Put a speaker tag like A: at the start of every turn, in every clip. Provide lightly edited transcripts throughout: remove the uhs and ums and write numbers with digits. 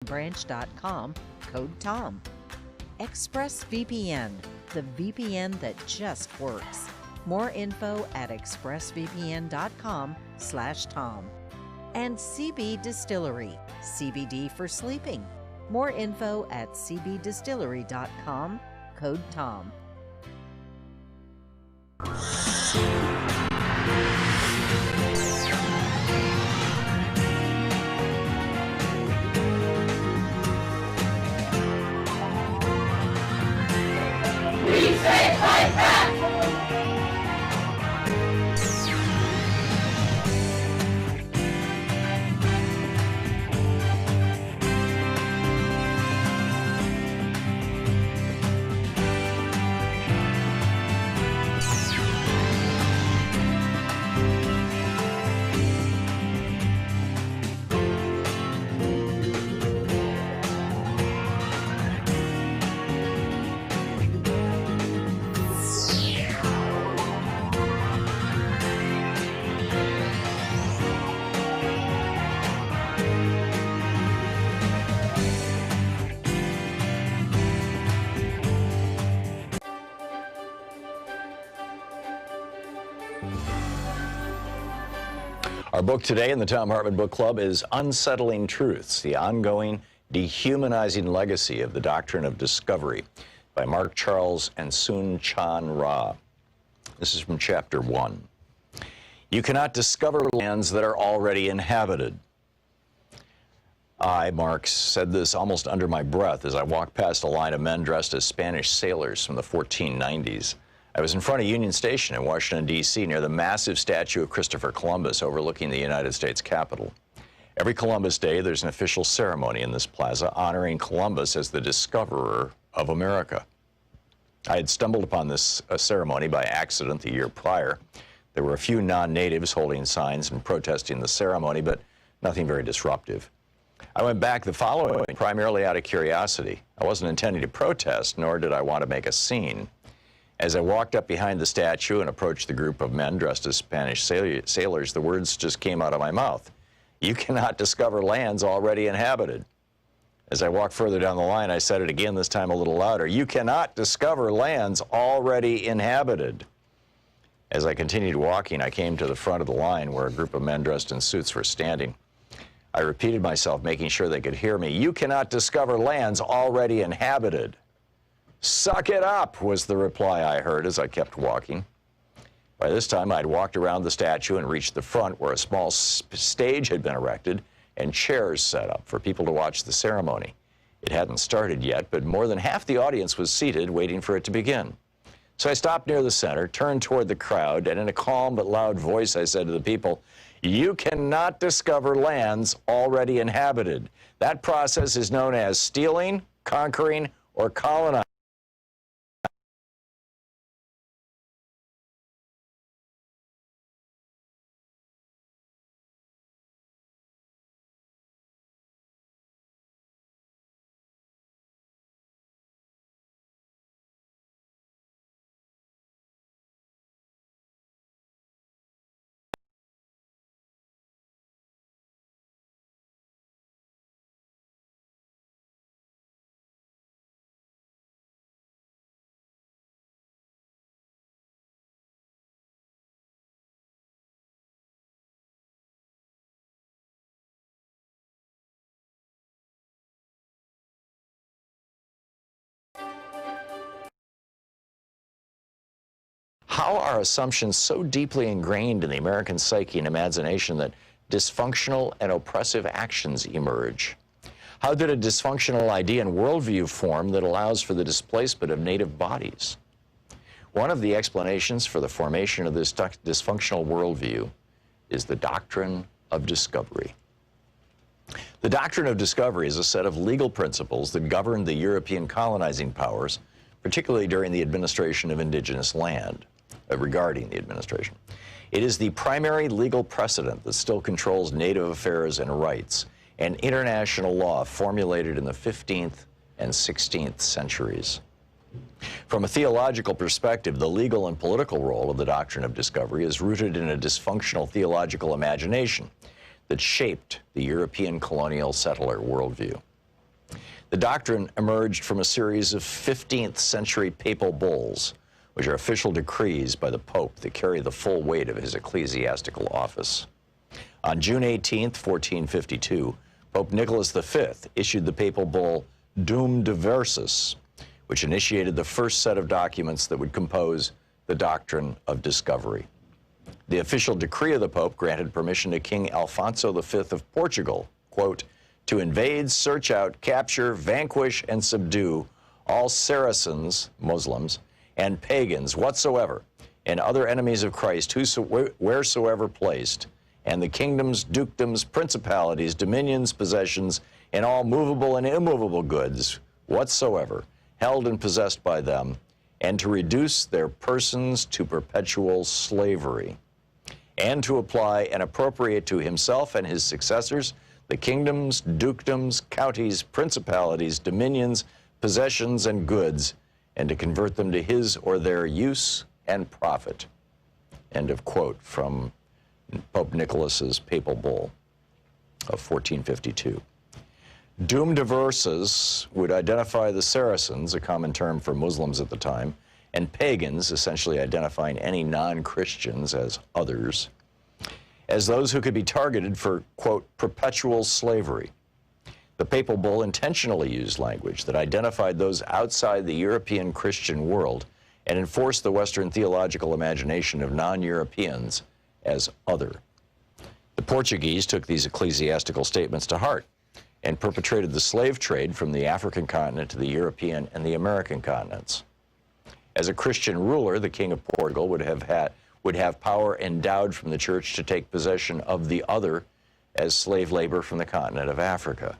A: branch.com, code TOM. ExpressVPN, the VPN that just works. More info at expressvpn.com/Tom. And CB Distillery, CBD for sleeping. More info at cbdistillery.com, code TOM.
B: Our book today in the Thom Hartmann Book Club is Unsettling Truths, the ongoing dehumanizing legacy of the doctrine of discovery by Mark Charles and Soon Chan Ra. This is from chapter 1. You cannot discover lands that are already inhabited. I, Mark, said this almost under my breath as I walked past a line of men dressed as Spanish sailors from the 1490s. I was in front of Union Station in Washington, D.C., near the massive statue of Christopher Columbus overlooking the United States Capitol. Every Columbus Day, there's an official ceremony in this plaza honoring Columbus as the discoverer of America. I had stumbled upon this ceremony by accident the year prior. There were a few non-natives holding signs and protesting the ceremony, but nothing very disruptive. I went back the following week primarily out of curiosity. I wasn't intending to protest, nor did I want to make a scene. As I walked up behind the statue and approached the group of men dressed as Spanish sailors, the words just came out of my mouth. You cannot discover lands already inhabited. As I walked further down the line, I said it again, this time a little louder. You cannot discover lands already inhabited. As I continued walking, I came to the front of the line where a group of men dressed in suits were standing. I repeated myself, making sure they could hear me. You cannot discover lands already inhabited. Suck it up, was the reply I heard as I kept walking. By this time, I'd walked around the statue and reached the front where a small stage had been erected and chairs set up for people to watch the ceremony. It hadn't started yet, but more than half the audience was seated waiting for it to begin. So I stopped near the center, turned toward the crowd, and in a calm but loud voice I said to the people, you cannot discover lands already inhabited. That process is known as stealing, conquering, or colonizing. How are assumptions so deeply ingrained in the American psyche and imagination that dysfunctional and oppressive actions emerge? How did a dysfunctional idea and worldview form that allows for the displacement of native bodies? One of the explanations for the formation of this dysfunctional worldview is the doctrine of discovery. The doctrine of discovery is a set of legal principles that govern the European colonizing powers, particularly during the administration of indigenous land. Regarding the administration. It is the primary legal precedent that still controls native affairs and rights, and international law formulated in the 15th and 16th centuries. From a theological perspective, the legal and political role of the doctrine of discovery is rooted in a dysfunctional theological imagination that shaped the European colonial settler worldview. The doctrine emerged from a series of 15th century papal bulls, which are official decrees by the Pope that carry the full weight of his ecclesiastical office. On June 18, 1452, Pope Nicholas V issued the papal bull Dum Diversus, which initiated the first set of documents that would compose the doctrine of discovery. The official decree of the Pope granted permission to King Alfonso V of Portugal, quote, to invade, search out, capture, vanquish, and subdue all Saracens, Muslims, and pagans whatsoever, and other enemies of Christ wheresoever placed, and the kingdoms, dukedoms, principalities, dominions, possessions, and all movable and immovable goods whatsoever, held and possessed by them, and to reduce their persons to perpetual slavery, and to apply and appropriate to himself and his successors the kingdoms, dukedoms, counties, principalities, dominions, possessions, and goods, and to convert them to his or their use and profit. End of quote from Pope Nicholas's papal bull of 1452. Dum Diversus would identify the Saracens, a common term for Muslims at the time, and pagans, essentially identifying any non-Christians as others, as those who could be targeted for, quote, perpetual slavery. The papal bull intentionally used language that identified those outside the European Christian world and enforced the Western theological imagination of non-Europeans as other. The Portuguese took these ecclesiastical statements to heart and perpetrated the slave trade from the African continent to the European and the American continents. As a Christian ruler, the King of Portugal would have power endowed from the church to take possession of the other as slave labor from the continent of Africa.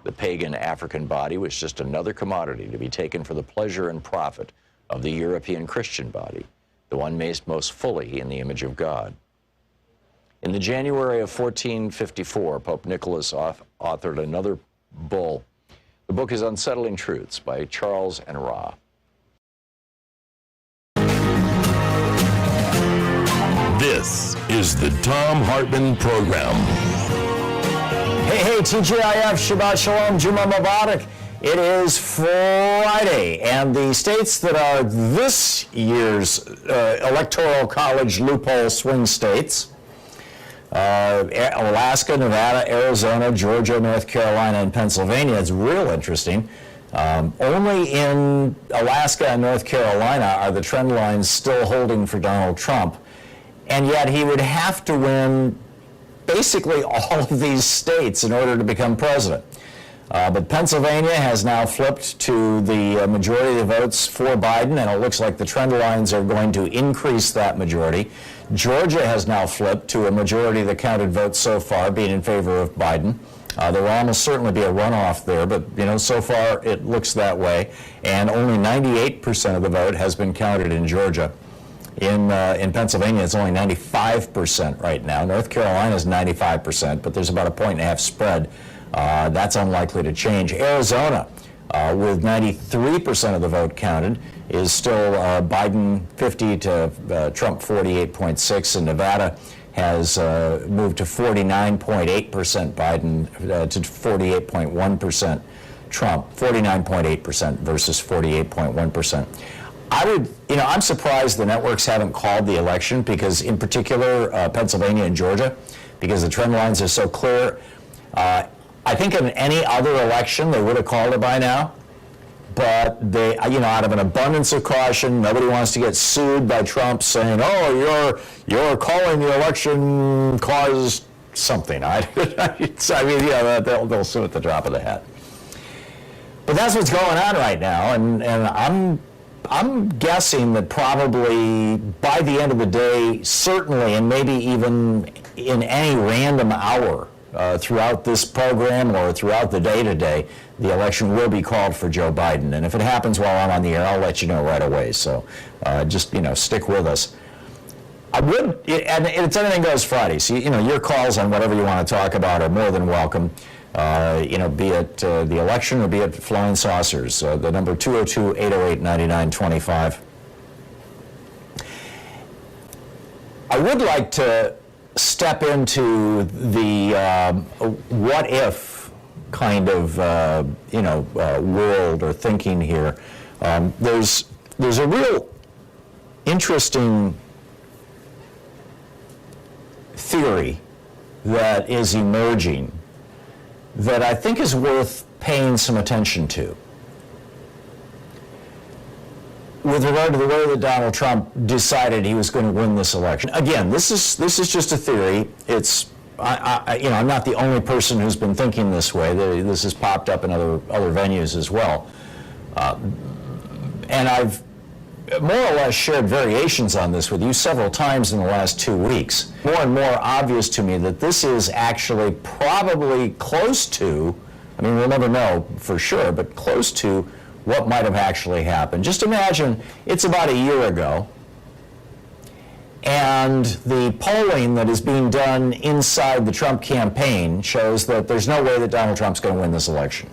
B: The pagan African body was just another commodity to be taken for the pleasure and profit of the European Christian body, the one made most fully in the image of God. In the January of 1454, Pope Nicholas authored another bull. The book is Unsettling Truths by Charles and Ra.
C: This is the Thom Hartmann Program.
D: Hey, TGIF, Shabbat Shalom, Juma Mubarak. It is Friday, and the states that are this year's Electoral College loophole swing states, Alaska, Nevada, Arizona, Georgia, North Carolina, and Pennsylvania, it's real interesting. Only in Alaska and North Carolina are the trend lines still holding for Donald Trump, and yet he would have to win basically all of these states in order to become president. But Pennsylvania has now flipped to the majority of the votes for Biden, and it looks like the trend lines are going to increase that majority. Georgia has now flipped to a majority of the counted votes so far being in favor of Biden. There will almost certainly be a runoff there, but so far it looks that way. And only 98% of the vote has been counted in Georgia. In Pennsylvania, it's only 95% right now. North Carolina is 95%, but there's about a 1.5 spread. That's unlikely to change. Arizona, with 93% of the vote counted, is still Biden 50 to Trump 48.6, and Nevada has moved to 49.8% Biden to 48.1% Trump, 49.8% versus 48.1%. I'm surprised the networks haven't called the election, because in particular Pennsylvania and Georgia, because the trend lines are so clear. I think in any other election they would have called it by now, but they, out of an abundance of caution, nobody wants to get sued by Trump saying, "Oh, you're calling the election caused something." They'll sue at the drop of the hat. But that's what's going on right now, and I'm guessing that probably by the end of the day, certainly, and maybe even in any random hour throughout this program or throughout the day today, the election will be called for Joe Biden. And if it happens while I'm on the air, I'll let you know right away. So just stick with us. I would, and it's Anything Goes Friday. So your calls on whatever you want to talk about are more than welcome. Be it the election or be it flying saucers. The number 202-808-9925. I would like to step into the what if kind of world or thinking here. There's a real interesting theory that is emerging that I think is worth paying some attention to, with regard to the way that Donald Trump decided he was going to win this election. Again, this is just a theory. It's I'm not the only person who's been thinking this way. This has popped up in other venues as well, and I've more or less shared variations on this with you several times in the last 2 weeks. More and more obvious to me that this is actually probably close to, I mean, we'll never know for sure, but close to what might have actually happened. Just imagine it's about a year ago, and the polling that is being done inside the Trump campaign shows that there's no way that Donald Trump's going to win this election.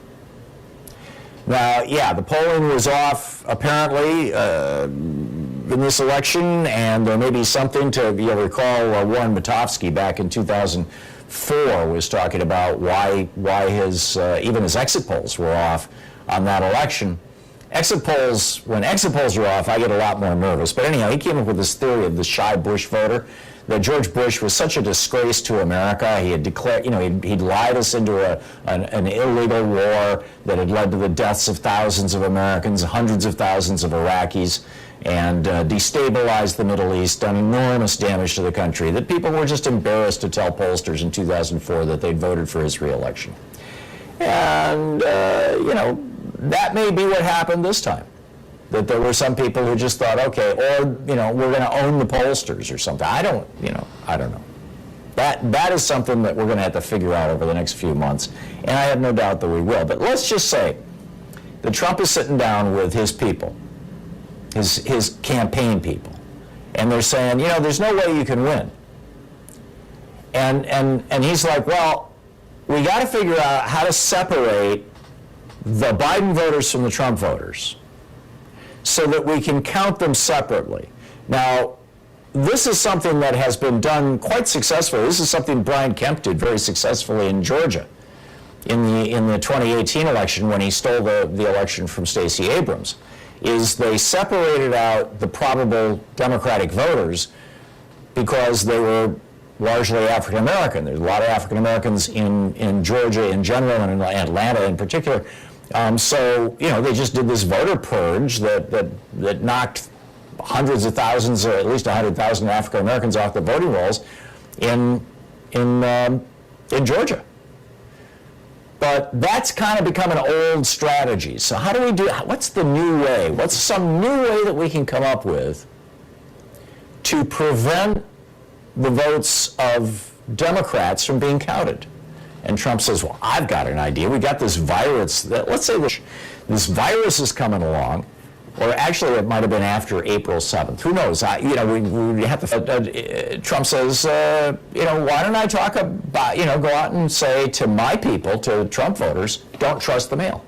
D: Now, yeah, the polling was off apparently in this election, and there may be something to, you'll recall Warren Matofsky back in 2004 was talking about why his even his exit polls were off on that election. Exit polls, when exit polls are off, I get a lot more nervous. But anyhow, he came up with this theory of the shy Bush voter, that George Bush was such a disgrace to America. He had declared, he'd lied us into an illegal war that had led to the deaths of thousands of Americans, hundreds of thousands of Iraqis, and destabilized the Middle East, done enormous damage to the country, that people were just embarrassed to tell pollsters in 2004 that they'd voted for his reelection. And, that may be what happened this time. That there were some people who just thought, okay, or, we're going to own the pollsters or something. I don't know. That is something that we're going to have to figure out over the next few months, and I have no doubt that we will. But let's just say that Trump is sitting down with his people, his campaign people, and they're saying, there's no way you can win. And he's like, well, we got to figure out how to separate the Biden voters from the Trump voters, so that we can count them separately. Now, this is something that has been done quite successfully. This is something Brian Kemp did very successfully in Georgia in the 2018 election when he stole the election from Stacey Abrams, is they separated out the probable Democratic voters because they were largely African American. There's a lot of African Americans in Georgia in general and in Atlanta in particular. So, they just did this voter purge that knocked hundreds of thousands, or at least 100,000 African Americans off the voting rolls in Georgia. But that's kind of become an old strategy. So how do we do, what's the new way? What's some new way that we can come up with to prevent the votes of Democrats from being counted? And Trump says, well, I've got an idea. We got this virus. Let's say this virus is coming along, or actually it might have been after April 7th. Who knows? We have to. Trump says, why don't I talk about, go out and say to my people, to Trump voters, don't trust the mail.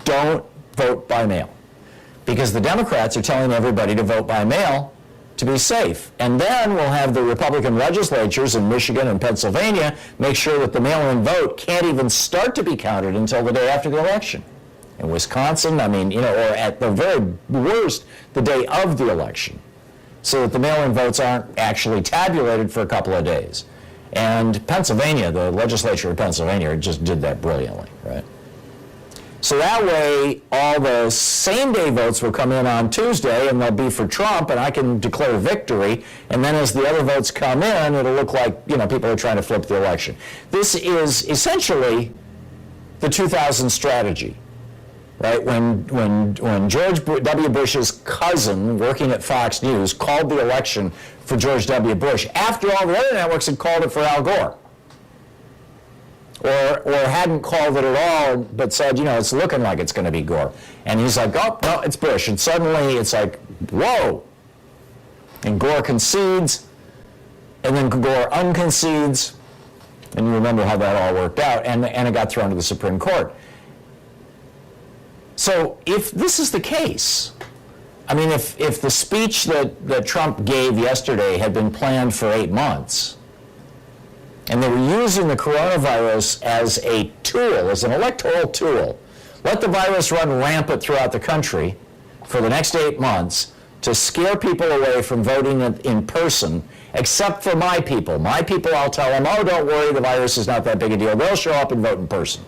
D: Don't vote by mail. Because the Democrats are telling everybody to vote by mail to be safe. And then we'll have the Republican legislatures in Michigan and Pennsylvania make sure that the mail-in vote can't even start to be counted until the day after the election. In Wisconsin, or at the very worst, the day of the election, so that the mail-in votes aren't actually tabulated for a couple of days. And Pennsylvania, the legislature of Pennsylvania just did that brilliantly, right? So that way, all the same-day votes will come in on Tuesday, and they'll be for Trump, and I can declare victory. And then as the other votes come in, it'll look like, people are trying to flip the election. This is essentially the 2000 strategy, right? When George W. Bush's cousin, working at Fox News, called the election for George W. Bush, after all the other networks had called it for Al Gore. Or hadn't called it at all, but said, it's looking like it's going to be Gore. And he's like, oh, no, it's Bush. And suddenly it's like, whoa. And Gore concedes, and then Gore unconcedes. And you remember how that all worked out, and it got thrown to the Supreme Court. So if this is the case, if the speech that Trump gave yesterday had been planned for 8 months, And they were using the coronavirus as a tool, as an electoral tool. Let the virus run rampant throughout the country for the next 8 months to scare people away from voting in person, except for my people. My people, I'll tell them, oh, don't worry, the virus is not that big a deal. They'll show up and vote in person.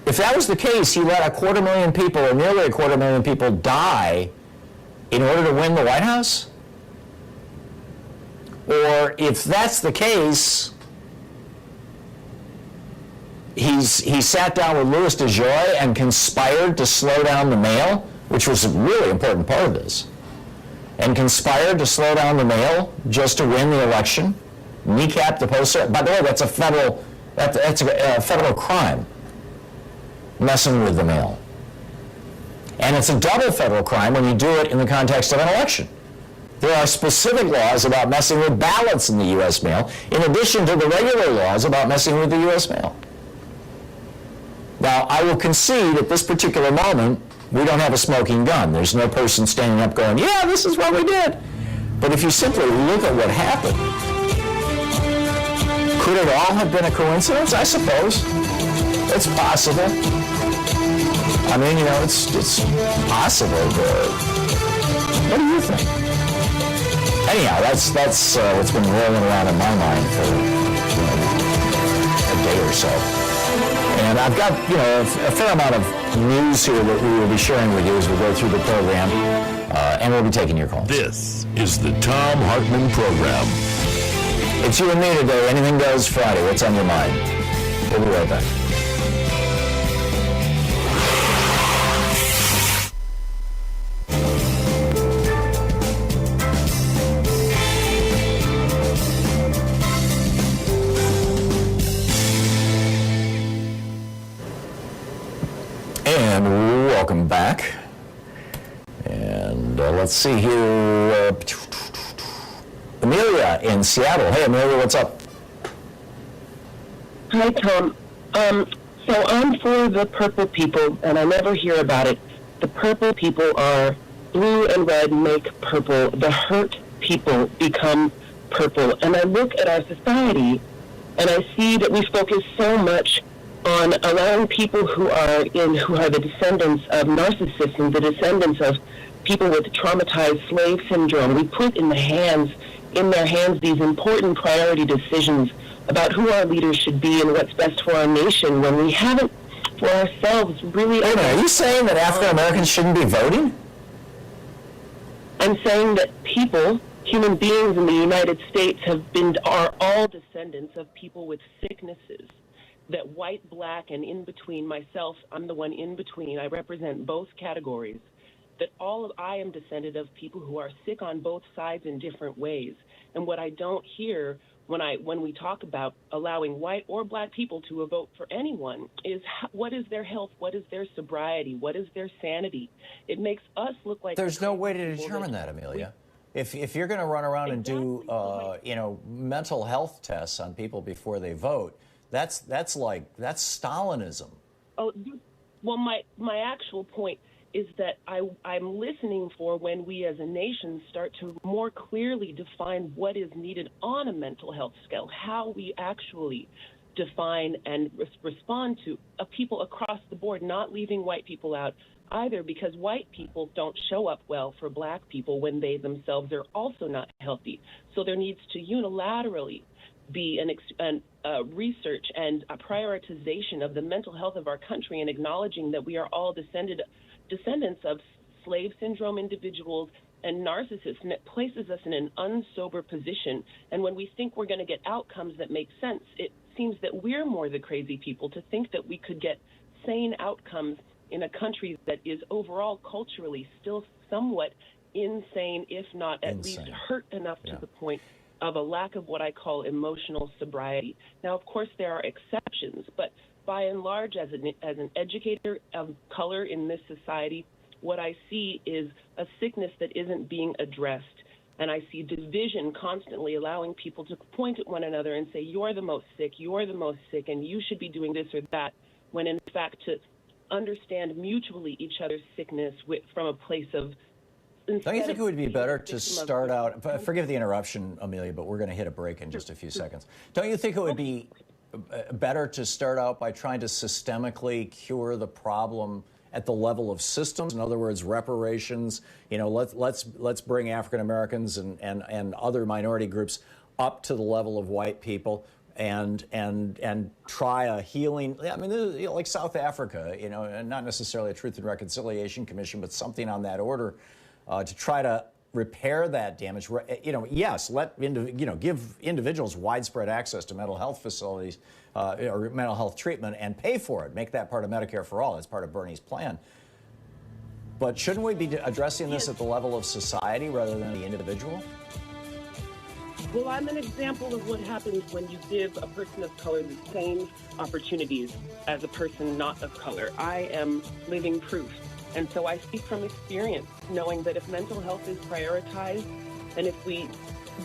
D: If that was the case, he let 250,000 people, or nearly 250,000 people, die in order to win the White House? Or if that's the case, he sat down with Louis DeJoy and conspired to slow down the mail, which was a really important part of this, and conspired to slow down the mail just to win the election, kneecap the poster. By the way, that's a federal crime, messing with the mail. And it's a double federal crime when you do it in the context of an election. There are specific laws about messing with ballots in the U.S. mail, in addition to the regular laws about messing with the U.S. mail. Now, I will concede at this particular moment, we don't have a smoking gun. There's no person standing up going, yeah, this is what we did. But if you simply look at what happened, could it all have been a coincidence? I suppose. It's possible. I mean, it's possible, but what do you think? Anyhow, that's what's been rolling around in my mind for a day or so. And I've got a fair amount of news here that we will be sharing with you as we go through the program, and we'll be taking your calls.
C: This is the Thom Hartmann Program.
D: It's you and me today. Anything Goes Friday. What's on your mind? We'll be right back. Welcome back. And let's see here. Amelia in Seattle. Hey, Amelia, what's up?
E: Hi, Tom. So I'm for the purple people, and I never hear about it. The purple people are blue and red make purple. The hurt people become purple. And I look at our society, and I see that we focus so much on allowing people who are the descendants of narcissists and the descendants of people with traumatized slave syndrome. We put in their hands these important priority decisions about who our leaders should be and what's best for our nation when we haven't for ourselves really.
D: Wait a minute, are you saying that African Americans shouldn't be voting?
E: I'm saying that people, human beings in the United States are all descendants of people with sicknesses. That white, black, and in between, myself, I'm the one in between. I represent both categories. That I am descended of people who are sick on both sides in different ways. And what I don't hear when we talk about allowing white or black people to vote for anyone is what is their health, what is their sobriety, what is their sanity. It makes us look like
D: there's no way to determine that, Amelia. If you're going to run around and do mental health tests on people before they vote, that's Stalinism.
E: Oh, well, my actual point is that I'm listening for when we as a nation start to more clearly define what is needed on a mental health scale, how we actually define and respond to people across the board, not leaving white people out either, because white people don't show up well for black people when they themselves are also not healthy. So there needs to unilaterally be an research and a prioritization of the mental health of our country and acknowledging that we are all descendants of slave syndrome individuals and narcissists, and it places us in an unsober position. And when we think we're going to get outcomes that make sense, it seems that we're more the crazy people to think that we could get sane outcomes in a country that is overall culturally still somewhat insane, if not at least hurt enough to the point of a lack of what I call emotional sobriety. Now, of course, there are exceptions, but by and large, as an educator of color in this society, what I see is a sickness that isn't being addressed. And I see division constantly allowing people to point at one another and say, you're the most sick, and you should be doing this or that, when in fact to understand mutually each other's sickness from a place of
D: Don't you think it would be better to start out, forgive the interruption, Amelia, but we're going to hit a break in just a few seconds. Don't you think it would be better to start out by trying to systemically cure the problem at the level of systems? In other words, reparations. You know, let's bring African Americans and other minority groups up to the level of white people, and try a healing. I mean, you know, like South Africa, you know, and not necessarily a Truth and Reconciliation Commission, but something on that order, to try to repair that damage. You know, yes, give individuals widespread access to mental health facilities or mental health treatment, and pay for it. Make that part of Medicare for all. That's part of Bernie's plan. But shouldn't we be addressing this at the level of society rather than the individual?
E: Well, I'm an example of what happens when you give a person of color the same opportunities as a person not of color. I am living proof. And so I speak from experience, knowing that if mental health is prioritized, and if we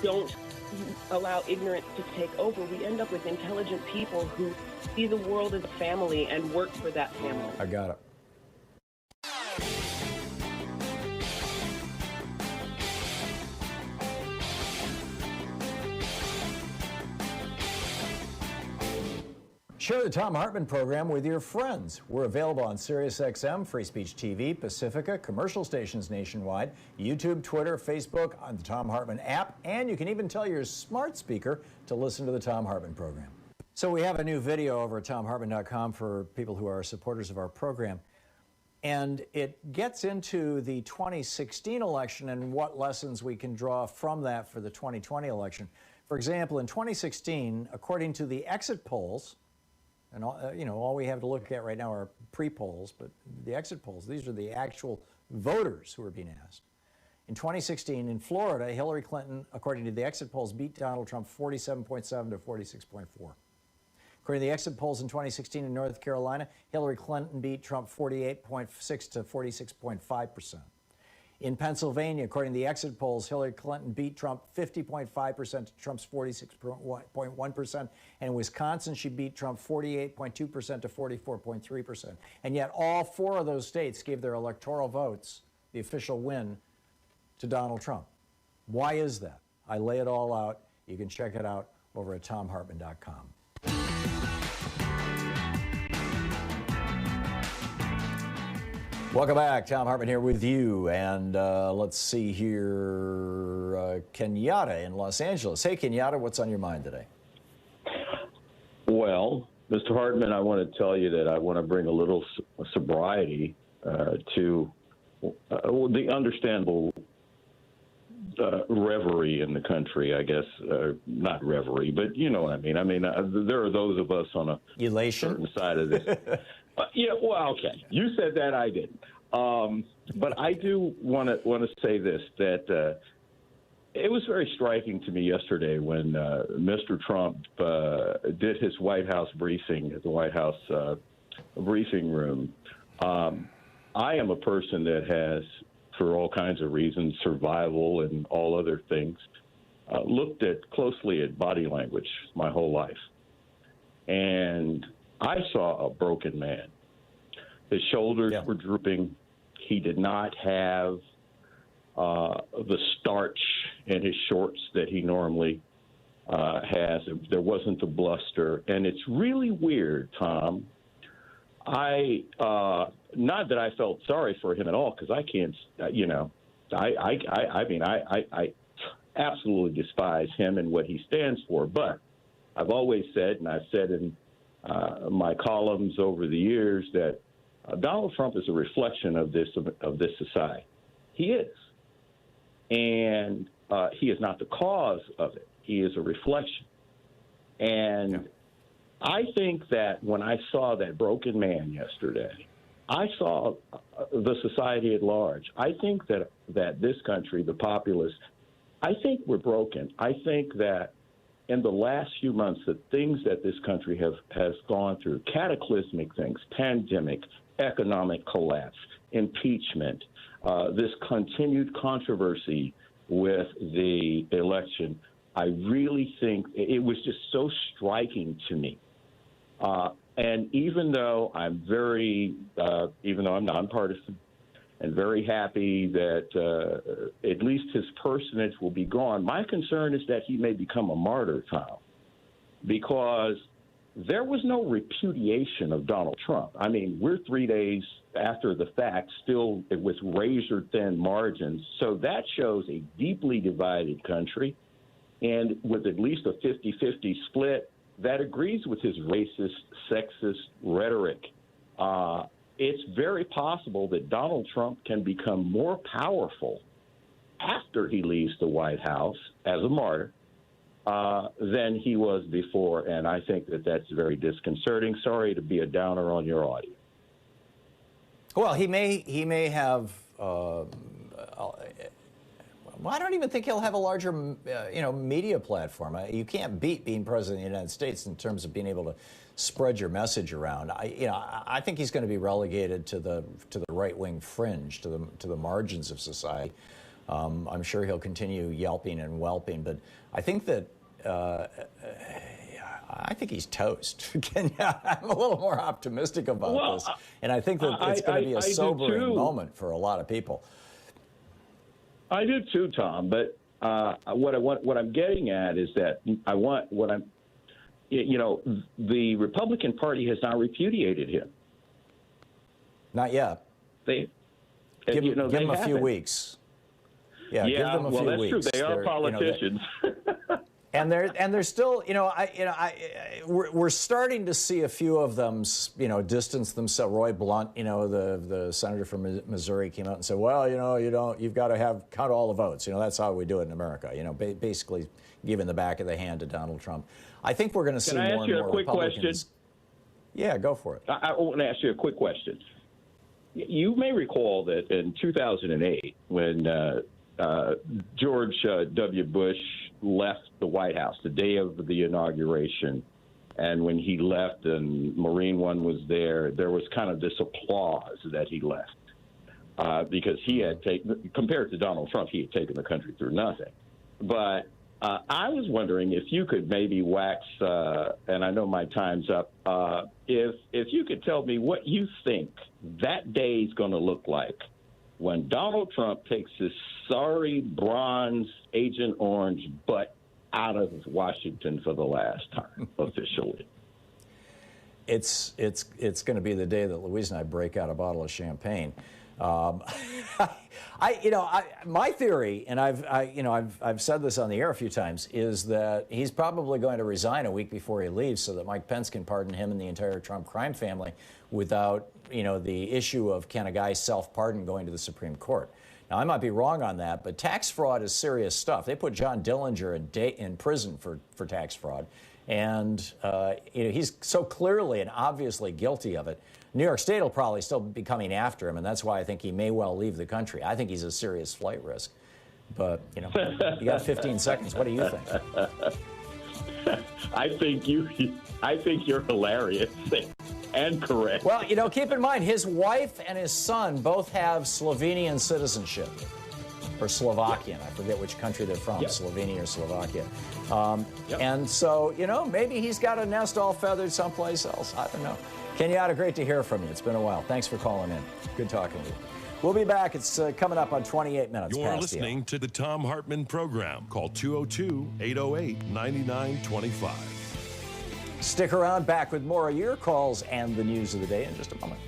E: don't allow ignorance to take over, we end up with intelligent people who see the world as a family and work for that family.
D: I got it. Share the Thom Hartmann Program with your friends. We're available on SiriusXM, Free Speech TV, Pacifica, commercial stations nationwide, YouTube, Twitter, Facebook, on the Thom Hartmann app, and you can even tell your smart speaker to listen to the Thom Hartmann Program. So we have a new video over at ThomHartmann.com for people who are supporters of our program. And it gets into the 2016 election and what lessons we can draw from that for the 2020 election. For example, in 2016, according to the exit polls, and all we have to look at right now are pre-polls, but the exit polls, these are the actual voters who are being asked. In 2016, in Florida, Hillary Clinton, according to the exit polls, beat Donald Trump 47.7 to 46.4. According to the exit polls in 2016 in North Carolina, Hillary Clinton beat Trump 48.6 to 46.5%. In Pennsylvania, according to the exit polls, Hillary Clinton beat Trump 50.5% to Trump's 46.1%. And in Wisconsin, she beat Trump 48.2% to 44.3%. And yet all four of those states gave their electoral votes, the official win, to Donald Trump. Why is that? I lay it all out. You can check it out over at ThomHartmann.com. Welcome back. Thom Hartmann here with you. And let's see here. Kenyatta in Los Angeles. Hey, Kenyatta, what's on your mind today?
F: Well, Mr. Hartmann, I want to tell you that I want to bring a little sobriety to the understandable reverie in the country, I guess. Not reverie, but you know what I mean. I mean, there are those of us on a certain side of this. Yeah, well, okay. You said that, I didn't. But I do want to say this, that it was very striking to me yesterday when Mr. Trump did his White House briefing at the White House briefing room. I am a person that has, for all kinds of reasons, survival and all other things, looked closely at body language my whole life. And I saw a broken man. His shoulders were drooping. He did not have the starch in his shorts that he normally has. There wasn't the bluster. And it's really weird, Tom. Not that I felt sorry for him at all, because I can't, I absolutely despise him and what he stands for. But I've always said, and I've said in my columns over the years, that Donald Trump is a reflection of this society. He is. And he is not the cause of it. He is a reflection. And I think that when I saw that broken man yesterday, I saw the society at large. I think that this country, the populace, I think we're broken. I think that in the last few months, the things that this country has gone through, cataclysmic things, pandemic, economic collapse, impeachment, this continued controversy with the election, I really think it was just so striking to me. And even though I'm nonpartisan, and very happy that at least his personage will be gone. My concern is that he may become a martyr, Tom, because there was no repudiation of Donald Trump. I mean, we're 3 days after the fact, still with razor-thin margins. So that shows a deeply divided country, and with at least a 50-50 split that agrees with his racist, sexist rhetoric. It's very possible that Donald Trump can become more powerful after he leaves the White House as a martyr than he was before, and I think that that's very disconcerting. Sorry to be a downer on your audience.
D: Well, he may have. Well, I don't even think he'll have a larger, media platform. You can't beat being president of the United States in terms of being able to spread your message around. I think he's going to be relegated to the right-wing fringe, to the margins of society. I'm sure he'll continue yelping and whelping, but I think that I think he's toast. Kenya, I'm a little more optimistic about this, and I think that it's going to be a sobering moment for a lot of people.
F: I do too, Tom. But what I'm getting at is that the Republican Party has not repudiated him.
D: Not yet. Give them a few weeks. Yeah, give them a few weeks.
F: That's true. They are politicians.
D: And they're still, we're starting to see a few of them, distance themselves. Roy Blunt, the senator from Missouri came out and said, well, you've got to count all the votes. That's how we do it in America. Basically giving the back of the hand to Donald Trump. I think we're going to see more and more Republicans. Can I ask you a quick question? Yeah, go for it.
F: I want to ask you a quick question. You may recall that in 2008, when George W. Bush left the White House the day of the inauguration, and when he left and Marine One was there was kind of this applause that he left because he had taken, compared to Donald Trump, he had taken the country through nothing. But I was wondering if you could maybe wax, and I know my time's up, if you could tell me what you think that day is going to look like when Donald Trump takes his sorry bronze Agent Orange butt out of Washington for the last time officially.
D: It's going to be the day that Louise and I break out a bottle of champagne. My theory, and I've said this on the air a few times, is that he's probably going to resign a week before he leaves so that Mike Pence can pardon him and the entire Trump crime family without, the issue of can a guy self-pardon going to the Supreme Court. Now, I might be wrong on that, but tax fraud is serious stuff. They put John Dillinger in prison for tax fraud, and he's so clearly and obviously guilty of it. New York State will probably still be coming after him, and that's why I think he may well leave the country. I think he's a serious flight risk. But, you got 15 seconds. What do you think?
F: I think you're hilarious and correct.
D: Well, keep in mind, his wife and his son both have Slovenian citizenship, or Slovakian. I forget which country they're from, Slovenia or Slovakia. And so, maybe he's got a nest all feathered someplace else. I don't know. Kenyatta, great to hear from you. It's been a while. Thanks for calling in. Good talking to you. We'll be back. It's coming up on 28 minutes.
C: You're listening to the Thom Hartmann Program. Call 202-808-9925.
D: Stick around. Back with more of your calls and the news of the day in just a moment.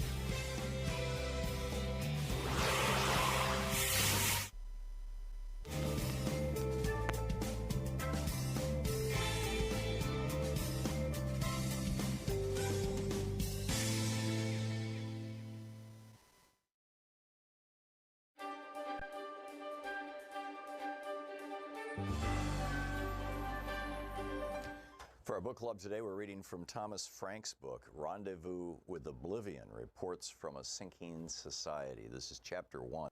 D: For our book club today, we're reading from Thomas Frank's book, Rendezvous with Oblivion, Reports from a Sinking Society. This is chapter 1,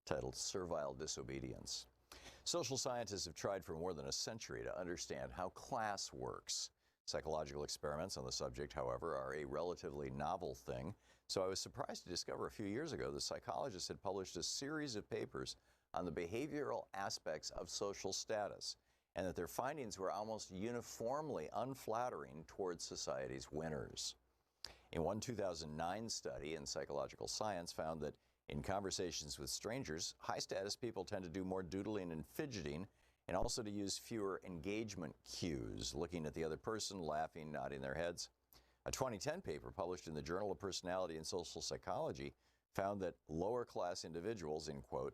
D: titled Servile Disobedience. Social scientists have tried for more than a century to understand how class works. Psychological experiments on the subject, however, are a relatively novel thing, so I was surprised to discover a few years ago that psychologists had published a series of papers on the behavioral aspects of social status, and that their findings were almost uniformly unflattering towards society's winners. In one 2009 study in Psychological Science found that
B: In conversations with strangers, high-status people tend to do more doodling and fidgeting, and also to use fewer engagement cues, looking at the other person, laughing, nodding their heads. A 2010 paper published in the Journal of Personality and Social Psychology found that lower-class individuals, in quote,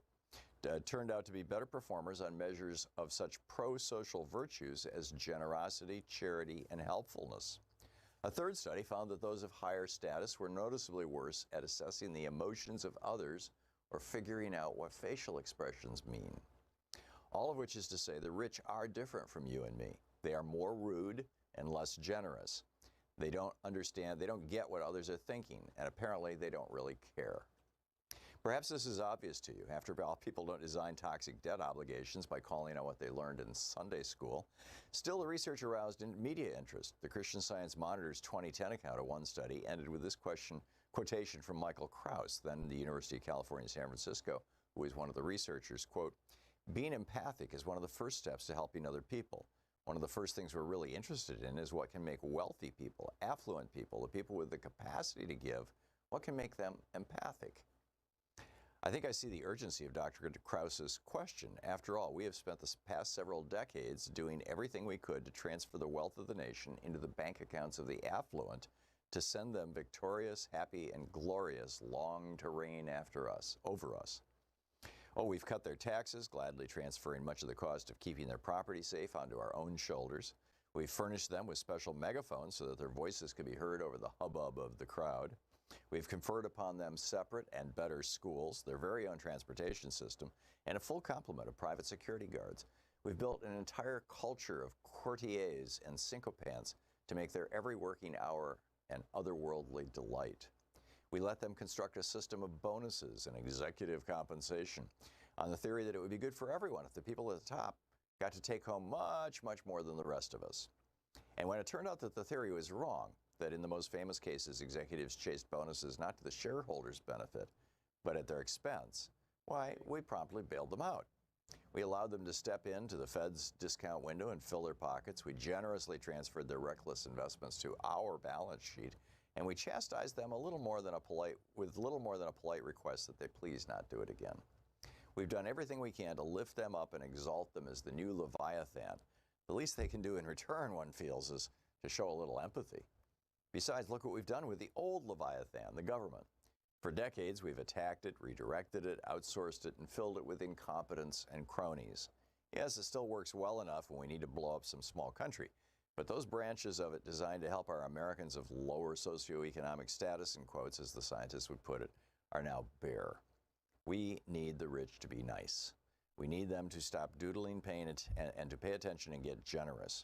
B: turned out to be better performers on measures of such pro-social virtues as generosity, charity, and helpfulness. A third study found that those of higher status were noticeably worse at assessing the emotions of others or figuring out what facial expressions mean. All of which is to say the rich are different from you and me. They are more rude and less generous. They don't understand, they don't get what others are thinking, and apparently they don't really care. Perhaps this is obvious to you. After all, people don't design toxic debt obligations by calling out what they learned in Sunday school. Still, the research aroused media interest. The Christian Science Monitor's 2010 account of one study ended with this quotation from Michael Krauss, then the University of California, San Francisco, who was one of the researchers, quote, "Being empathic is one of the first steps to helping other people. One of the first things we're really interested in is what can make wealthy people, affluent people, the people with the capacity to give, what can make them empathic?" I think I see the urgency of Dr. Krauss's question. After all, we have spent the past several decades doing everything we could to transfer the wealth of the nation into the bank accounts of the affluent to send them victorious, happy, and glorious long to reign after us, over us. Oh, we've cut their taxes, gladly transferring much of the cost of keeping their property safe onto our own shoulders. We've furnished them with special megaphones so that their voices can be heard over the hubbub of the crowd. We've conferred upon them separate and better schools, their very own transportation system, and a full complement of private security guards. We've built an entire culture of courtiers and sycophants to make their every working hour an otherworldly delight. We let them construct a system of bonuses and executive compensation on the theory that it would be good for everyone if the people at the top got to take home much, much more than the rest of us. And when it turned out that the theory was wrong, that in the most famous cases, executives chased bonuses not to the shareholders' benefit, but at their expense, why, we promptly bailed them out. We allowed them to step into the Fed's discount window and fill their pockets. We generously transferred their reckless investments to our balance sheet, and we chastised them with little more than a polite request that they please not do it again. We've done everything we can to lift them up and exalt them as the new Leviathan. The least they can do in return, one feels, is to show a little empathy. Besides, look what we've done with the old Leviathan, the government. For decades, we've attacked it, redirected it, outsourced it, and filled it with incompetence and cronies. Yes, it still works well enough when we need to blow up some small country, but those branches of it designed to help our Americans of lower socioeconomic status, in quotes, as the scientists would put it, are now bare. We need the rich to be nice. We need them to stop doodling, paying and to pay attention and get generous.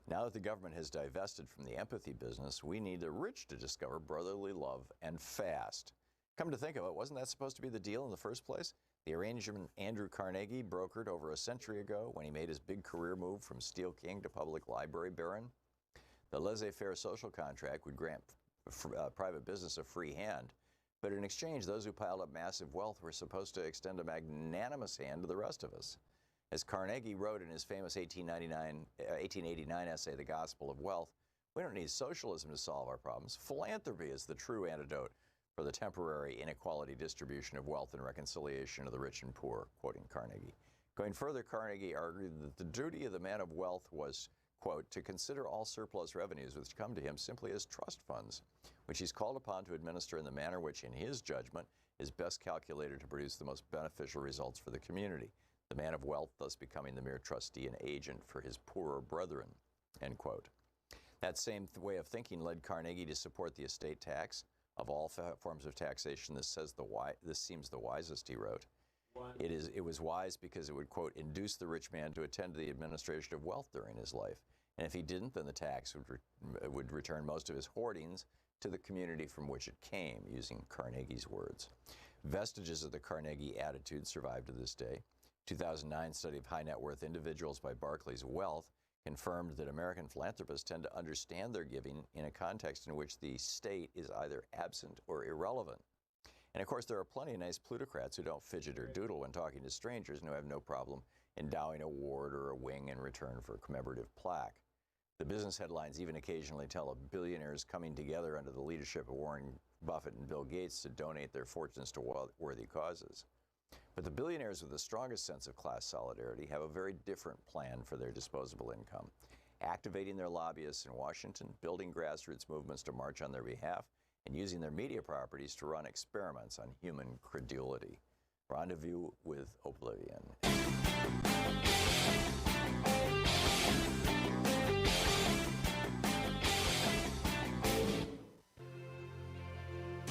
B: Now that the government has divested from the empathy business, we need the rich to discover brotherly love and fast. Come to think of it, wasn't that supposed to be the deal in the first place? The arrangement Andrew Carnegie brokered over a century ago when he made his big career move from Steel King to public library baron? The laissez-faire social contract would grant private business a free hand, but in exchange, those who piled up massive wealth were supposed to extend a magnanimous hand to the rest of us. As Carnegie wrote in his famous 1889 essay, The Gospel of Wealth, we don't need socialism to solve our problems. Philanthropy is the true antidote for the temporary inequality distribution of wealth and reconciliation of the rich and poor, quoting Carnegie. Going further, Carnegie argued that the duty of the man of wealth was, quote, to consider all surplus revenues which come to him simply as trust funds, which he's called upon to administer in the manner which, in his judgment, is best calculated to produce the most beneficial results for the community. The man of wealth thus becoming the mere trustee and agent for his poorer brethren, end quote. That same way of thinking led Carnegie to support the estate tax. Of all forms of taxation, this seems the wisest, he wrote. It was wise because it would, quote, induce the rich man to attend to the administration of wealth during his life. And if he didn't, then the tax would return most of his hoardings to the community from which it came, using Carnegie's words. Vestiges of the Carnegie attitude survive to this day. 2009 study of high net worth individuals by Barclays Wealth confirmed that American philanthropists tend to understand their giving in a context in which the state is either absent or irrelevant. And of course, there are plenty of nice plutocrats who don't fidget or doodle when talking to strangers and who have no problem endowing a ward or a wing in return for a commemorative plaque. The business headlines even occasionally tell of billionaires coming together under the leadership of Warren Buffett and Bill Gates to donate their fortunes to worthy causes. But the billionaires with the strongest sense of class solidarity have a very different plan for their disposable income, activating their lobbyists in Washington, building grassroots movements to march on their behalf, and using their media properties to run experiments on human credulity. Rendezvous with Oblivion.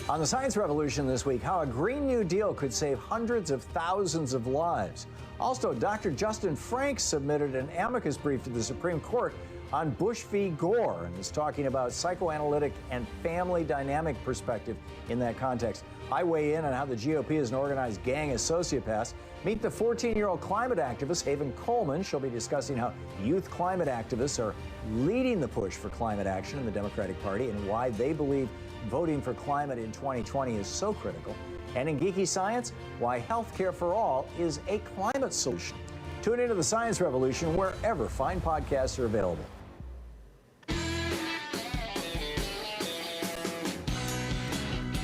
B: On the Science Revolution this week, how a Green New Deal could save hundreds of thousands of lives. Also, Dr. Justin Frank submitted an amicus brief to the Supreme Court on Bush v. Gore and is talking about psychoanalytic and family dynamic perspective in that context. I weigh in on how the GOP is an organized gang of sociopaths. Meet the 14-year-old climate activist, Haven Coleman. She'll be discussing how youth climate activists are leading the push for climate action in the Democratic Party and why they believe voting for climate in 2020 is so critical. And in Geeky Science, why healthcare for all is a climate solution. Tune into the Science Revolution wherever fine podcasts are available.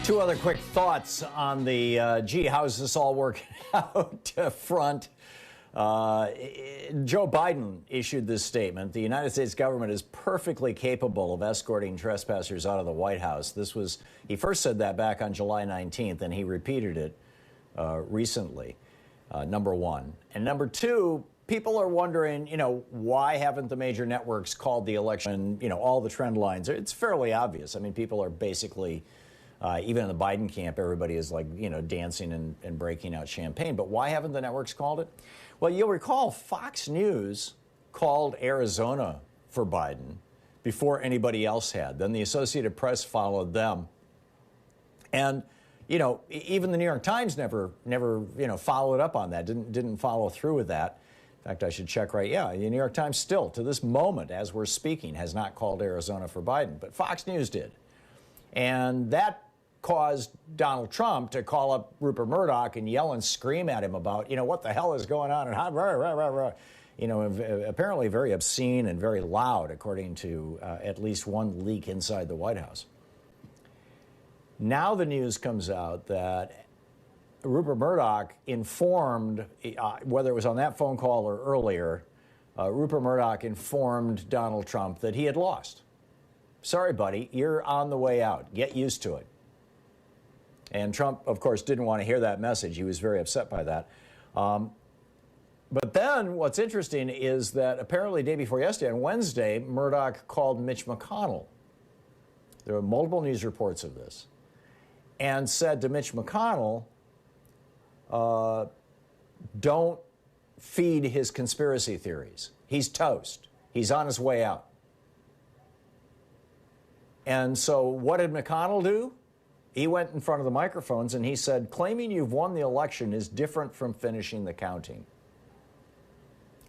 B: Two other quick thoughts on the, gee, how's this all working out front. Joe Biden issued this statement. The United States government is perfectly capable of escorting trespassers out of the White House. He first said that back on July 19th, and he repeated it recently, number one. And number two, people are wondering, why haven't the major networks called the election, all the trend lines? It's fairly obvious. I mean, people are basically, even in the Biden camp, everybody is dancing and breaking out champagne. But why haven't the networks called it? Well, you'll recall Fox News called Arizona for Biden before anybody else had. Then the Associated Press followed them. And, even the New York Times never followed up on that, didn't follow through with that. In fact, I should check right. Yeah, the New York Times still, to this moment, as we're speaking, has not called Arizona for Biden. But Fox News did. And that caused Donald Trump to call up Rupert Murdoch and yell and scream at him about, what the hell is going on, and how, apparently very obscene and very loud, according to at least one leak inside the White House. Now the news comes out that Rupert Murdoch informed, whether it was on that phone call or earlier, Rupert Murdoch informed Donald Trump that he had lost. Sorry, buddy, you're on the way out. Get used to it. And Trump, of course, didn't want to hear that message. He was very upset by that. But then what's interesting is that apparently day before yesterday, on Wednesday, Murdoch called Mitch McConnell. There were multiple news reports of this. And said to Mitch McConnell, don't feed his conspiracy theories. He's toast. He's on his way out. And so what did McConnell do? He went in front of the microphones and he said, claiming you've won the election is different from finishing the counting.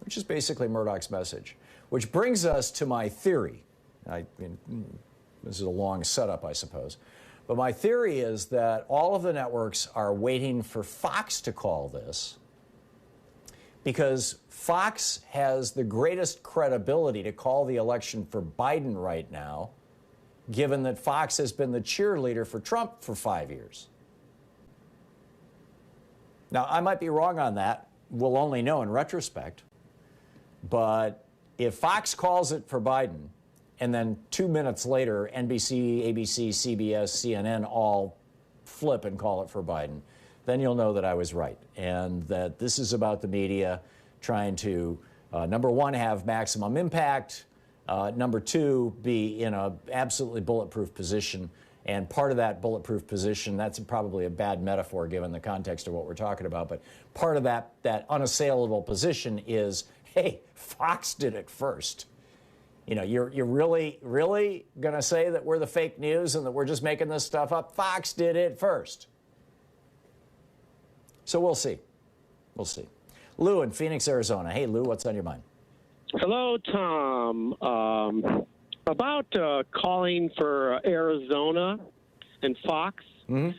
B: Which is basically Murdoch's message. Which brings us to my theory. This is a long setup, I suppose. But my theory is that all of the networks are waiting for Fox to call this because Fox has the greatest credibility to call the election for Biden right now, given that Fox has been the cheerleader for Trump for 5 years. Now, I might be wrong on that. We'll only know in retrospect. But if Fox calls it for Biden, and then 2 minutes later, NBC, ABC, CBS, CNN all flip and call it for Biden, then you'll know that I was right. And that this is about the media trying to, number one, have maximum impact, number two, be in an absolutely bulletproof position. And part of that bulletproof position, that's probably a bad metaphor given the context of what we're talking about, but part of that unassailable position is, hey, Fox did it first. You're really going to say that we're the fake news and that we're just making this stuff up? Fox did it first. So we'll see. We'll see. Lou in Phoenix, Arizona. Hey, Lou, what's on your mind?
G: Hello, Tom. About calling for Arizona and Fox. Mm-hmm.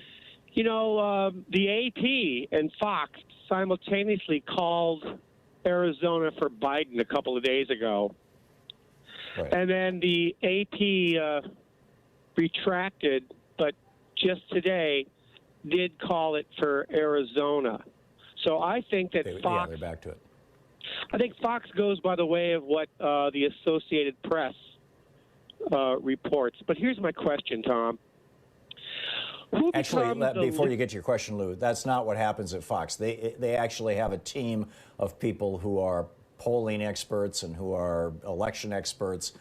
G: The AP and Fox simultaneously called Arizona for Biden a couple of days ago.
D: Right.
G: And then the AP retracted, but just today did call it for Arizona. So I think that Fox.
D: Yeah, they're back to it.
G: I think Fox goes by the way of what the Associated Press reports. But here's my question, Tom.
D: Actually, before you get to your question, Lou, that's not what happens at Fox. They actually have a team of people who are polling experts and who are election experts.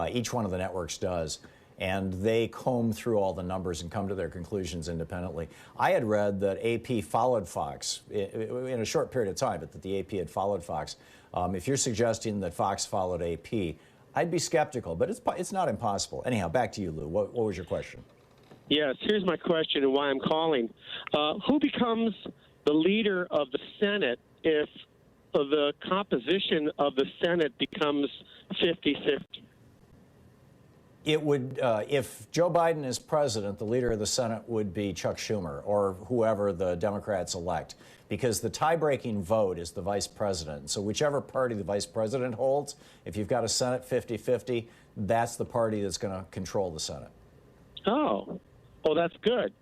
D: Each one of the networks does. And they comb through all the numbers and come to their conclusions independently. I had read that AP followed Fox in a short period of time, but that the AP had followed Fox. If you're suggesting that Fox followed AP, I'd be skeptical, but it's not impossible. Anyhow, back to you, Lou. What was your question?
G: Yes, here's my question and why I'm calling. Who becomes the leader of the Senate if the composition of the Senate becomes 50-50?
D: It would, if Joe Biden is president, the leader of the Senate would be Chuck Schumer or whoever the Democrats elect, because the tie-breaking vote is the vice president. So whichever party the vice president holds, if you've got a Senate 50-50, that's the party that's going to control the Senate.
G: Oh, well, that's good,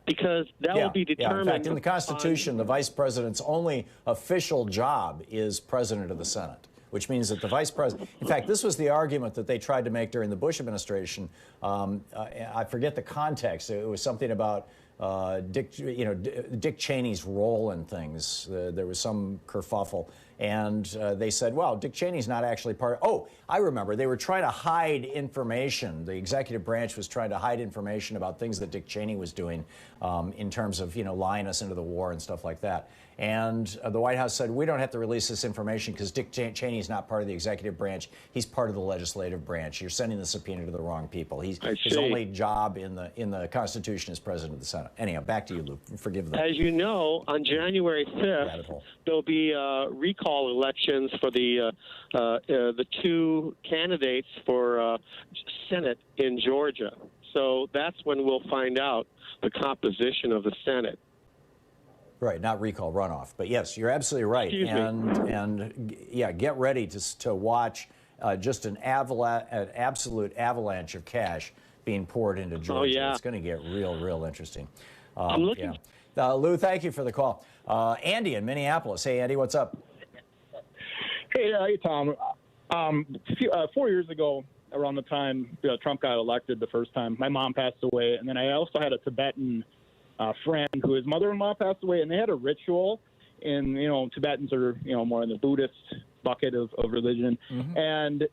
G: because that will be determined.
D: In fact, in the Constitution, the vice president's only official job is president of the Senate, which means that the vice president, in fact, this was the argument that they tried to make during the Bush administration. I forget the context. It was something about Dick Cheney's role in things. There was some kerfuffle. And they said, well, Dick Cheney's not actually part of... Oh, I remember. They were trying to hide information. The executive branch was trying to hide information about things that Dick Cheney was doing in terms of, lying us into the war and stuff like that. And the White House said, we don't have to release this information because Dick Cheney's not part of the executive branch. He's part of the legislative branch. You're sending the subpoena to the wrong people. His only job in the Constitution is president of the Senate. Anyhow, back to you, Lou. Forgive them.
G: As you know, on January 5th, there'll be recall elections for the two candidates for Senate in Georgia. So that's when we'll find out the composition of the Senate.
D: Right, not recall, runoff. But yes, you're absolutely right. And get ready to watch just an absolute avalanche of cash being poured into Georgia.
G: Oh, yeah.
D: It's going to get real interesting.
G: I'm looking.
D: Yeah. Lou, thank you for the call. Andy in Minneapolis. Hey, Andy, what's up?
H: Hey, Tom. 4 years ago, around the time Trump got elected the first time, my mom passed away, and then I also had a Tibetan friend who his mother-in-law passed away, and they had a ritual. And Tibetans are more in the Buddhist bucket of religion, and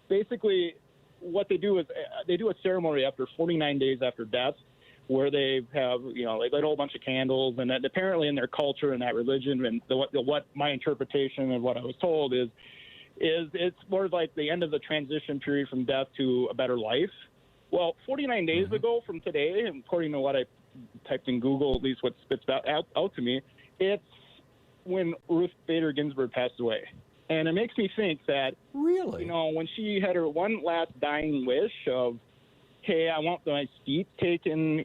H: basically what they do is they do a ceremony after 49 days after death, where they have they light a whole bunch of candles, and that apparently in their culture and that religion, and what my interpretation of what I was told is it's more like the end of the transition period from death to a better life. Well, 49 days ago from today, and according to what I typed in Google, at least what spits out to me, it's when Ruth Bader Ginsburg passed away. And it makes me think that,
D: really,
H: when she had her one last dying wish of, hey, I want my seat taken,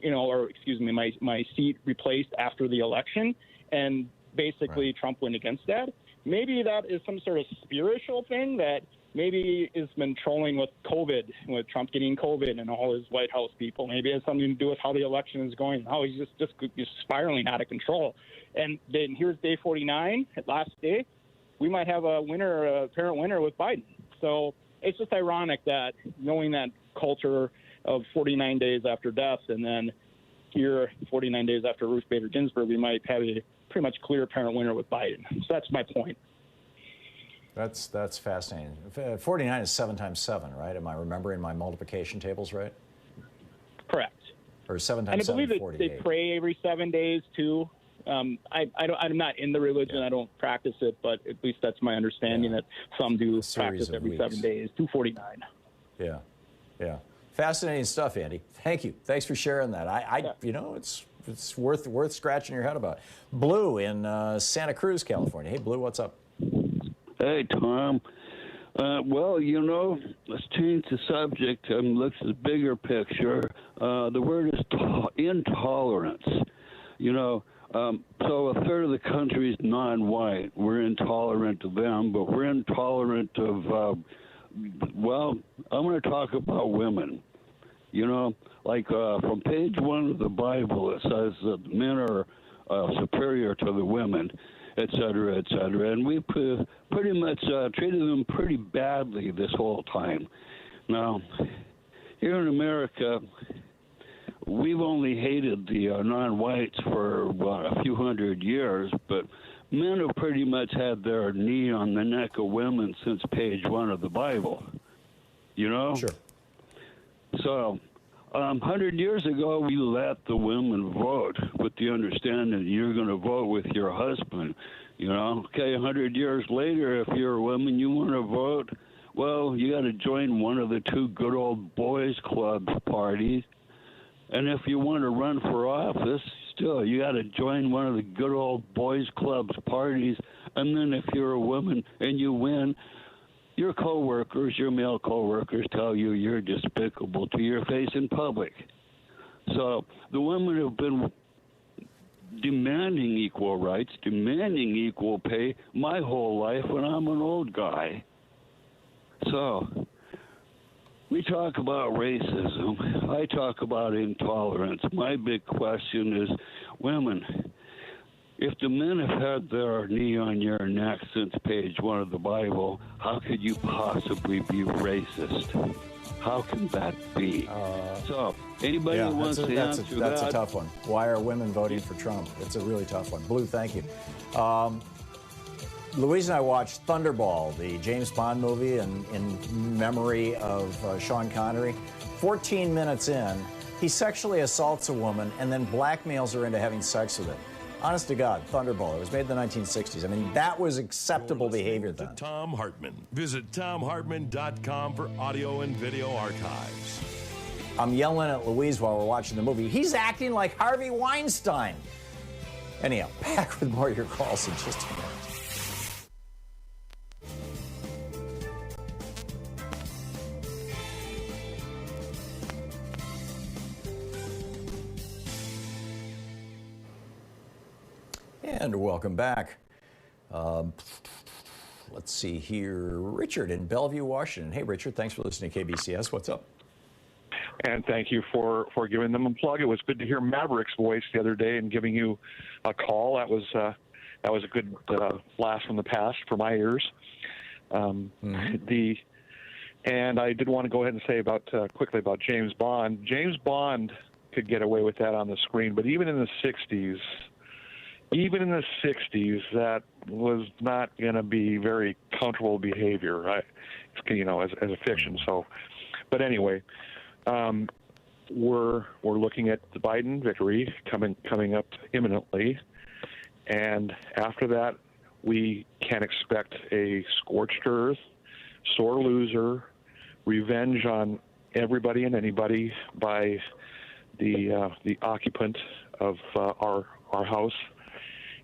H: my seat replaced after the election, and basically Trump went against that. Maybe that is some sort of spiritual thing that maybe has been trolling with COVID, with Trump getting COVID and all his White House people. Maybe it has something to do with how the election is going, how he's just spiraling out of control. And then here's day 49, last day. We might have a winner, a apparent winner with Biden. So it's just ironic that knowing that culture of 49 days after death, and then here 49 days after Ruth Bader Ginsburg, we might have a pretty much clear apparent winner with Biden. So that's my point.
D: That's fascinating. 49 is 7 times 7, right? Am I remembering my multiplication tables right?
H: Correct.
D: Or 7 times 7, 48.
H: And I believe they pray every 7 days, too. I'm not in the religion. I don't practice it, but at least that's my understanding that some do practice every 7 days, 249.
D: Yeah. Fascinating stuff, Andy. Thank you. Thanks for sharing that. It's worth scratching your head about. Blue in Santa Cruz, California. Hey, Blue, what's up?
I: Hey, Tom. Let's change the subject and look at the bigger picture. The word is intolerance. So a third of the country is non-white. We're intolerant of them, but we're intolerant of Well, I'm going to talk about women. You know, like from page 1 of the Bible, it says that men are superior to the women, et cetera, and we pretty much treated them pretty badly this whole time. Now, here in America, we've only hated the non-whites for a few hundred years, but men have pretty much had their knee on the neck of women since page 1 of the Bible. You know?
D: Sure.
I: So, 100 years ago, we let the women vote with the understanding that you're going to vote with your husband. You know? Okay, 100 years later, if you're a woman, you want to vote, well, you got to join one of the 2 good old boys club parties. And if you want to run for office, still, you got to join one of the good old boys clubs parties. And then if you're a woman and you win, your coworkers, your male coworkers, tell you you're despicable to your face in public. So the women have been demanding equal rights, demanding equal pay my whole life when I'm an old guy. So we talk about racism. I talk about intolerance. My big question is, women, if the men have had their knee on your neck since page 1 of the Bible, how could you possibly be racist? How can that be? So, anybody who wants to answer that...
D: That's a tough one. Why are women voting for Trump? It's a really tough one. Blue, thank you. Louise and I watched Thunderball, the James Bond movie in memory of Sean Connery. 14 minutes in, he sexually assaults a woman and then blackmails her into having sex with him. Honest to God, Thunderball. It was made in the 1960s. I mean, that was acceptable behavior then.
C: Thom Hartmann. Visit ThomHartmann.com for audio and video archives.
D: I'm yelling at Louise while we're watching the movie. He's acting like Harvey Weinstein. Anyhow, back with more of your calls in just a minute. And welcome back. Let's see here. Richard in Bellevue, Washington. Hey, Richard, thanks for listening to KBCS. What's up?
J: And thank you for giving them a plug. It was good to hear Maverick's voice the other day and giving you a call. That was a good blast from the past for my ears. And I did want to go ahead and say quickly about James Bond. James Bond could get away with that on the screen, but even in the 60s, that was not going to be very comfortable behavior, right? You know, as a fiction. So, but anyway, we're looking at the Biden victory coming up imminently, and after that, we can expect a scorched earth, sore loser, revenge on everybody and anybody by the occupant of our house.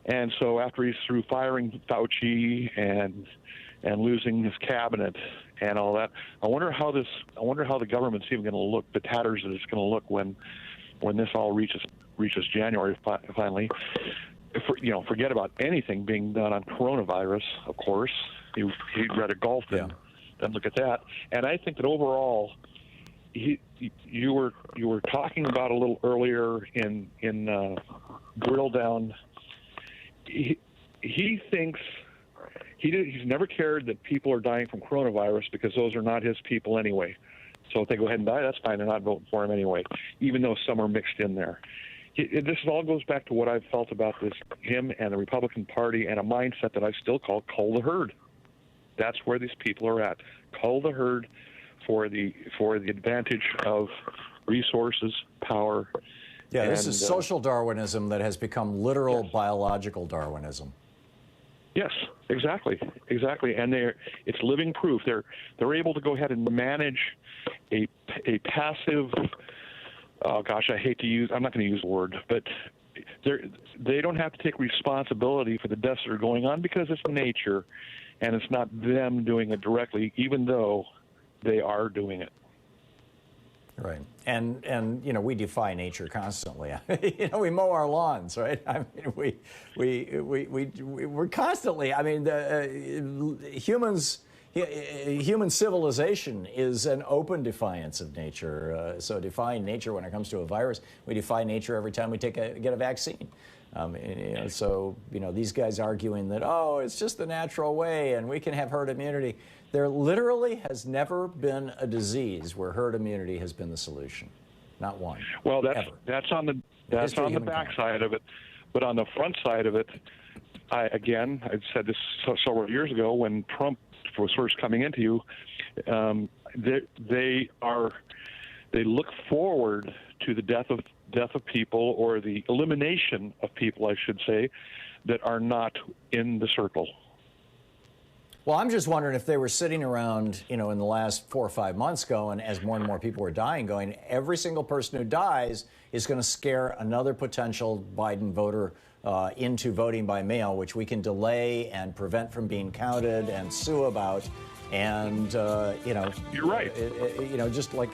J: And so after he's through firing Fauci and losing his cabinet and all that, I wonder how the government's even going to look, the tatters that it's going to look when this all reaches January finally. Forget about anything being done on coronavirus, of course. He'd rather golf than look at that. And I think that overall, you were talking about a little earlier in drill down. He thinks he's never cared that people are dying from coronavirus because those are not his people anyway. So if they go ahead and die, that's fine. They're not voting for him anyway, even though some are mixed in there. This all goes back to what I've felt about him and the Republican Party and a mindset that I still call cull the herd. That's where these people are at. Cull the herd for the advantage of resources, power.
D: Yeah, this is social Darwinism that has become literal biological Darwinism.
J: Yes, exactly, and it's living proof. They're able to go ahead and manage a passive. Oh gosh, I hate to use. I'm not going to use the word, but they don't have to take responsibility for the deaths that are going on because it's nature, and it's not them doing it directly, even though they are doing it.
D: Right, and we defy nature constantly. We mow our lawns, right? I mean, we're constantly. I mean, humans human civilization is an open defiance of nature. So defying nature when it comes to a virus, we defy nature every time we get a vaccine. So these guys arguing that, oh, it's just the natural way and we can have herd immunity. There literally has never been a disease where herd immunity has been the solution. Not one.
J: Well, that's on the back side of it, but on the front side of it, I said this several years ago when Trump was first coming into you, they look forward to the death of people, or the elimination of people, I should say, that are not in the circle.
D: Well, I'm just wondering if they were sitting around, in the last 4 or 5 months going, as more and more people were dying, going, every single person who dies is going to scare another potential Biden voter into voting by mail, which we can delay and prevent from being counted and sue about. And,
J: You're right.
D: Just like,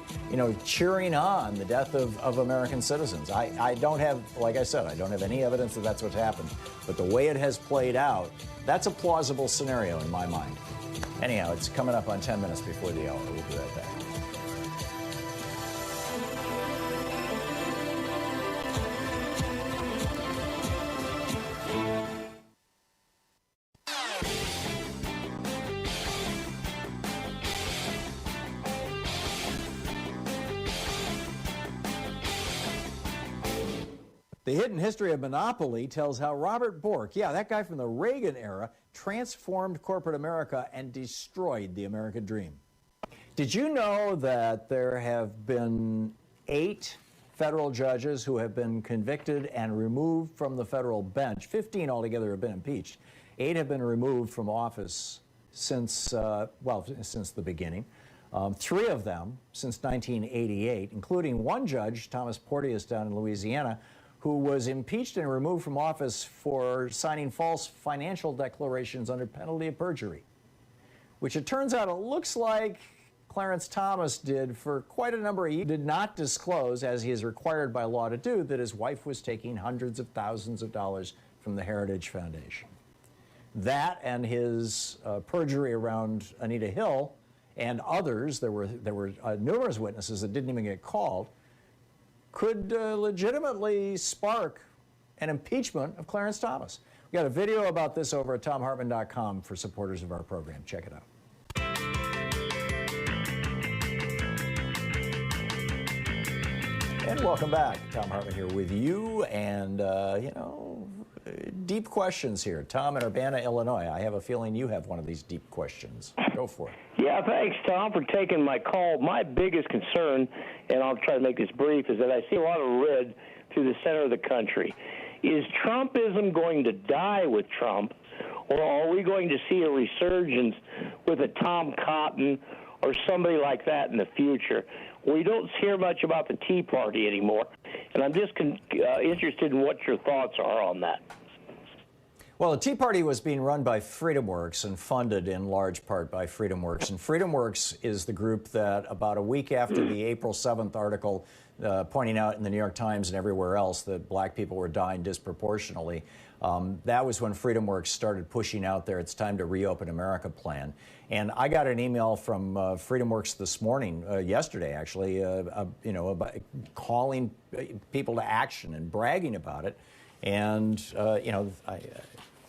D: cheering on the death of American citizens. I don't have, like I said, I don't have any evidence that that's what's happened. But the way it has played out, that's a plausible scenario in my mind. Anyhow, it's coming up on 10 minutes before the hour. We'll be right back. The Hidden History of Monopoly tells how Robert Bork, that guy from the Reagan era, transformed corporate America and destroyed the American dream. Did you know that there have been 8 federal judges who have been convicted and removed from the federal bench? 15 altogether have been impeached. 8 have been removed from office since the beginning. 3 of them since 1988, including one judge, Thomas Porteous down in Louisiana, who was impeached and removed from office for signing false financial declarations under penalty of perjury, which it turns out it looks like Clarence Thomas did for quite a number of years. He did not disclose, as he is required by law to do, that his wife was taking hundreds of thousands of dollars from the Heritage Foundation. That and his perjury around Anita Hill and others, there were numerous witnesses that didn't even get called, could legitimately spark an impeachment of Clarence Thomas. We got a video about this over at ThomHartmann.com for supporters of our program. Check it out. And welcome back. Thom Hartmann here with you, and deep questions here. Tom in Urbana, Illinois. I have a feeling you have one of these deep questions. Go for it.
K: Yeah, thanks, Tom, for taking my call. My biggest concern, and I'll try to make this brief, is that I see a lot of red through the center of the country. Is Trumpism going to die with Trump, or are we going to see a resurgence with a Tom Cotton or somebody like that in the future? We don't hear much about the Tea Party anymore, and I'm just interested in what your thoughts are on that.
D: Well, the Tea Party was being run by FreedomWorks and funded in large part by FreedomWorks. And FreedomWorks is the group that about a week after the April 7th article pointing out in the New York Times and everywhere else that black people were dying disproportionately, that was when FreedomWorks started pushing out there, it's time to reopen America plan. And I got an email from FreedomWorks this morning, yesterday actually, about calling people to action and bragging about it. And, I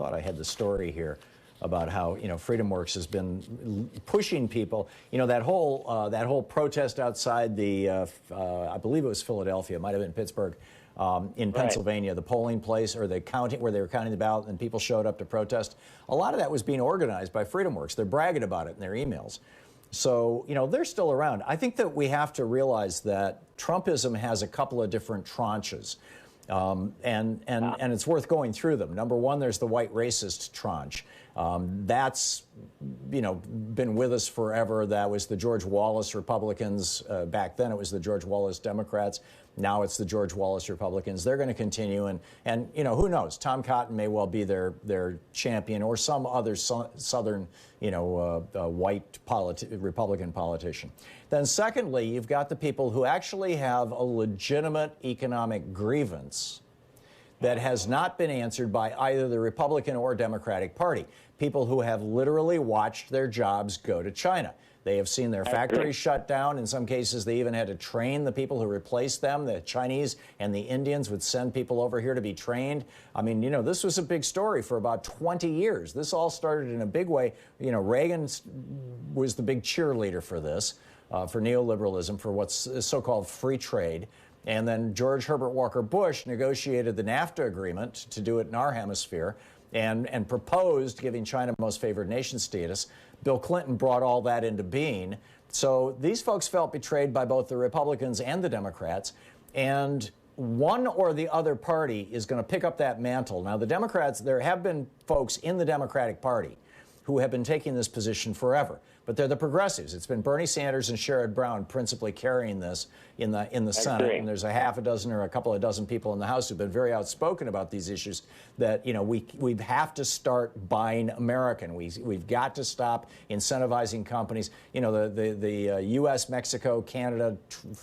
D: thought I had the story here about how, FreedomWorks has been pushing people. That whole protest outside the, I believe it was Philadelphia, it might have been Pittsburgh, in Pennsylvania, the polling place or the counting where they were counting the ballot and people showed up to protest. A lot of that was being organized by FreedomWorks. They're bragging about it in their emails. So, they're still around. I think that we have to realize that Trumpism has a couple of different tranches. And it's worth going through them. Number one, there's the white racist tranche. That's, been with us forever. That was the George Wallace Republicans. Back then it was the George Wallace Democrats. Now it's the George Wallace Republicans. They're going to continue. And who knows? Tom Cotton may well be their champion or some other Southern, white Republican politician. Then secondly, you've got the people who actually have a legitimate economic grievance that has not been answered by either the Republican or Democratic Party. People who have literally watched their jobs go to China. They have seen their factories shut down. In some cases, they even had to train the people who replaced them. The Chinese and the Indians would send people over here to be trained. I mean, you know, this was a big story for about 20 years. This all started in a big way. You know, Reagan was the big cheerleader for this, for neoliberalism, for what's so-called free trade. And then George Herbert Walker Bush negotiated the NAFTA agreement to do it in our hemisphere and proposed giving China most favored nation status. Bill Clinton brought all that into being. So these folks felt betrayed by both the Republicans and the Democrats. And one or the other party is going to pick up that mantle. Now, the Democrats, there have been folks in the Democratic Party who have been taking this position forever. But they're the progressives. It's been Bernie Sanders and Sherrod Brown principally carrying this in the Senate. And there's a half a dozen or a couple of dozen people in the House who've been very outspoken about these issues, that, you know, we have to start buying American. We've got to stop incentivizing companies. You know, the U.S., Mexico, Canada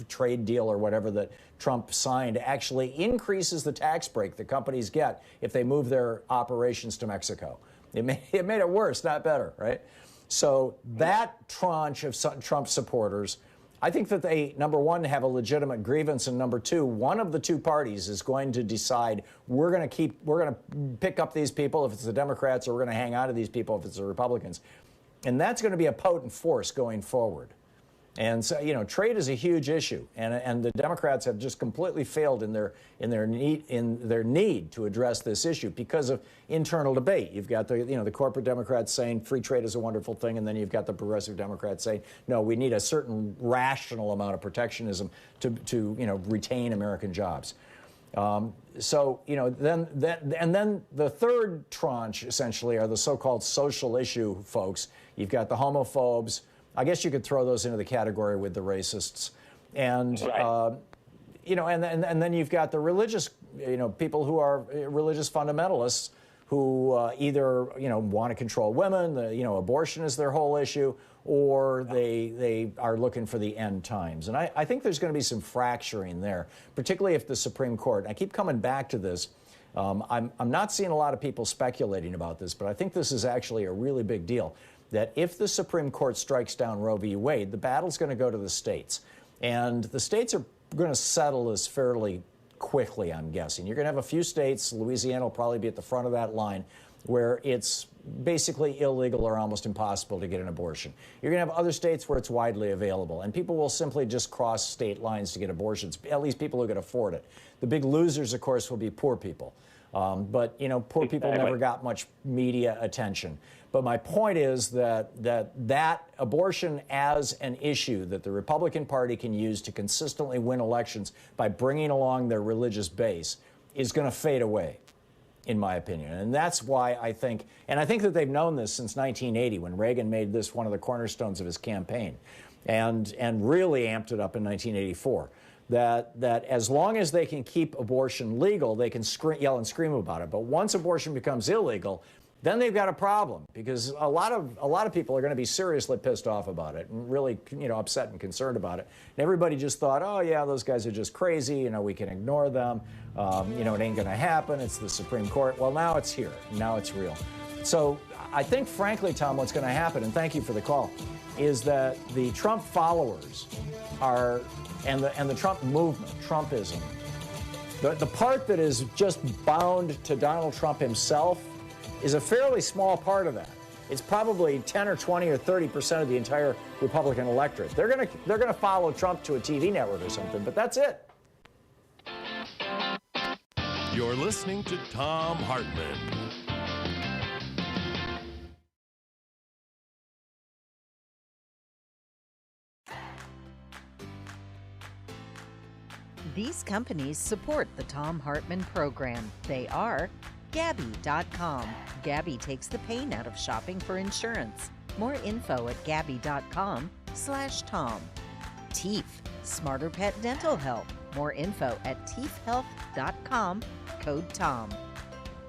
D: trade deal or whatever that Trump signed actually increases the tax break that companies get if they move their operations to Mexico. It made it worse, not better, right? So that tranche of Trump supporters, I think that they, number one, have a legitimate grievance, and number two, one of the two parties is going to decide we're going to pick up these people if it's the Democrats, or we're going to hang on to these people if it's the Republicans. And that's going to be a potent force going forward. And so, you know, trade is a huge issue, and the Democrats have just completely failed in their need to address this issue because of internal debate. You've got the corporate Democrats saying free trade is a wonderful thing, and then you've got the progressive Democrats saying no, we need a certain rational amount of protectionism to retain American jobs. So, you know, then the third tranche essentially are the so-called social issue folks. You've got the homophobes. I guess you could throw those into the category with the racists, and you know, and then you've got the religious, you know, people who are religious fundamentalists who either want to control women, abortion is their whole issue, or they are looking for the end times. And I think there's going to be some fracturing there, particularly if the Supreme Court. I keep coming back to this. I'm not seeing a lot of people speculating about this, but I think this is actually a really big deal. That if the Supreme Court strikes down Roe v. Wade, the battle's going to go to the states. And the states are going to settle this fairly quickly, I'm guessing. You're going to have a few states, Louisiana will probably be at the front of that line, where it's basically illegal or almost impossible to get an abortion. You're going to have other states where it's widely available, and people will simply just cross state lines to get abortions, at least people who can afford it. The big losers, of course, will be poor people. But, you know, poor people never got much media attention. But my point is that abortion as an issue that the Republican Party can use to consistently win elections by bringing along their religious base is going to fade away, in my opinion. And that's why I think that they've known this since 1980, when Reagan made this one of the cornerstones of his campaign, and really amped it up in 1984. That as long as they can keep abortion legal, they can yell and scream about it. But once abortion becomes illegal, then they've got a problem, because a lot of people are going to be seriously pissed off about it and really, upset and concerned about it. And everybody just thought, oh yeah, those guys are just crazy. We can ignore them. It ain't going to happen. It's the Supreme Court. Well, now it's here. Now it's real. So I think, frankly, Tom, what's going to happen, and thank you for the call, is that the Trump followers are, and the Trump movement, Trumpism, the part that is just bound to Donald Trump himself is a fairly small part of that. It's probably 10 or 20 or 30% of the entire Republican electorate. They're gonna follow Trump to a TV network or something, but that's it.
C: You're listening to Thom Hartmann.
A: These companies support the Thom Hartmann Program. They are Gabi.com. Gabi takes the pain out of shopping for insurance. More info at Gabi.com/Tom. Teeth, Smarter Pet Dental Health. More info at teethhealth.com, code Tom.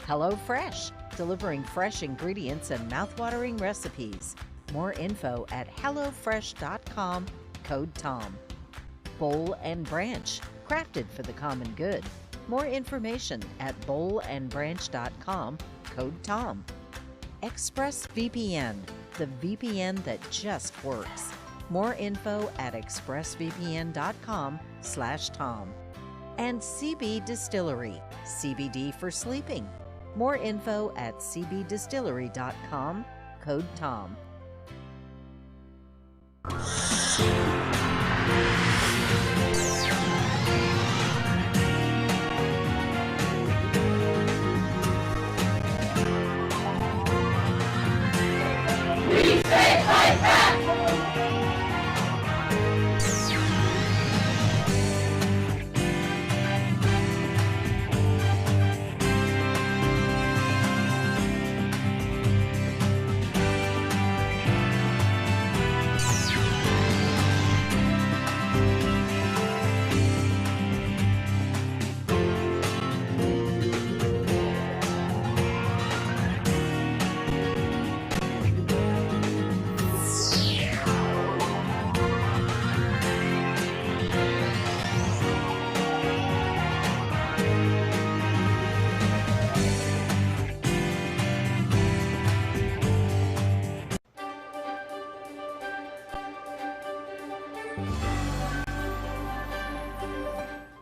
A: HelloFresh, delivering fresh ingredients and mouthwatering recipes. More info at hellofresh.com, code Tom. Bowl and Branch, crafted for the common good. More information at bowlandbranch.com, code TOM. ExpressVPN, the VPN that just works. More info at expressvpn.com/Tom. And CB Distillery, CBD for sleeping. More info at cbdistillery.com, code TOM.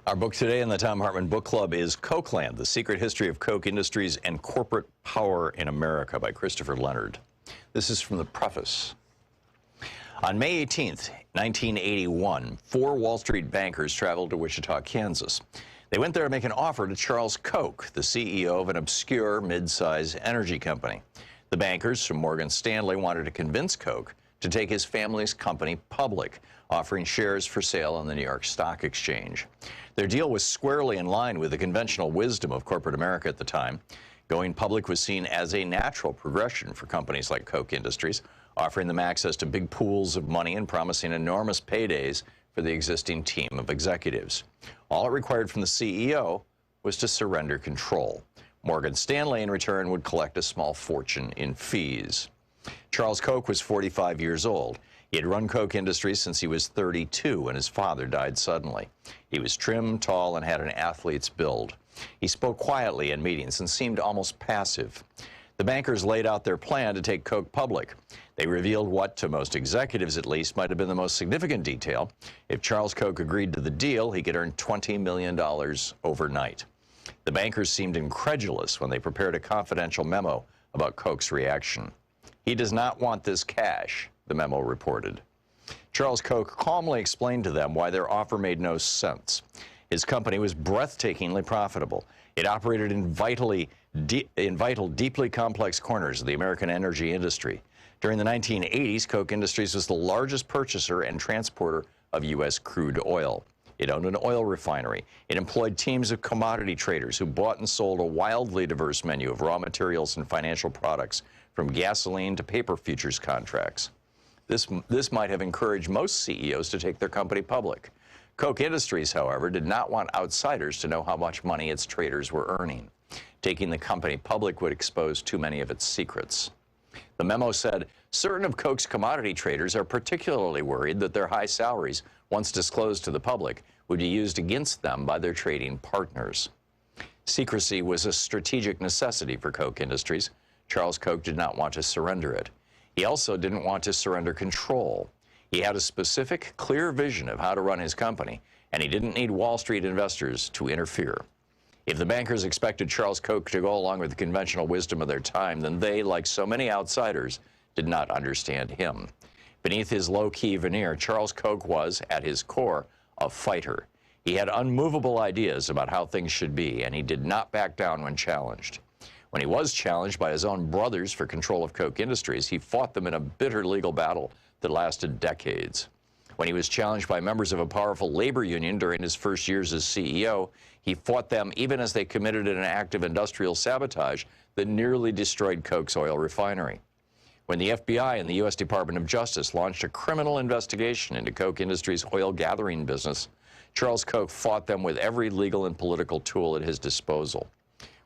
B: Our book today in the Thom Hartmann Book Club is Cokeland, The Secret History of Coke Industries and Corporate Power in America by Christopher Leonard. This is from the preface. On May 18th, 1981, 4 Wall Street bankers traveled to Wichita, Kansas. They went there to make an offer to Charles Koch, the CEO of an obscure mid-size energy company. The bankers from Morgan Stanley wanted to convince Koch to take his family's company public, offering shares for sale on the New York Stock Exchange. Their deal was squarely in line with the conventional wisdom of corporate America at the time. Going public was seen as a natural progression for companies like Koch Industries, offering them access to big pools of money and promising enormous paydays for the existing team of executives. All it required from the CEO was to surrender control. Morgan Stanley, in return, would collect a small fortune in fees. Charles Koch was 45 years old. He had run Koch Industries since he was 32 when his father died suddenly. He was trim, tall, and had an athlete's build. He spoke quietly in meetings and seemed almost passive. The bankers laid out their plan to take Koch public. They revealed what, to most executives at least, might have been the most significant detail. If Charles Koch agreed to the deal, he could earn $20 million overnight. The bankers seemed incredulous when they prepared a confidential memo about Koch's reaction. He does not want this cash, the memo reported. Charles Koch calmly explained to them why their offer made no sense. His company was breathtakingly profitable. It operated in vital, deeply complex corners of the American energy industry. During the 1980s, Koch Industries was the largest purchaser and transporter of U.S. crude oil. It owned an oil refinery. It employed teams of commodity traders who bought and sold a wildly diverse menu of raw materials and financial products, from gasoline to paper futures contracts. This might have encouraged most CEOs to take their company public. Koch Industries, however, did not want outsiders to know how much money its traders were earning. Taking the company public would expose too many of its secrets. The memo said, certain of Koch's commodity traders are particularly worried that their high salaries, once disclosed to the public, would be used against them by their trading partners. Secrecy was a strategic necessity for Koch Industries. Charles Koch did not want to surrender it. He also didn't want to surrender control. He had a specific, clear vision of how to run his company, and he didn't need Wall Street investors to interfere. If the bankers expected Charles Koch to go along with the conventional wisdom of their time, then they, like so many outsiders, did not understand him. Beneath his low-key veneer, Charles Koch was, at his core, a fighter. He had unmovable ideas about how things should be, and he did not back down when challenged. When he was challenged by his own brothers for control of Koch Industries, he fought them in a bitter legal battle that lasted decades. When he was challenged by members of a powerful labor union during his first years as CEO, he fought them even as they committed an act of industrial sabotage that nearly destroyed Koch's oil refinery. When the FBI and the U.S. Department of Justice launched a criminal investigation into Koch Industries' oil gathering business, Charles Koch fought them with every legal and political tool at his disposal.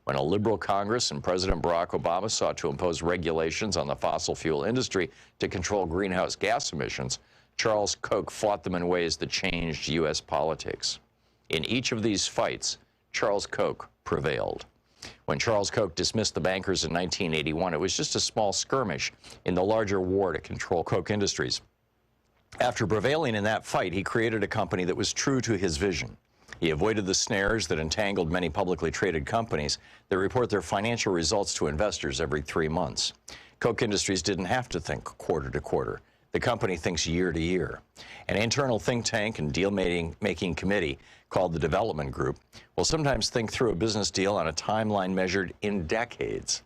B: When a liberal Congress and President Barack Obama sought to impose regulations on the fossil fuel industry to control greenhouse gas emissions, Charles Koch fought them in ways that changed U.S. politics. In each of these fights, Charles Koch prevailed. When Charles Koch dismissed the bankers in 1981, it was just a small skirmish in the larger war to control Koch Industries. After prevailing in that fight, he created a company that was true to his vision. He avoided the snares that entangled many publicly traded companies that report their financial results to investors every 3 months. Koch Industries didn't have to think quarter to quarter. The company thinks year to year. An internal think tank and deal-making committee called the Development Group will sometimes think through a business deal on a timeline measured in decades.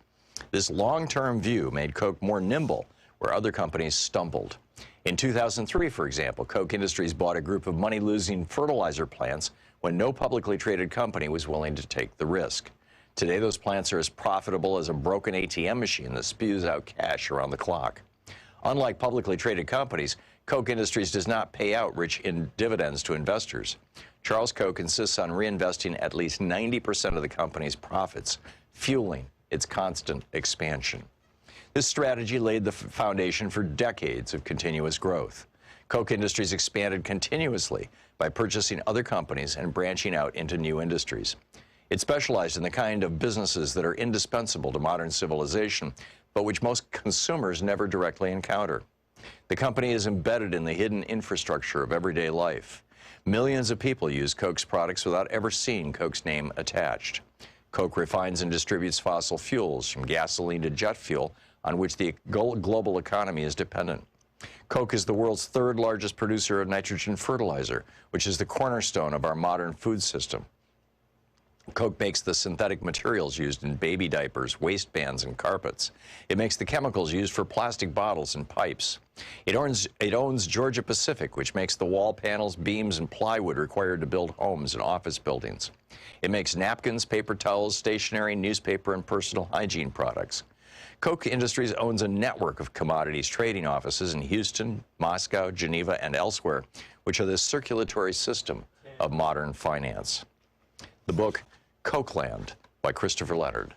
B: This long-term view made Koch more nimble where other companies stumbled. In 2003, for example, Koch Industries bought a group of money-losing fertilizer plants when no publicly traded company was willing to take the risk. Today, those plants are as profitable as a broken ATM machine that spews out cash around the clock. Unlike publicly traded companies, Koch Industries does not pay out rich dividends to investors. Charles Koch insists on reinvesting at least 90% of the company's profits, fueling its constant expansion. This strategy laid the foundation for decades of continuous growth. Koch Industries expanded continuously by purchasing other companies and branching out into new industries. It specialized in the kind of businesses that are indispensable to modern civilization, but which most consumers never directly encounter. The company is embedded in the hidden infrastructure of everyday life. Millions of people use Koch's products without ever seeing Koch's name attached. Koch refines and distributes fossil fuels, from gasoline to jet fuel, on which the global economy is dependent. Koch is the world's third largest producer of nitrogen fertilizer, which is the cornerstone of our modern food system. Koch makes the synthetic materials used in baby diapers, waistbands, and carpets. It makes the chemicals used for plastic bottles and pipes. It owns Georgia Pacific, which makes the wall panels, beams, and plywood required to build homes and office buildings. It makes napkins, paper towels, stationery, newspaper, and personal hygiene products. Koch Industries owns a network of commodities trading offices in Houston, Moscow, Geneva, and elsewhere, which are the circulatory system of modern finance. The book, Kochland, by Christopher Leonard.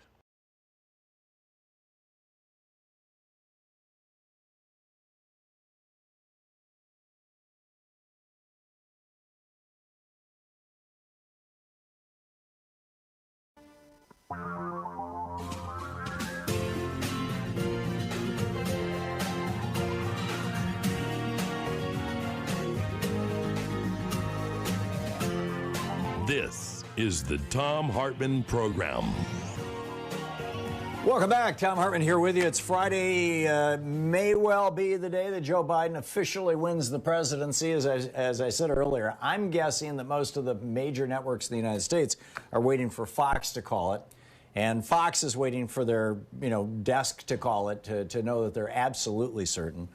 C: This is the Thom Hartmann Program.
D: Welcome back. Thom Hartmann here with you. It's Friday. May well be the day that Joe Biden officially wins the presidency. As I said earlier, I'm guessing that most of the major networks in the United States are waiting for Fox to call it. And Fox is waiting for their, desk to call it to know that they're absolutely certain.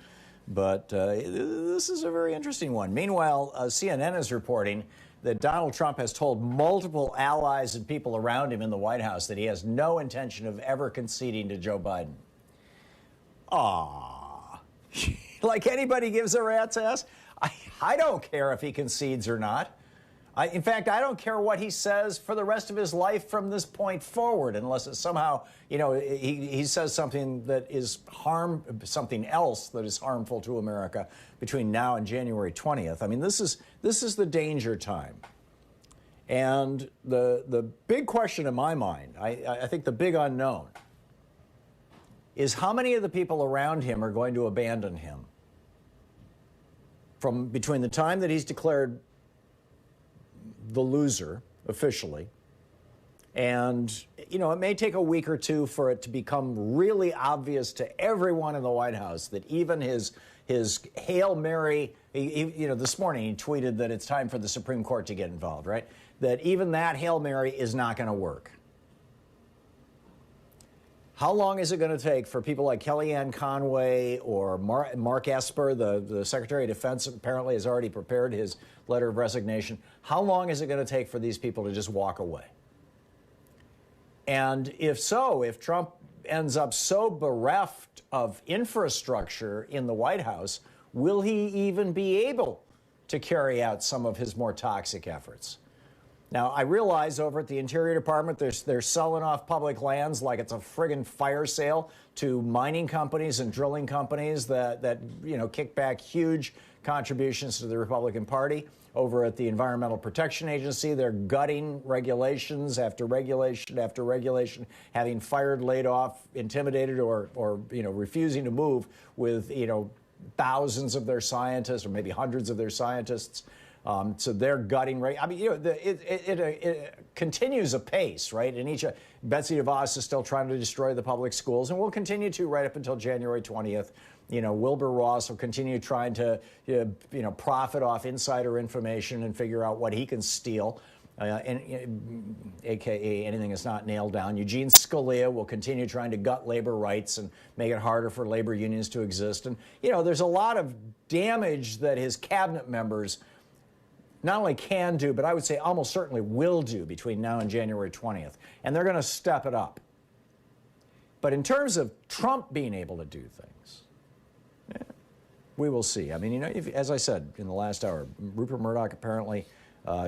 D: But this is a very interesting one. Meanwhile, CNN is reporting that Donald Trump has told multiple allies and people around him in the White House that he has no intention of ever conceding to Joe Biden. Like anybody gives a rat's ass? I don't care if he concedes or not. In fact, I don't care what he says for the rest of his life from this point forward, unless it somehow, he says something that is something else that is harmful to America between now and January 20th. I mean, this is the danger time. And the big question in my mind, I think the big unknown, is how many of the people around him are going to abandon him from between the time that he's declared the loser officially, and it may take a week or two for it to become really obvious to everyone in the White House that even his Hail Mary, this morning he tweeted that it's time for the Supreme Court to get involved, right? That even that Hail Mary is not going to work. How long is it going to take for people like Kellyanne Conway or Mark Esper, the Secretary of Defense apparently has already prepared his letter of resignation. How long is it going to take for these people to just walk away? And if Trump ends up so bereft of infrastructure in the White House, will he even be able to carry out some of his more toxic efforts? Now, I realize over at the Interior Department, they're selling off public lands like it's a friggin' fire sale to mining companies and drilling companies that kick back huge contributions to the Republican Party. Over at the Environmental Protection Agency, they're gutting regulations after regulation after regulation, having fired, laid off, intimidated, or refusing to move with thousands of their scientists or maybe hundreds of their scientists. So they're gutting. I mean, it continues apace, right? And Betsy DeVos is still trying to destroy the public schools, and will continue to right up until January 20th. Wilbur Ross will continue trying to, profit off insider information and figure out what he can steal, AKA anything that's not nailed down. Eugene Scalia will continue trying to gut labor rights and make it harder for labor unions to exist. And, there's a lot of damage that his cabinet members not only can do, but I would say almost certainly will do between now and January 20th. And they're going to step it up. But in terms of Trump being able to do things, we will see. I mean, as I said in the last hour, Rupert Murdoch apparently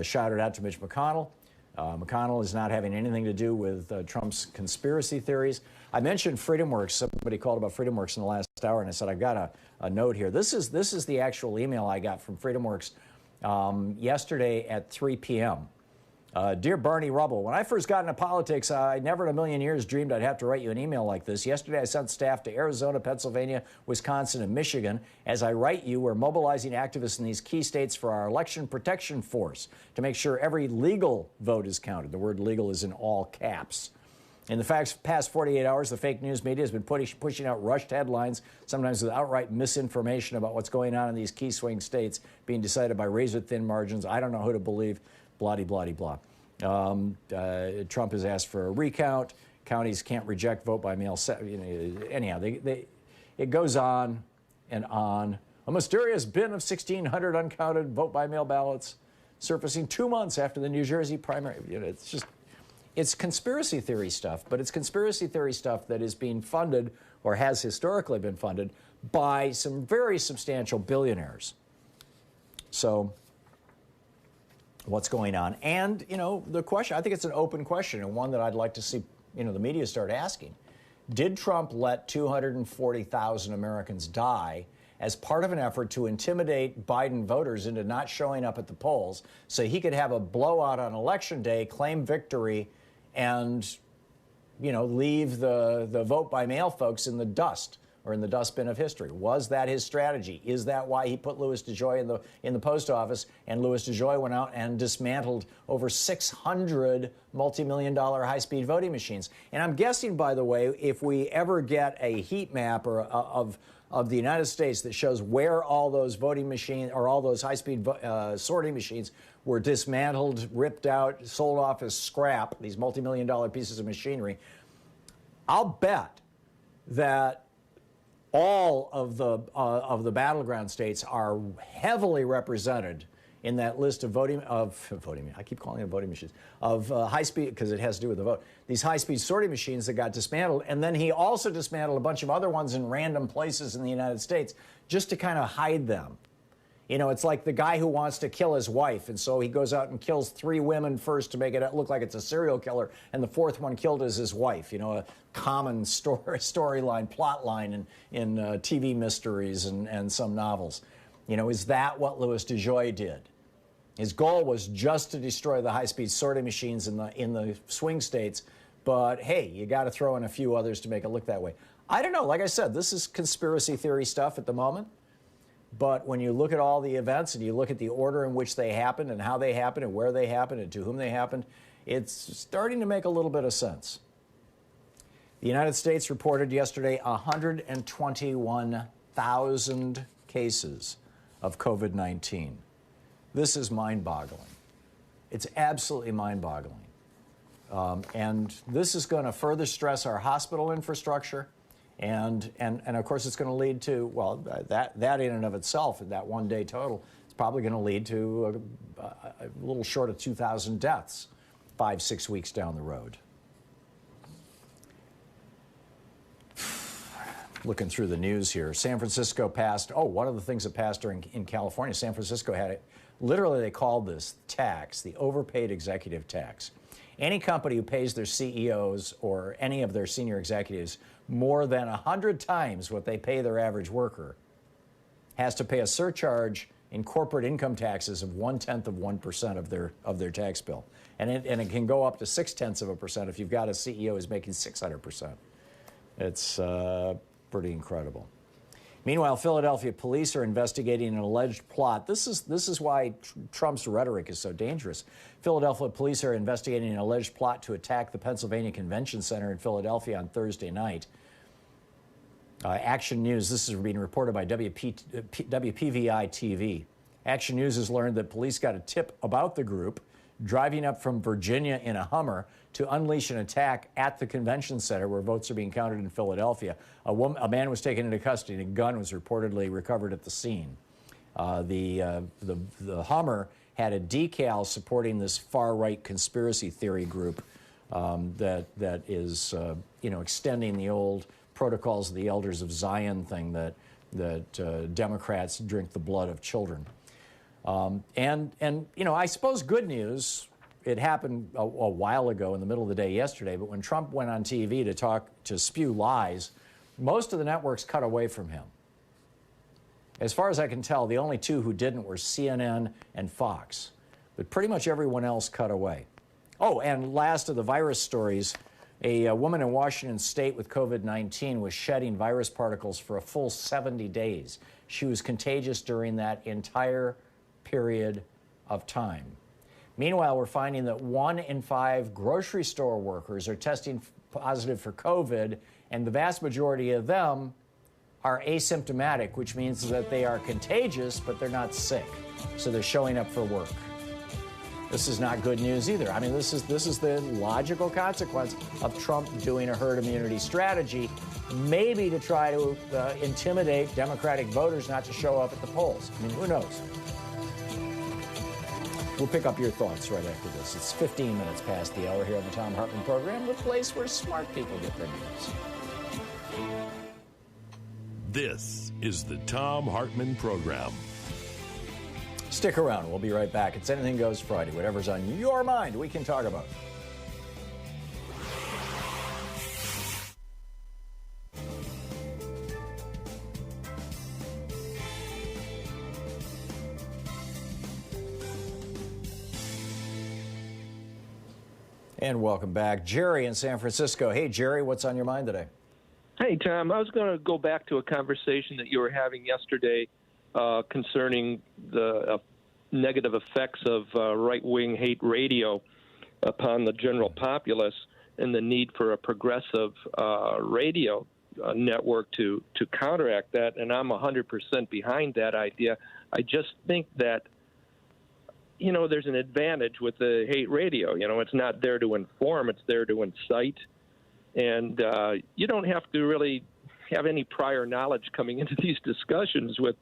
D: shouted out to Mitch McConnell. McConnell is not having anything to do with Trump's conspiracy theories. I mentioned FreedomWorks. Somebody called about FreedomWorks in the last hour, and I said, I've got a note here. This is the actual email I got from FreedomWorks yesterday at 3 p.m. Dear Barney Rubble, when I first got into politics, I never in a million years dreamed I'd have to write you an email like this. Yesterday, I sent staff to Arizona, Pennsylvania, Wisconsin, and Michigan. As I write you, we're mobilizing activists in these key states for our election protection force to make sure every legal vote is counted. The word legal is in all caps. In the past 48 hours, the fake news media has been pushing out rushed headlines, sometimes with outright misinformation about what's going on in these key swing states, being decided by razor-thin margins. I don't know who to believe, blah-de-blah-de-blah. Trump has asked for a recount. Counties can't reject vote by mail. Anyhow, it goes on and on. A mysterious bin of 1,600 uncounted vote by mail ballots surfacing 2 months after the New Jersey primary. It's conspiracy theory stuff, but it's conspiracy theory stuff that is being funded or has historically been funded by some very substantial billionaires. So what's going on? And, the question, I think it's an open question and one that I'd like to see, the media start asking. Did Trump let 240,000 Americans die as part of an effort to intimidate Biden voters into not showing up at the polls so he could have a blowout on Election Day, claim victory, and, leave the vote by mail folks in the dust or in the dustbin of history? Was that his strategy? Is that why he put Louis DeJoy in the post office, and Louis DeJoy went out and dismantled over 600 multi-million-dollar high-speed voting machines? And I'm guessing, by the way, if we ever get a heat map of the United States that shows where all those voting machines or all those high-speed sorting machines were dismantled, ripped out, sold off as scrap, these multi-million-dollar pieces of machinery, I'll bet that all of the battleground states are heavily represented in that list of voting. I keep calling them voting machines of high speed because it has to do with the vote. These high speed sorting machines that got dismantled, and then he also dismantled a bunch of other ones in random places in the United States just to kind of hide them. It's like the guy who wants to kill his wife, and so he goes out and kills 3 women first to make it look like it's a serial killer, and the 4th one killed is his wife. A common storyline, plot line in TV mysteries and some novels. Is that what Louis DeJoy did? His goal was just to destroy the high-speed sorting machines in the swing states, but hey, you got to throw in a few others to make it look that way. I don't know. Like I said, this is conspiracy theory stuff at the moment. But when you look at all the events and you look at the order in which they happened and how they happened and where they happened and to whom they happened, it's starting to make a little bit of sense. The United States reported yesterday 121,000 cases of COVID-19. This is mind-boggling. It's absolutely mind-boggling. And this is going to further stress our hospital infrastructure. And of course, it's going to lead to, well, that in and of itself, that one-day total, it's probably going to lead to a little short of 2,000 deaths 5-6 weeks down the road. looking through the news here. San Francisco passed, one of the things that passed in California, San Francisco had it, literally they called this tax, the overpaid executive tax. Any company who pays their CEOs or any of their senior executives more than 100 times what they pay their average worker has to pay a surcharge in corporate income taxes of 0.1% of their tax bill. And it can go up to 0.6% if you've got a CEO who's making 600%. It's pretty incredible. Meanwhile, Philadelphia police are investigating an alleged plot. This is why Trump's rhetoric is so dangerous. Philadelphia police are investigating an alleged plot to attack the Pennsylvania Convention Center in Philadelphia on Thursday night. Action News, this is being reported by WPVI TV. Action News has learned that police got a tip about the group driving up from Virginia in a Hummer to unleash an attack at the convention center where votes are being counted in Philadelphia. A man was taken into custody and a gun was reportedly recovered at the scene. The Hummer had a decal supporting this far-right conspiracy theory group that is extending the old Protocols of the Elders of Zion thing that Democrats drink the blood of children. I suppose good news, it happened a while ago in the middle of the day yesterday, but when Trump went on TV to spew lies, most of the networks cut away from him. As far as I can tell, the only two who didn't were CNN and Fox, but pretty much everyone else cut away. Oh, and last of the virus stories, a woman in Washington State with COVID-19 was shedding virus particles for a full 70 days. She was contagious during that entire period of time. Meanwhile, we're finding that 1 in 5 grocery store workers are testing positive for COVID, and the vast majority of them are asymptomatic, which means that they are contagious, but they're not sick. So they're showing up for work. This is not good news either. I mean, this is the logical consequence of Trump doing a herd immunity strategy, maybe to try to intimidate Democratic voters not to show up at the polls. I mean, who knows? We'll pick up your thoughts right after this. It's 15 minutes past the hour here on the Thom Hartmann Program, the place where smart people get their news.
C: This is the Thom Hartmann Program.
D: Stick around. We'll be right back. It's Anything Goes Friday. Whatever's on your mind, we can talk about. And welcome back. Jerry in San Francisco. Hey, Jerry, what's on your mind today?
L: Hey, Tom. I was going to go back to a conversation that you were having yesterday concerning the negative effects of right-wing hate radio upon the general populace and the need for a progressive radio network to counteract that. And I'm 100% behind that idea. I just think that, there's an advantage with the hate radio. It's not there to inform, it's there to incite. And you don't have to really have any prior knowledge coming into these discussions with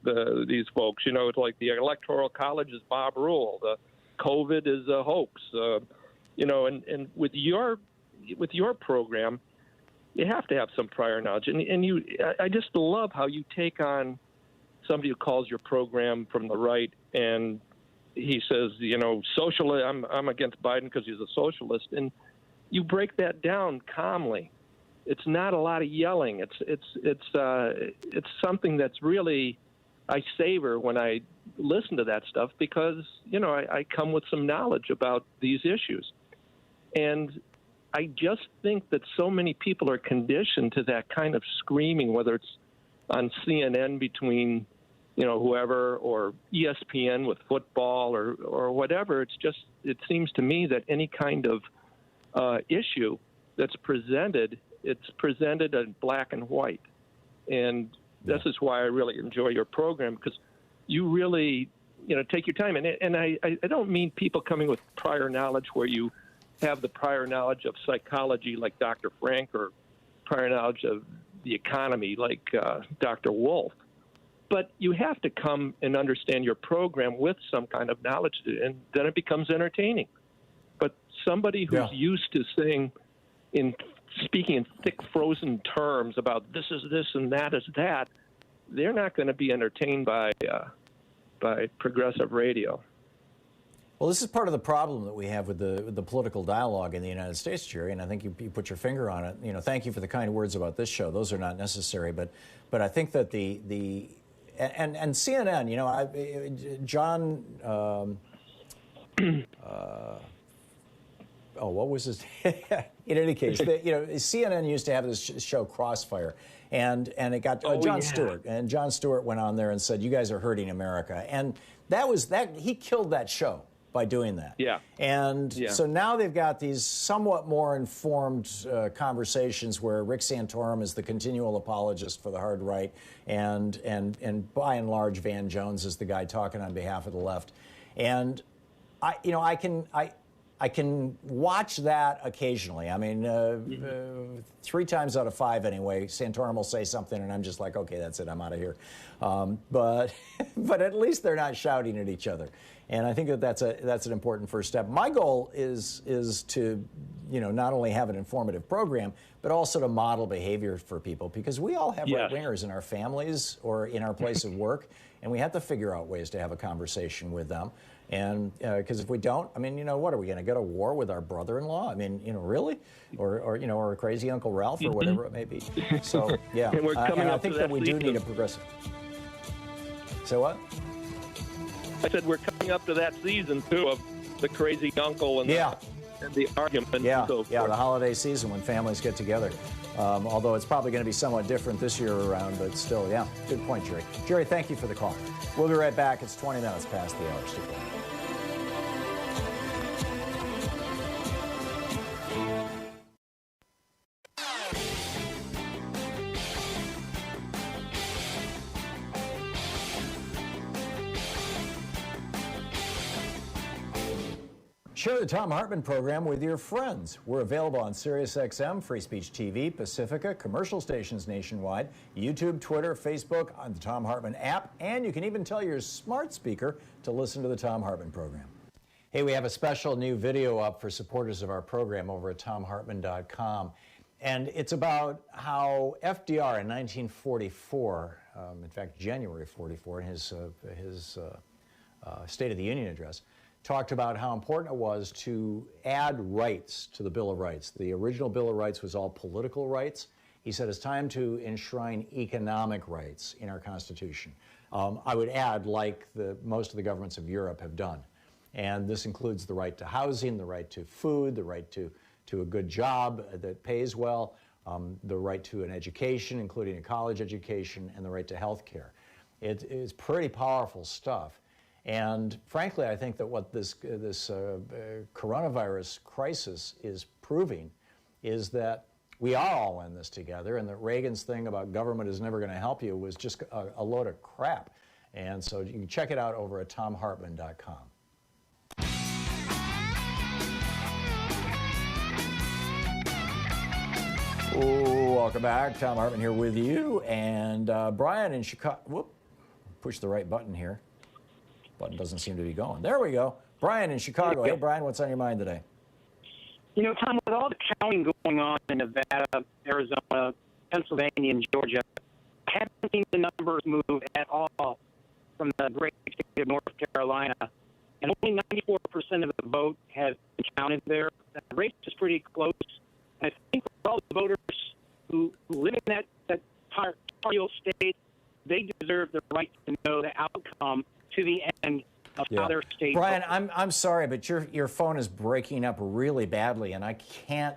L: these folks. It's like the Electoral College is Bob Rule. The COVID is a hoax. And with your program, you have to have some prior knowledge. And I just love how you take on somebody who calls your program from the right and he says, socialist. I'm against Biden because he's a socialist, and you break that down calmly. It's not a lot of yelling. It's something that's really I savor when I listen to that stuff because I come with some knowledge about these issues, and I just think that so many people are conditioned to that kind of screaming, whether it's on CNN between whoever, or ESPN with football or whatever. It seems to me that any kind of issue that's presented, it's presented in black and white. And this is why I really enjoy your program, because you really, take your time. And I don't mean people coming with prior knowledge where you have the prior knowledge of psychology like Dr. Frank, or prior knowledge of the economy like Dr. Wolf. But you have to come and understand your program with some kind of knowledge, and then it becomes entertaining. But somebody who's used to saying in speaking in thick, frozen terms about this is this and that is that, they're not going to be entertained by progressive radio.
D: Well, this is part of the problem that we have with the political dialogue in the United States, Jerry, and I think you put your finger on it. You know, thank you for the kind words about this show. Those are not necessary, but I think that the CNN, you know, John, what was his? In any case, you know, CNN used to have this show Crossfire, and it got Jon Stewart, and Jon Stewart went on there and said, "You guys are hurting America," and he killed that show by doing that.
L: Yeah.
D: And so now they've got these somewhat more informed conversations where Rick Santorum is the continual apologist for the hard right, and by and large Van Jones is the guy talking on behalf of the left. And I can watch that occasionally. I mean, 3 times out of 5 anyway, Santorum will say something and I'm just like, okay, that's it, I'm out of here. But at least they're not shouting at each other. And I think that's an important first step. My goal is to, you know, not only have an informative program, but also to model behavior for people, because we all have right-wingers in our families or in our place of work, and we have to figure out ways to have a conversation with them. And because if we don't, I mean, you know, what are we going to go to war with our brother-in-law? I mean, you know, really, or you know, or crazy Uncle Ralph, or whatever it may be. So yeah,
L: and
D: I think that we do need a progressive. So what?
L: I said we're coming up to that season too of the crazy uncle and the argument.
D: Yeah,
L: and so forth.
D: the holiday season when families get together. Although it's probably going to be somewhat different this year around, but still, yeah, good point, Jerry. Jerry, thank you for the call. We'll be right back. It's 20 minutes past the hour. Stick around. Share the Thom Hartmann Program with your friends. We're available on SiriusXM, Free Speech TV, Pacifica, commercial stations nationwide, YouTube, Twitter, Facebook, on the Thom Hartmann app, and you can even tell your smart speaker to listen to the Thom Hartmann Program. Hey, we have a special new video up for supporters of our program over at thomhartmann.com. And it's about how FDR in 1944, in fact, January 44, in his State of the Union address, talked about how important it was to add rights to the Bill of Rights. The original Bill of Rights was all political rights. He said it's time to enshrine economic rights in our Constitution. I would add, like most of the governments of Europe have done. And this includes the right to housing, the right to food, the right to a good job that pays well, the right to an education, including a college education, and the right to health care. It is pretty powerful stuff. And frankly, I think that what this coronavirus crisis is proving is that we are all in this together, and that Reagan's thing about government is never going to help you was just a load of crap. And so you can check it out over at thomhartmann.com. Welcome back. Thom Hartmann here with you. And Brian in Chicago. Whoop, push the right button here. Button doesn't seem to be going. There we go. Brian in Chicago. Hey, Brian, what's on your mind today?
M: You know, Tom, with all the counting going on in Nevada, Arizona, Pennsylvania, and Georgia, I haven't seen the numbers move at all from the great state of North Carolina. And only 94% of the vote has been counted there. The race is pretty close. And I think for all the voters who live in that partial state, they deserve the right to know the outcome to the end of how their state.
D: Brian, I'm sorry, but your phone is breaking up really badly, and I can't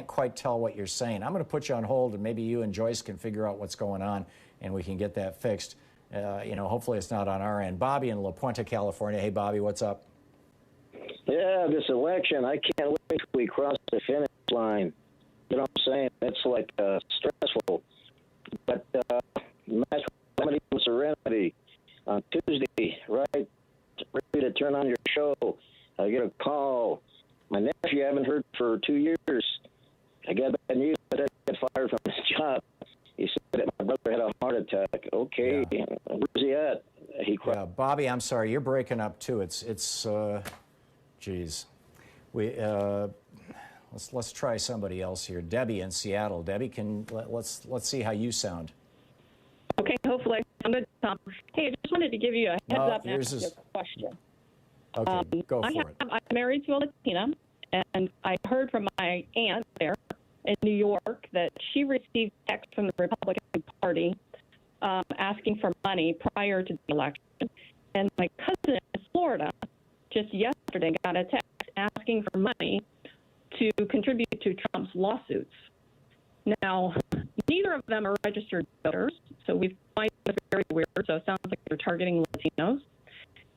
D: quite tell what you're saying. I'm going to put you on hold, and maybe you and Joyce can figure out what's going on, and we can get that fixed. You know, hopefully it's not on our end. Bobby in La Puente, California. Hey, Bobby, what's up?
N: Yeah, this election, I can't wait till we cross the finish line. You know what I'm saying? It's like stressful, but match remedy and serenity. On Tuesday, right, ready to turn on your show. I get a call. My nephew I haven't heard for 2 years. I got bad news. I got fired from his job. He said that my brother had a heart attack. Okay, where's he at? He cried.
D: Yeah, Bobby, I'm sorry, you're breaking up too. It's geez. Let's try somebody else here. Debbie in Seattle. Debbie, let's see how you sound.
O: Okay, hopefully I sound good, Tom. Hey, I just wanted to give you a heads up and ask you a question.
D: Okay, go for it.
O: I'm married to a Latina, and I heard from my aunt there in New York that she received text from the Republican Party asking for money prior to the election. And my cousin in Florida just yesterday got a text asking for money to contribute to Trump's lawsuits. Now, neither of them are registered voters, so we find it very weird. So it sounds like they're targeting Latinos.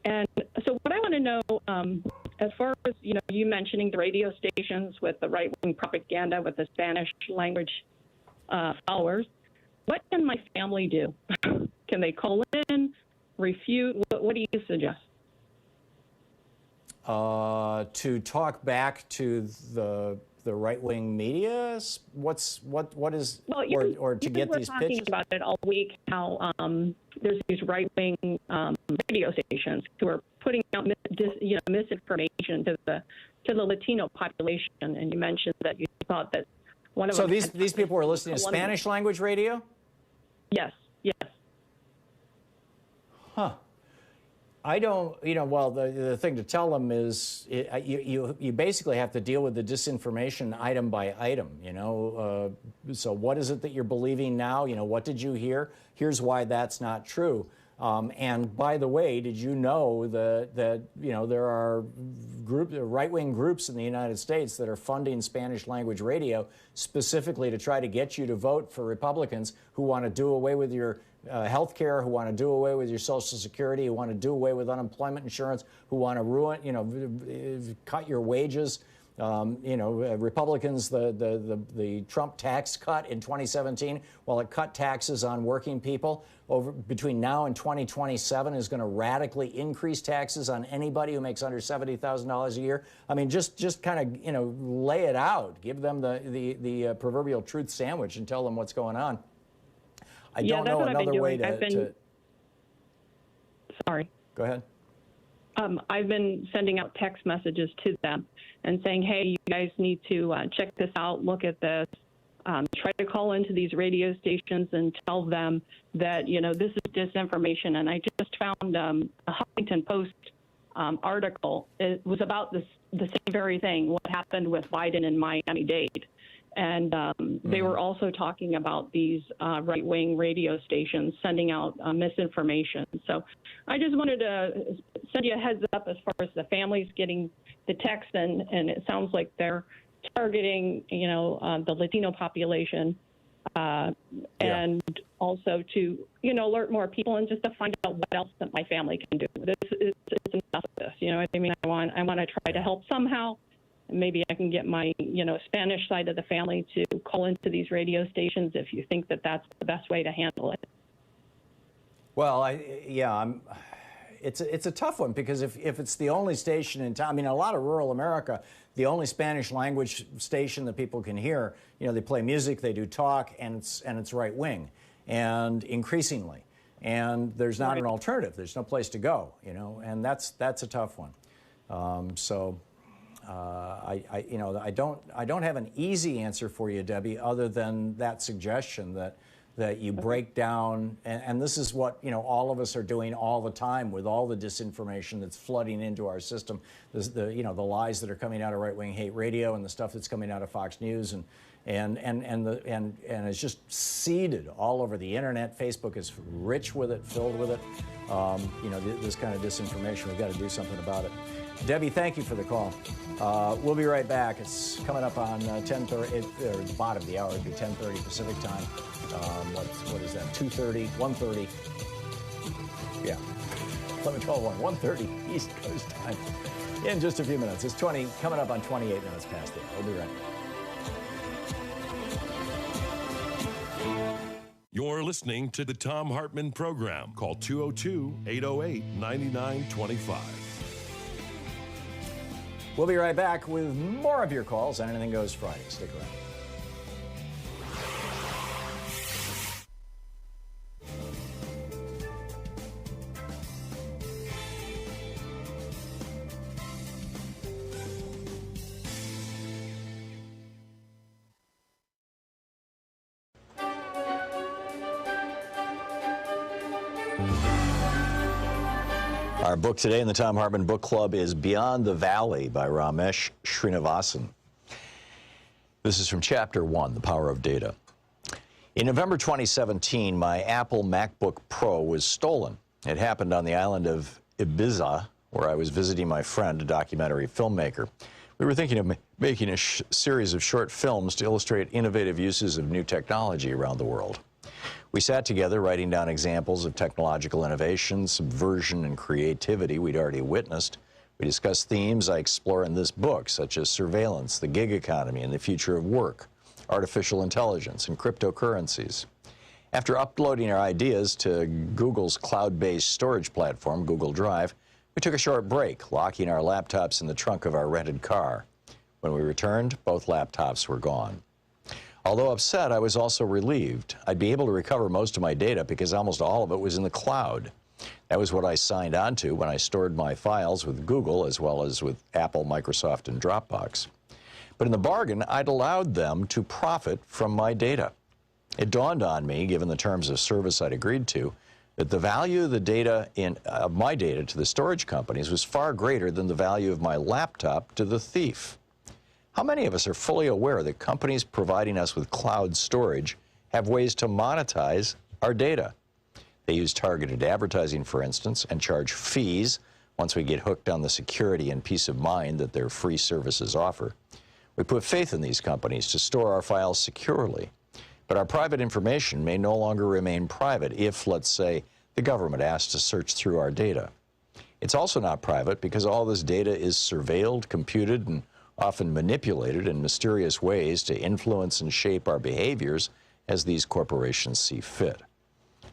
O: And so what I want to know, as far as, you mentioning the radio stations with the right-wing propaganda with the Spanish language followers, what can my family do? Can they call in, refute? What do you suggest?
D: To talk back to the right-wing media? What is, well, or to get these pitches?
O: We're talking about it all week, how there's these right-wing radio stations who are putting out misinformation to the Latino population, and you mentioned that you thought that one of them.
D: So these people were listening to Spanish language radio?
O: Yes.
D: Huh. I don't, well, the thing to tell them is you basically have to deal with the disinformation item by item, So what is it that you're believing now? What did you hear? Here's why that's not true. And by the way, did you know that there are right-wing groups in the United States that are funding Spanish language radio specifically to try to get you to vote for Republicans who want to do away with your health care, who want to do away with your Social Security, who want to do away with unemployment insurance, who want to ruin, cut your wages. Republicans, the Trump tax cut in 2017, while it cut taxes on working people, between now and 2027 is going to radically increase taxes on anybody who makes under $70,000 a year. I mean, just kind of, lay it out. Give them the proverbial truth sandwich and tell them what's going on. I don't know another way to...
O: Sorry.
D: Go ahead.
O: I've been sending out text messages to them and saying, hey, you guys need to check this out, look at this, try to call into these radio stations and tell them that, this is disinformation. And I just found a Huffington Post article. It was about the same very thing, what happened with Biden and Miami-Dade. And they were also talking about these right-wing radio stations sending out misinformation. So I just wanted to send you a heads up as far as the families getting the text, and it sounds like they're targeting, the Latino population, and also to, alert more people and just to find out what else that my family can do. It's enough of this, you know what I mean? I want to try to help somehow. Maybe I can get my, Spanish side of the family to call into these radio stations if you think that that's the best way to handle it.
D: Well, it's a tough one because if it's the only station in town, a lot of rural America, the only Spanish language station that people can hear, they play music, they do talk, and it's right wing, and increasingly, and there's not an alternative. There's no place to go, and that's a tough one. I don't have an easy answer for you, Debbie, other than that suggestion that you break down, and this is what all of us are doing all the time with all the disinformation that's flooding into our system. The lies that are coming out of right-wing hate radio and the stuff that's coming out of Fox News and it's just seeded all over the internet. Facebook is rich with it, filled with it. This kind of disinformation. We've got to do something about it. Debbie, thank you for the call. We'll be right back. It's coming up on 10:30, or the bottom of the hour. It'll be 10:30 Pacific time. What is that? 2:30, 1:30. Yeah, 11, 12, 1, 1:30 East Coast time. In just a few minutes. It's coming up on 28 minutes past the hour. We'll be right back.
C: You're listening to the Thom Hartmann Program. Call 202-808-9925.
D: We'll be right back with more of your calls on Anything Goes Friday. Stick around.
B: Our book today in the Thom Hartmann Book Club is Beyond the Valley by Ramesh Srinivasan. This is from Chapter 1, The Power of Data. In November 2017, my Apple MacBook Pro was stolen. It happened on the island of Ibiza, where I was visiting my friend, a documentary filmmaker. We were thinking of making a series of short films to illustrate innovative uses of new technology around the world. We sat together writing down examples of technological innovation, subversion, and creativity we'd already witnessed. We discussed themes I explore in this book, such as surveillance, the gig economy, and the future of work, artificial intelligence, and cryptocurrencies. After uploading our ideas to Google's cloud-based storage platform, Google Drive, we took a short break, locking our laptops in the trunk of our rented car. When we returned, both laptops were gone. Although upset, I was also relieved. I'd be able to recover most of my data because almost all of it was in the cloud. That was what I signed on to when I stored my files with Google as well as with Apple, Microsoft, and Dropbox. But in the bargain, I'd allowed them to profit from my data. It dawned on me, given the terms of service I'd agreed to, that the value of the data of my data to the storage companies was far greater than the value of my laptop to the thief. How many of us are fully aware that companies providing us with cloud storage have ways to monetize our data? They use targeted advertising, for instance, and charge fees once we get hooked on the security and peace of mind that their free services offer. We put faith in these companies to store our files securely, but our private information may no longer remain private if, let's say, the government asks to search through our data. It's also not private because all this data is surveilled, computed, and often manipulated in mysterious ways to influence and shape our behaviors as these corporations see fit.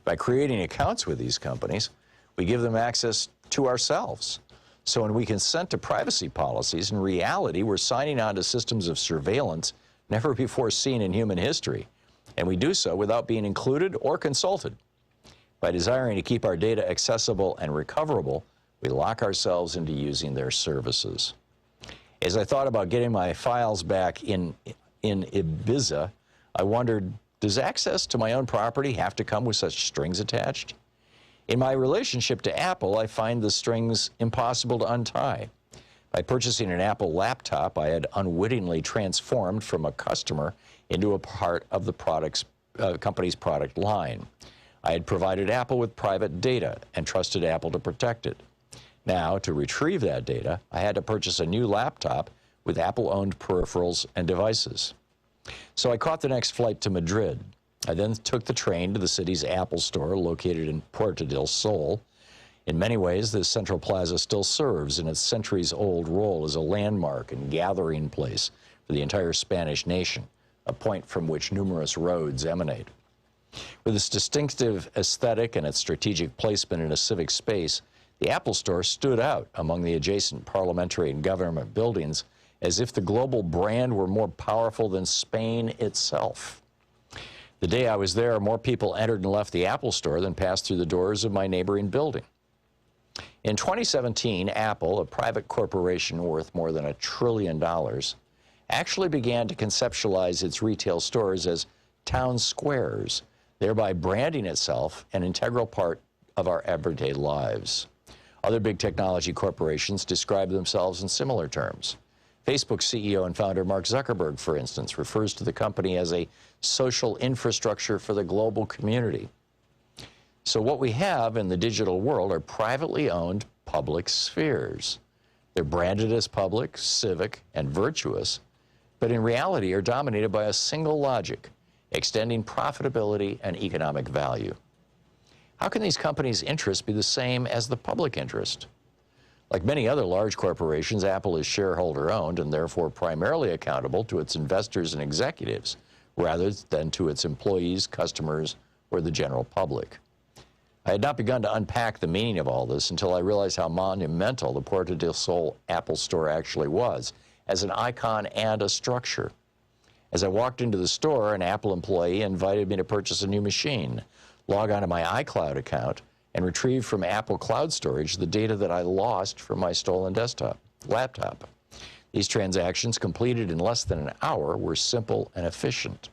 B: By creating accounts with these companies, we give them access to ourselves. So when we consent to privacy policies, in reality, we're signing on to systems of surveillance never before seen in human history. And we do so without being included or consulted. By desiring to keep our data accessible and recoverable, we lock ourselves into using their services. As I thought about getting my files back in Ibiza, I wondered, does access to my own property have to come with such strings attached? In my relationship to Apple, I find the strings impossible to untie. By purchasing an Apple laptop, I had unwittingly transformed from a customer into a part of the company's product line. I had provided Apple with private data and trusted Apple to protect it. Now, to retrieve that data, I had to purchase a new laptop with Apple-owned peripherals and devices. So I caught the next flight to Madrid. I then took the train to the city's Apple store located in Puerto del Sol. In many ways, this central plaza still serves in its centuries-old role as a landmark and gathering place for the entire Spanish nation, a point from which numerous roads emanate. With its distinctive aesthetic and its strategic placement in a civic space, the Apple Store stood out among the adjacent parliamentary and government buildings as if the global brand were more powerful than Spain itself. The day I was there, more people entered and left the Apple Store than passed through the doors of my neighboring building. In 2017, Apple, a private corporation worth more than $1 trillion, actually began to conceptualize its retail stores as town squares, thereby branding itself an integral part of our everyday lives. Other big technology corporations describe themselves in similar terms. Facebook CEO and founder Mark Zuckerberg, for instance, refers to the company as a social infrastructure for the global community. So what we have in the digital world are privately owned public spheres. They're branded as public, civic, and virtuous, but in reality are dominated by a single logic, extending profitability and economic value. How can these companies' interests be the same as the public interest? Like many other large corporations, Apple is shareholder-owned and therefore primarily accountable to its investors and executives, rather than to its employees, customers, or the general public. I had not begun to unpack the meaning of all this until I realized how monumental the Puerto del Sol Apple Store actually was, as an icon and a structure. As I walked into the store, an Apple employee invited me to purchase a new machine, log on to my iCloud account, and retrieve from Apple Cloud Storage the data that I lost from my stolen laptop. These transactions, completed in less than an hour, were simple and efficient.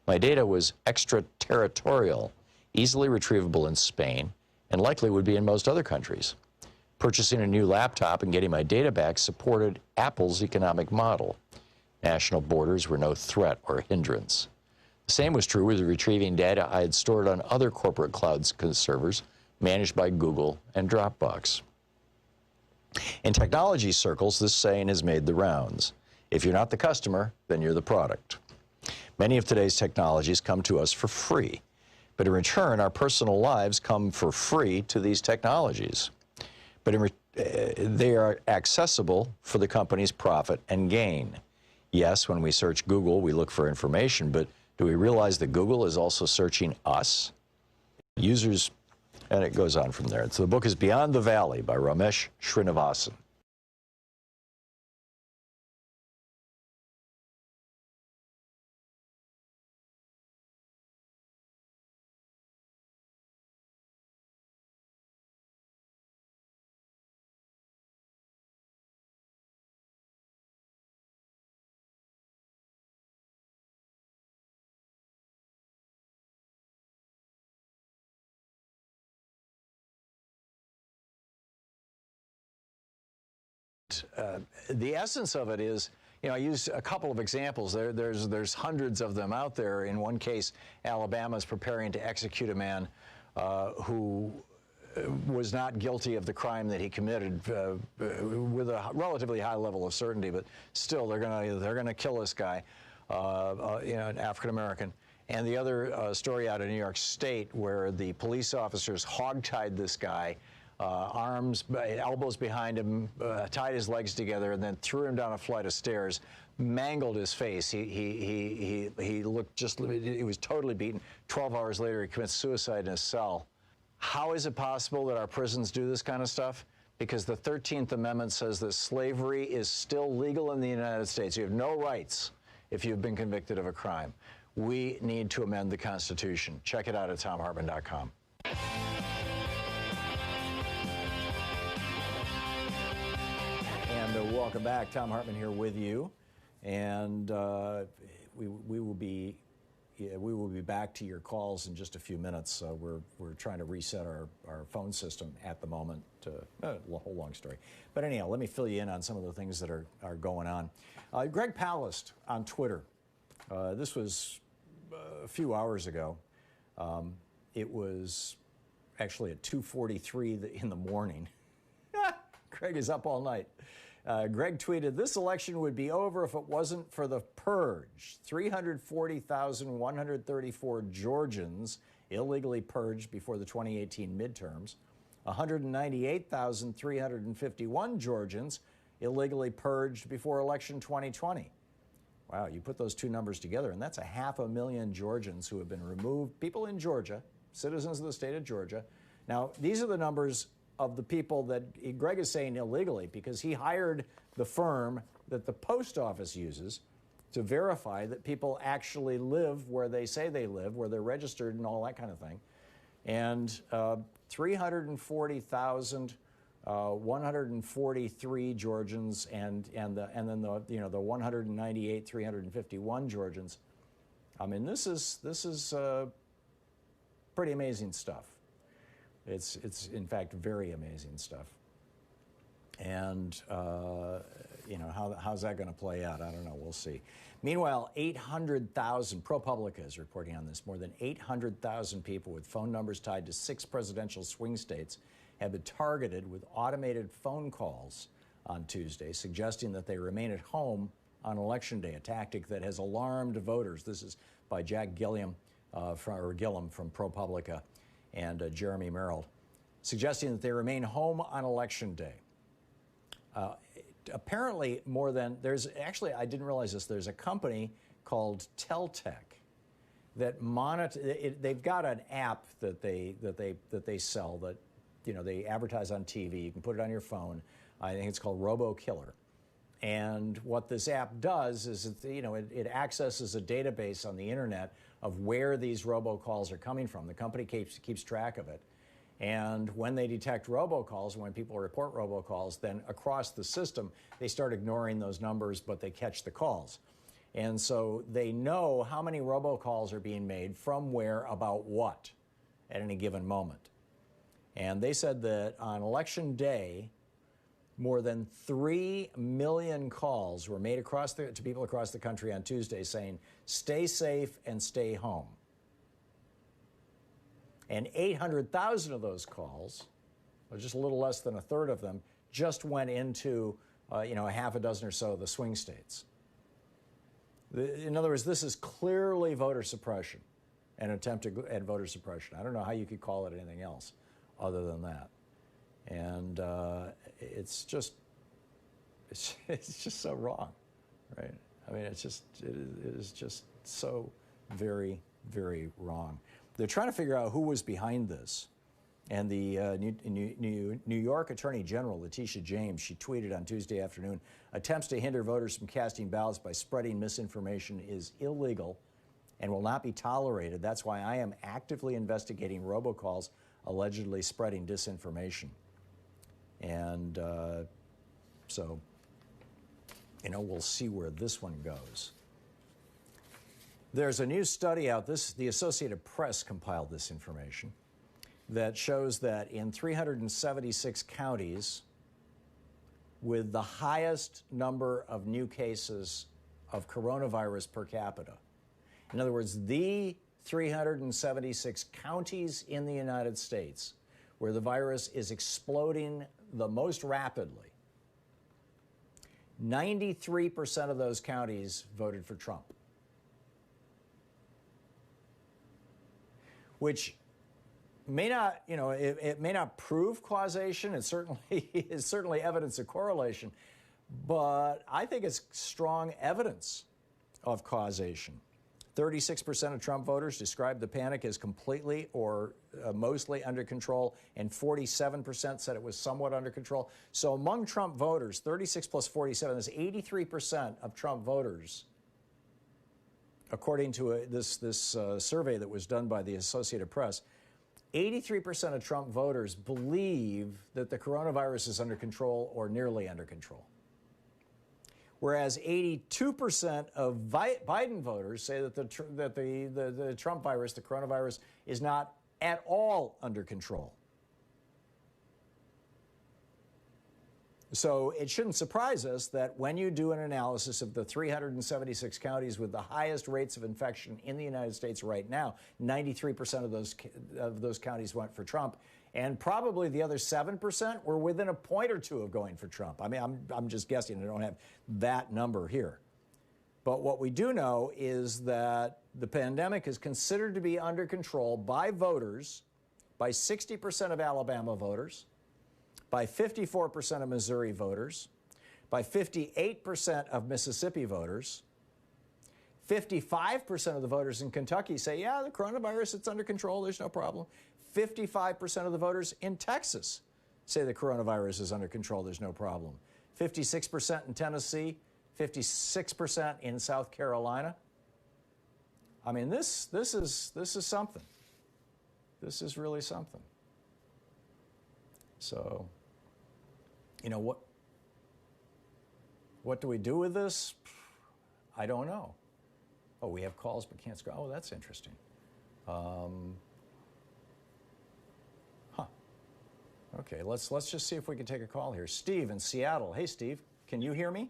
B: My data was extraterritorial, easily retrievable in Spain, and likely would be in most other countries. Purchasing a new laptop and getting my data back supported Apple's economic model. National borders were no threat or hindrance. The same was true with retrieving data I had stored on other corporate cloud servers managed by Google and Dropbox. In technology circles, this saying has made the rounds. If you're not the customer, then you're the product. Many of today's technologies come to us for free, but in return, our personal lives come for free to these technologies. But they are accessible for the company's profit and gain. Yes, when we search Google, we look for information, but do we realize that Google is also searching us? Users, and it goes on from there. So the book is Beyond the Valley by Ramesh Srinivasan. The essence of it is, you know, I use a couple of examples. There's hundreds of them out there. In one case, Alabama is preparing to execute a man who was not guilty of the crime that he committed with a relatively high level of certainty, but still they're gonna kill this guy, you know, an African American. And the other story out of New York State where the police officers hogtied this guy. Arms, elbows behind him, tied his legs together, and then threw him down a flight of stairs, mangled his face. He looked he was totally beaten. 12 hours later, he commits suicide in his cell. How is it possible that our prisons do this kind of stuff? Because the 13th Amendment says that slavery is still legal in the United States. You have no rights if you've been convicted of a crime. We need to amend the Constitution. Check it out at thomhartmann.com. And welcome back. Thom Hartmann here with you, and we will be back to your calls in just a few minutes. We're trying to reset our phone system at the moment. A whole long story, but anyhow, let me fill you in on some of the things that are going on. Greg Palast on Twitter. This was a few hours ago. It was actually at 2:43 in the morning. Greg is up all night. Greg tweeted, "This election would be over if it wasn't for the purge. 340,134 Georgians illegally purged before the 2018 midterms. 198,351 Georgians illegally purged before election 2020. Wow, you put those two numbers together, and that's 500,000 Georgians who have been removed, people in Georgia, citizens of the state of Georgia. Now, these are the numbers of the people that Greg is saying illegally, because he hired the firm that the post office uses to verify that people actually live where they say they live, where they're registered and all that kind of thing. And 340,143 Georgians and then the 198,351 Georgians. I mean, this is pretty amazing stuff. It's in fact very amazing stuff. And how's that going to play out? I don't know. We'll see. Meanwhile, 800,000 ProPublica is reporting on this. More than 800,000 people with phone numbers tied to 6 presidential swing states have been targeted with automated phone calls on Tuesday, suggesting that they remain at home on Election Day, a tactic that has alarmed voters. This is by Jack Gilliam from ProPublica and Jeremy Merrill, suggesting that they remain home on Election Day. Apparently, I didn't realize this. There's a company called Teltec that they've got an app that they sell that, they advertise on TV. You can put it on your phone. I think it's called RoboKiller. And what this app does is, it accesses a database on the internet of where these robocalls are coming from. The company keeps track of it. And when they detect robocalls, when people report robocalls, then across the system, they start ignoring those numbers, but they catch the calls. And so they know how many robocalls are being made from where, about what, at any given moment.
D: And they said that on Election Day, more than 3 million calls were made to people across the country on Tuesday saying, stay safe and stay home. And 800,000 of those calls, or just a little less than a third of them, just went into a half a dozen or so of the swing states. In other words, this is clearly voter suppression, an attempt at voter suppression. I don't know how you could call it anything else other than that. And it's just so wrong, right? I mean, it is just so very, very wrong. They're trying to figure out who was behind this. And the New York Attorney General, Letitia James, she tweeted on Tuesday afternoon, attempts to hinder voters from casting ballots by spreading misinformation is illegal and will not be tolerated. That's why I am actively investigating robocalls allegedly spreading disinformation. And so, we'll see where this one goes. There's a new study out, the Associated Press compiled this information, that shows that in 376 counties with the highest number of new cases of coronavirus per capita, in other words, the 376 counties in the United States where the virus is exploding the most rapidly, 93% of those counties voted for Trump, which may not, it may not prove causation. It certainly is certainly evidence of correlation, but I think it's strong evidence of causation. 36% of Trump voters described the panic as completely or mostly under control, and 47% said it was somewhat under control. So among Trump voters, 36 plus 47, that's 83% of Trump voters, according to this survey that was done by the Associated Press. 83% of Trump voters believe that the coronavirus is under control or nearly under control. Whereas 82% of Biden voters say that the Trump virus, the coronavirus, is not at all under control. So it shouldn't surprise us that when you do an analysis of the 376 counties with the highest rates of infection in the United States right now, 93% of those counties went for Trump, and probably the other 7% were within a point or two of going for Trump. I mean, I'm just guessing. I don't have that number here. But what we do know is that the pandemic is considered to be under control by voters, by 60% of Alabama voters, by 54% of Missouri voters, by 58% of Mississippi voters. 55% of the voters in Kentucky say, yeah, the coronavirus, it's under control, there's no problem. 55% of the voters in Texas say the coronavirus is under control, there's no problem. 56% in Tennessee, 56% in South Carolina. I mean, this is something. This is really something. So, what do we do with this? I don't know. Oh, we have calls but can't scroll. Oh, that's interesting. Okay, let's just see if we can take a call here. Steve in Seattle. Hey, Steve, can you hear me?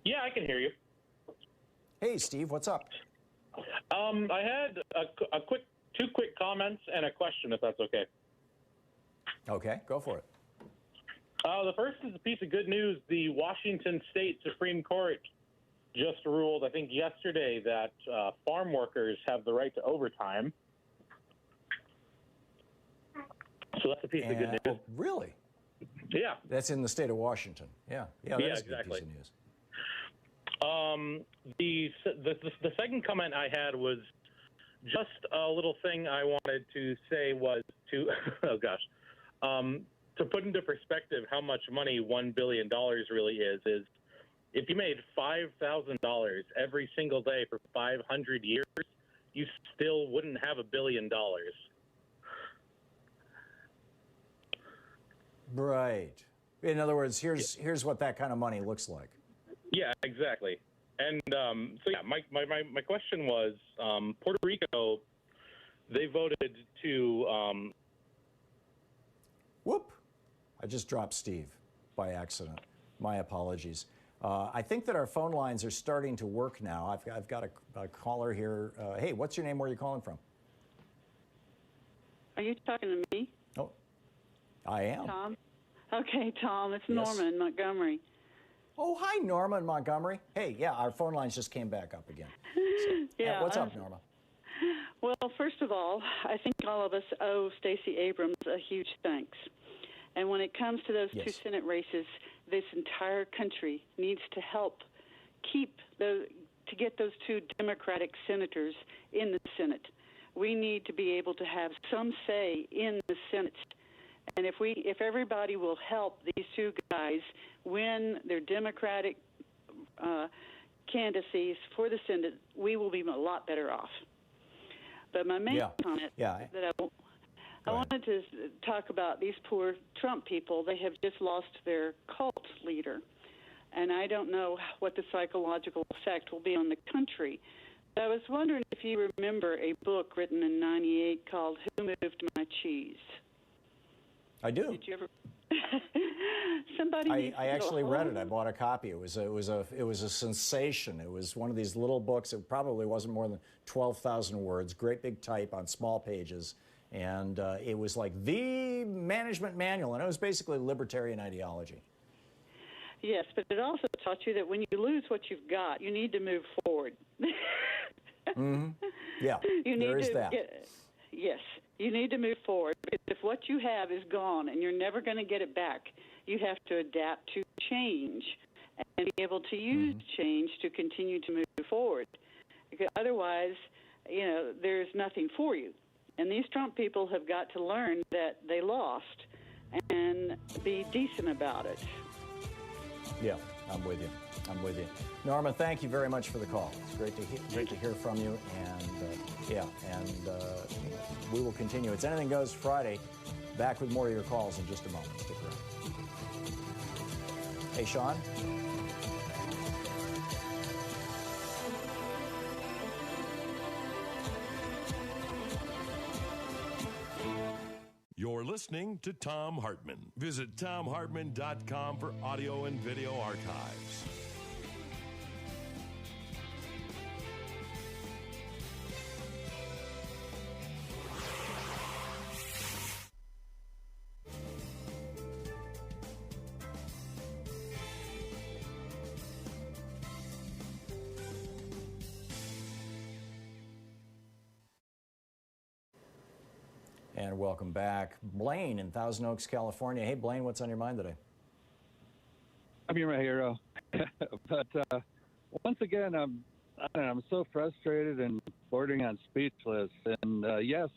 P: Yeah, I can hear you.
D: Hey, Steve, what's up?
P: I had two quick comments and a question, if that's okay.
D: Okay, go for it.
P: The first is a piece of good news. The Washington State Supreme Court just ruled, I think yesterday, that farm workers have the right to overtime. So that's a piece of good news.
D: Oh, really?
P: Yeah.
D: That's in the state of Washington. Yeah, that is
P: exactly.
D: A good piece of news.
P: The second comment I had was just a little thing I wanted to say was to, to put into perspective how much money $1 billion really is if you made $5,000 every single day for 500 years, you still wouldn't have $1 billion.
D: Right. In other words, here's what that kind of money looks like.
P: Yeah, exactly. And my question was, Puerto Rico, they voted to
D: Whoop! I just dropped Steve by accident. My apologies. I think that our phone lines are starting to work now. I've got a caller here. Hey, what's your name? Where are you calling from?
Q: Are you talking to me?
D: Oh, I am.
Q: Tom? Okay, Tom, it's
D: Yes.
Q: Norma in Montgomery.
D: Oh, hi, Norma in Montgomery. Hey, yeah, our phone lines just came back up again. So,
Q: Yeah,
D: what's up, Norma?
Q: Well, first of all, I think all of us owe Stacey Abrams a huge thanks. And when it comes to those two Senate races, this entire country needs to help to get those two Democratic senators in the Senate. We need to be able to have some say in the Senate. And if everybody will help these two guys win their Democratic candidacies for the Senate, we will be a lot better off. But my main comment that I wanted to talk about these poor Trump people. They have just lost their cult leader. And I don't know what the psychological effect will be on the country. But I was wondering if you remember a book written in '98 called Who Moved My Cheese?
D: I do.
Q: Did you ever? Somebody.
D: I actually read it. I bought a copy. It was a sensation. It was one of these little books. It probably wasn't more than 12,000 words. Great big type on small pages, and it was like the management manual, and it was basically libertarian ideology.
Q: Yes, but it also taught you that when you lose what you've got, you need to move forward.
D: Mm-hmm. Yeah, there is that.
Q: Yes, you need to move forward. Because if what you have is gone and you're never going to get it back, you have to adapt to change and be able to use change to continue to move forward. Because otherwise, there's nothing for you. And these Trump people have got to learn that they lost and be decent about it.
D: Yeah, I'm with you. Norma, thank you very much for the call. It's great to hear from you, and we will continue. It's Anything Goes Friday. Back with more of your calls in just a moment. Stick around. Hey, Sean.
C: You're listening to Thom Hartmann. Visit ThomHartmann.com for audio and video archives.
D: And welcome back. Blaine in Thousand Oaks, California. Hey, Blaine, what's on your mind today?
R: I'm your hero. But once again, I'm so frustrated and bordering on speechless. And yes,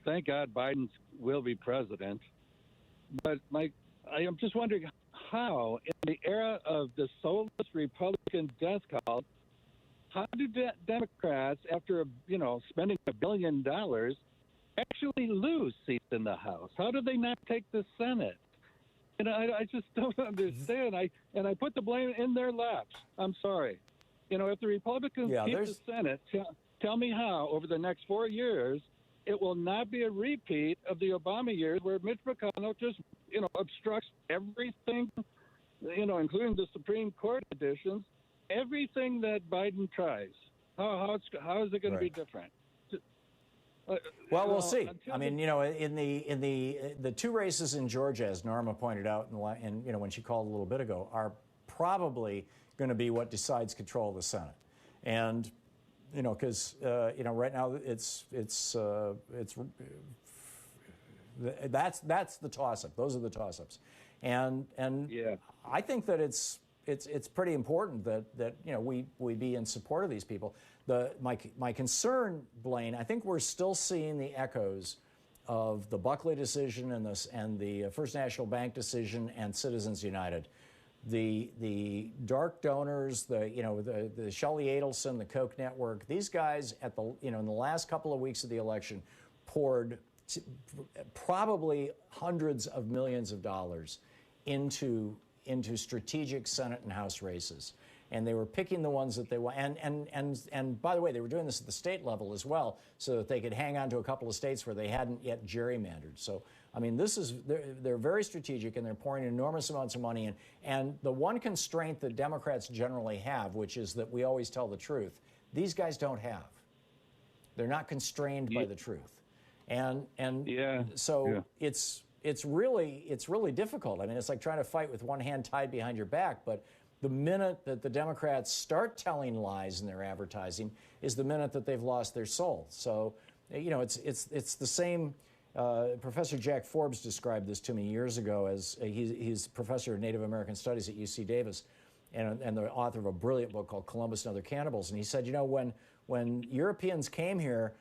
R: thank God Biden will be president. But I am just wondering how, in the era of the soulless Republican death cult, how do Democrats, after spending $1 billion, actually lose seats in the House? How do they not take the Senate? And I just don't understand. I put the blame in their laps. I'm sorry. If the Republicans keep the Senate, tell me how over the next 4 years it will not be a repeat of the Obama years where Mitch McConnell just obstructs everything, including the Supreme Court additions, everything that Biden tries. How is it going to be different?
D: Well, we'll see. I mean, in the two races in Georgia, as Norma pointed out, and when she called a little bit ago, are probably going to be what decides control of the Senate, and because right now it's that's the toss-up. Those are the toss-ups, and I think that it's pretty important that we be in support of these people. My concern, Blaine, I think we're still seeing the echoes of the Buckley decision and the First National Bank decision and Citizens United. The dark donors, the Shelley Adelson, the Koch network, these guys in the last couple of weeks of the election poured probably hundreds of millions of dollars into strategic Senate and House races. And they were picking the ones that they want. And by the way, they were doing this at the state level as well, so that they could hang on to a couple of states where they hadn't yet gerrymandered. So I mean, they're very strategic, and they're pouring enormous amounts of money in. And the one constraint that Democrats generally have, which is that we always tell the truth, these guys don't have. They're not constrained by the truth. And so it's really difficult. I mean, it's like trying to fight with one hand tied behind your back. But the minute that the Democrats start telling lies in their advertising is the minute that they've lost their soul. So, you know, it's the same. Professor Jack Forbes described this to me years ago as he's professor of Native American Studies at UC Davis and the author of a brilliant book called Columbus and Other Cannibals. And he said, you know, when Europeans came here,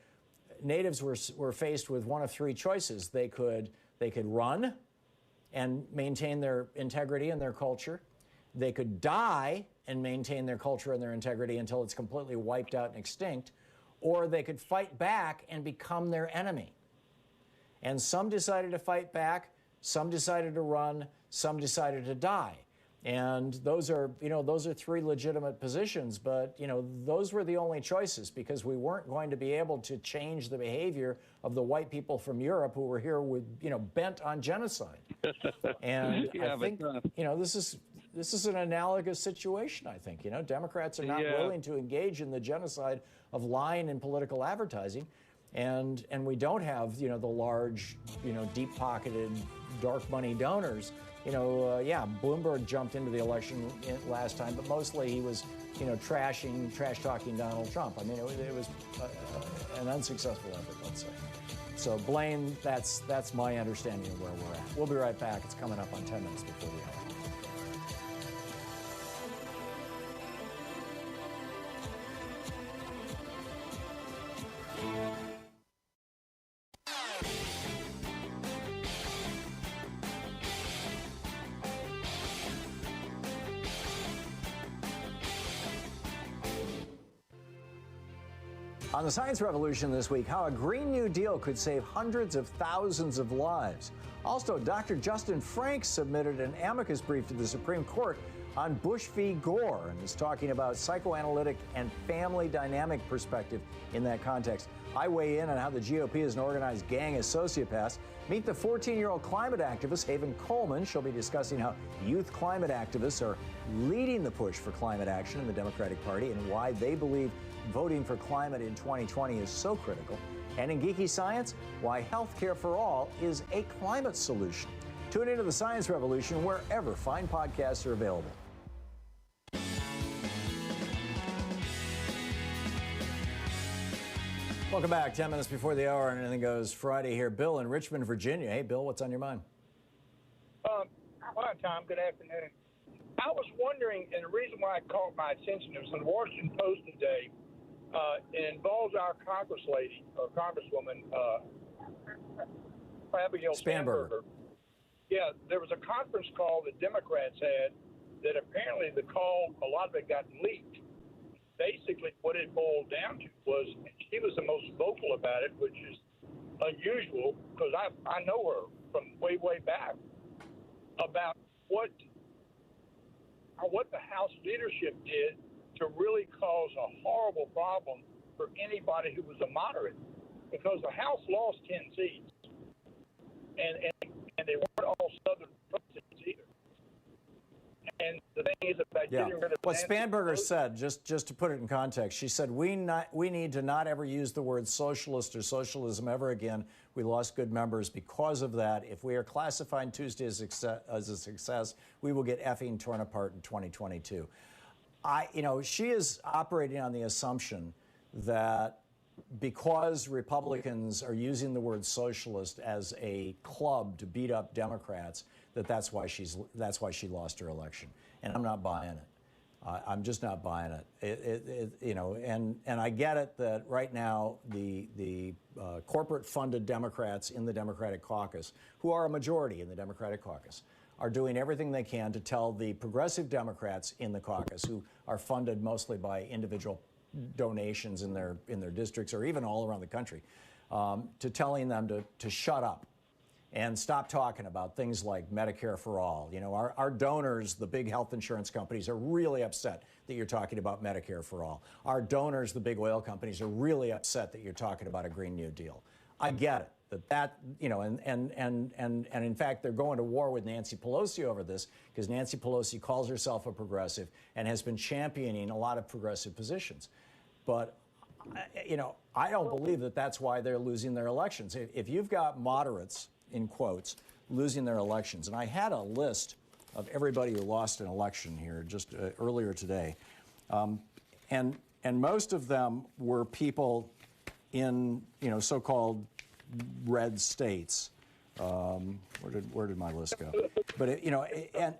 D: natives were faced with one of three choices. They could run and maintain their integrity and their culture. They could die and maintain their culture and their integrity until it's completely wiped out and extinct, or they could fight back and become their enemy. And some decided to fight back, some decided to run, some decided to die. And those are three legitimate positions, but, you know, those were the only choices because we weren't going to be able to change the behavior of the white people from Europe who were here with, you know, bent on genocide. And I think, you know, this is an analogous situation, I think. You know, Democrats are not willing to engage in the genocide of lying in political advertising. And we don't have, you know, the large, you know, deep-pocketed, dark money donors. You know, Bloomberg jumped into the election last time, but mostly he was, you know, trash-talking Donald Trump. I mean, it was an unsuccessful effort, let's say. So, Blaine, that's my understanding of where we're at. We'll be right back. It's coming up on 10 minutes before the hour. On the Science Revolution this week, how a Green New Deal could save hundreds of thousands of lives. Also, Dr. Justin Frank submitted an amicus brief to the Supreme Court on Bush v. Gore and is talking about psychoanalytic and family dynamic perspective in that context. I weigh in on how the GOP is an organized gang of sociopaths. Meet the 14-year-old climate activist, Haven Coleman. She'll be discussing how youth climate activists are leading the push for climate action in the Democratic Party and why they believe voting for climate in 2020 is so critical. And in Geeky Science, why healthcare for all is a climate solution. Tune into the Science Revolution wherever fine podcasts are available. Welcome back. 10 minutes before the hour and Anything Goes Friday here. Bill in Richmond, Virginia. Hey, Bill, what's on your mind?
S: Hi, Tom. Good afternoon. I was wondering, and the reason why it caught my attention, it was in the Washington Post today. It involves our Congresswoman, Abigail Spanberger. Yeah, there was a conference call that Democrats had that apparently a lot of it got leaked. Basically, what it boiled down to was she was the most vocal about it, which is unusual because I know her from way, way back, about what the House leadership did to really cause a horrible problem for anybody who was a moderate, because the House lost 10 seats, and they weren't all Southern Republicans either. And the thing is about getting rid of
D: what Spanberger said, just to put it in context, she said we need to not ever use the word socialist or socialism ever again. We lost good members because of that. If we are classifying Tuesday as a success, we will get effing torn apart in 2022. She is operating on the assumption that because Republicans are using the word socialist as a club to beat up Democrats, that's why she lost her election. And I'm not buying it. I'm just not buying it. And I get it that right now the corporate-funded Democrats in the Democratic caucus, who are a majority in the Democratic caucus, are doing everything they can to tell the progressive Democrats in the caucus, who are funded mostly by individual donations in their districts or even all around the country, to telling them to shut up and stop talking about things like Medicare for all. You know, our donors, the big health insurance companies, are really upset that you're talking about Medicare for all. Our donors, the big oil companies, are really upset that you're talking about a Green New Deal. I get it. that you know, and in fact, they're going to war with Nancy Pelosi over this because Nancy Pelosi calls herself a progressive and has been championing a lot of progressive positions. But, you know, I don't believe that that's why they're losing their elections. If you've got moderates, in quotes, losing their elections, and I had a list of everybody who lost an election here just earlier today, and most of them were people in, you know, so-called red states. Where did my list go? But you know, and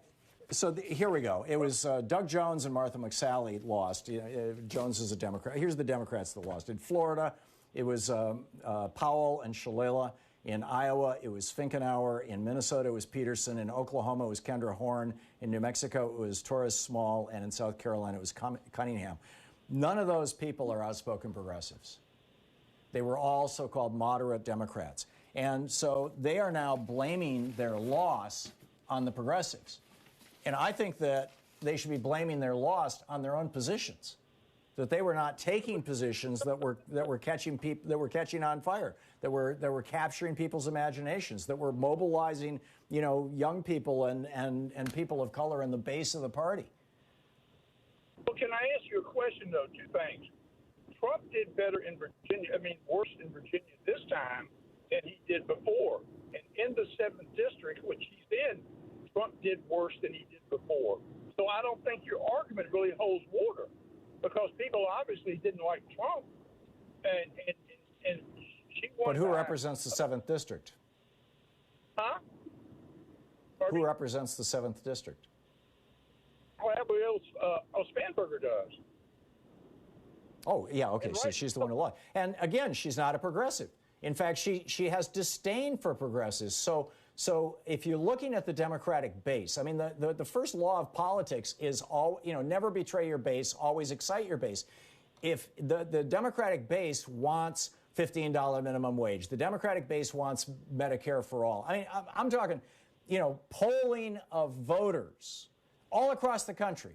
D: so here we go. It was Doug Jones and Martha McSally lost. Jones is a Democrat. Here's the Democrats that lost. In Florida, it was Powell and Shalala. In Iowa, it was Finkenauer. In Minnesota, it was Peterson. In Oklahoma, it was Kendra Horn. In New Mexico, it was Torres Small. And in South Carolina, it was Cunningham. None of those people are outspoken progressives. They were all so-called moderate Democrats. And so they are now blaming their loss on the progressives. And I think that they should be blaming their loss on their own positions, that they were not taking positions that were catching on fire, that were capturing people's imaginations, that were mobilizing, you know, young people and people of color in the base of the party.
S: Well, can I ask you a question, though? Two things. Trump did better in Virginia, worse in Virginia this time than he did before. And in the 7th district, which he's in, Trump did worse than he did before. So I don't think your argument really holds water because people obviously didn't like Trump. And she won.
D: But who represents the 7th district?
S: Huh?
D: Who represents the 7th district?
S: Well, Spanberger does.
D: Oh, yeah, okay, so she's the one who lost. And again, she's not a progressive. In fact, she has disdain for progressives. So if you're looking at the Democratic base, I mean, the first law of politics is never betray your base, always excite your base. If the Democratic base wants $15 minimum wage, the Democratic base wants Medicare for all. I mean, I'm talking, you know, polling of voters all across the country,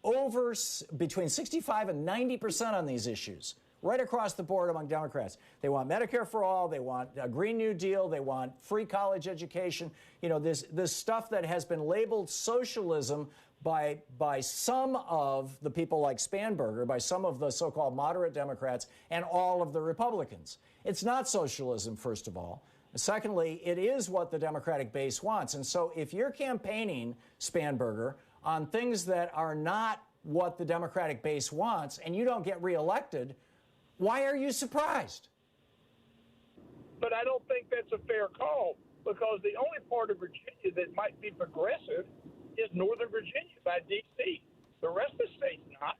D: over between 65 and 90% on these issues, right across the board among Democrats. They want Medicare for all. They want a Green New Deal. They want free college education. You know, this stuff that has been labeled socialism by some of the people like Spanberger, by some of the so-called moderate Democrats, and all of the Republicans. It's not socialism, first of all. Secondly, it is what the Democratic base wants. And so if you're campaigning, Spanberger, on things that are not what the Democratic base wants, and you don't get reelected, why are you surprised?
S: But I don't think that's a fair call because the only part of Virginia that might be progressive is Northern Virginia by D.C. The rest of the state's not.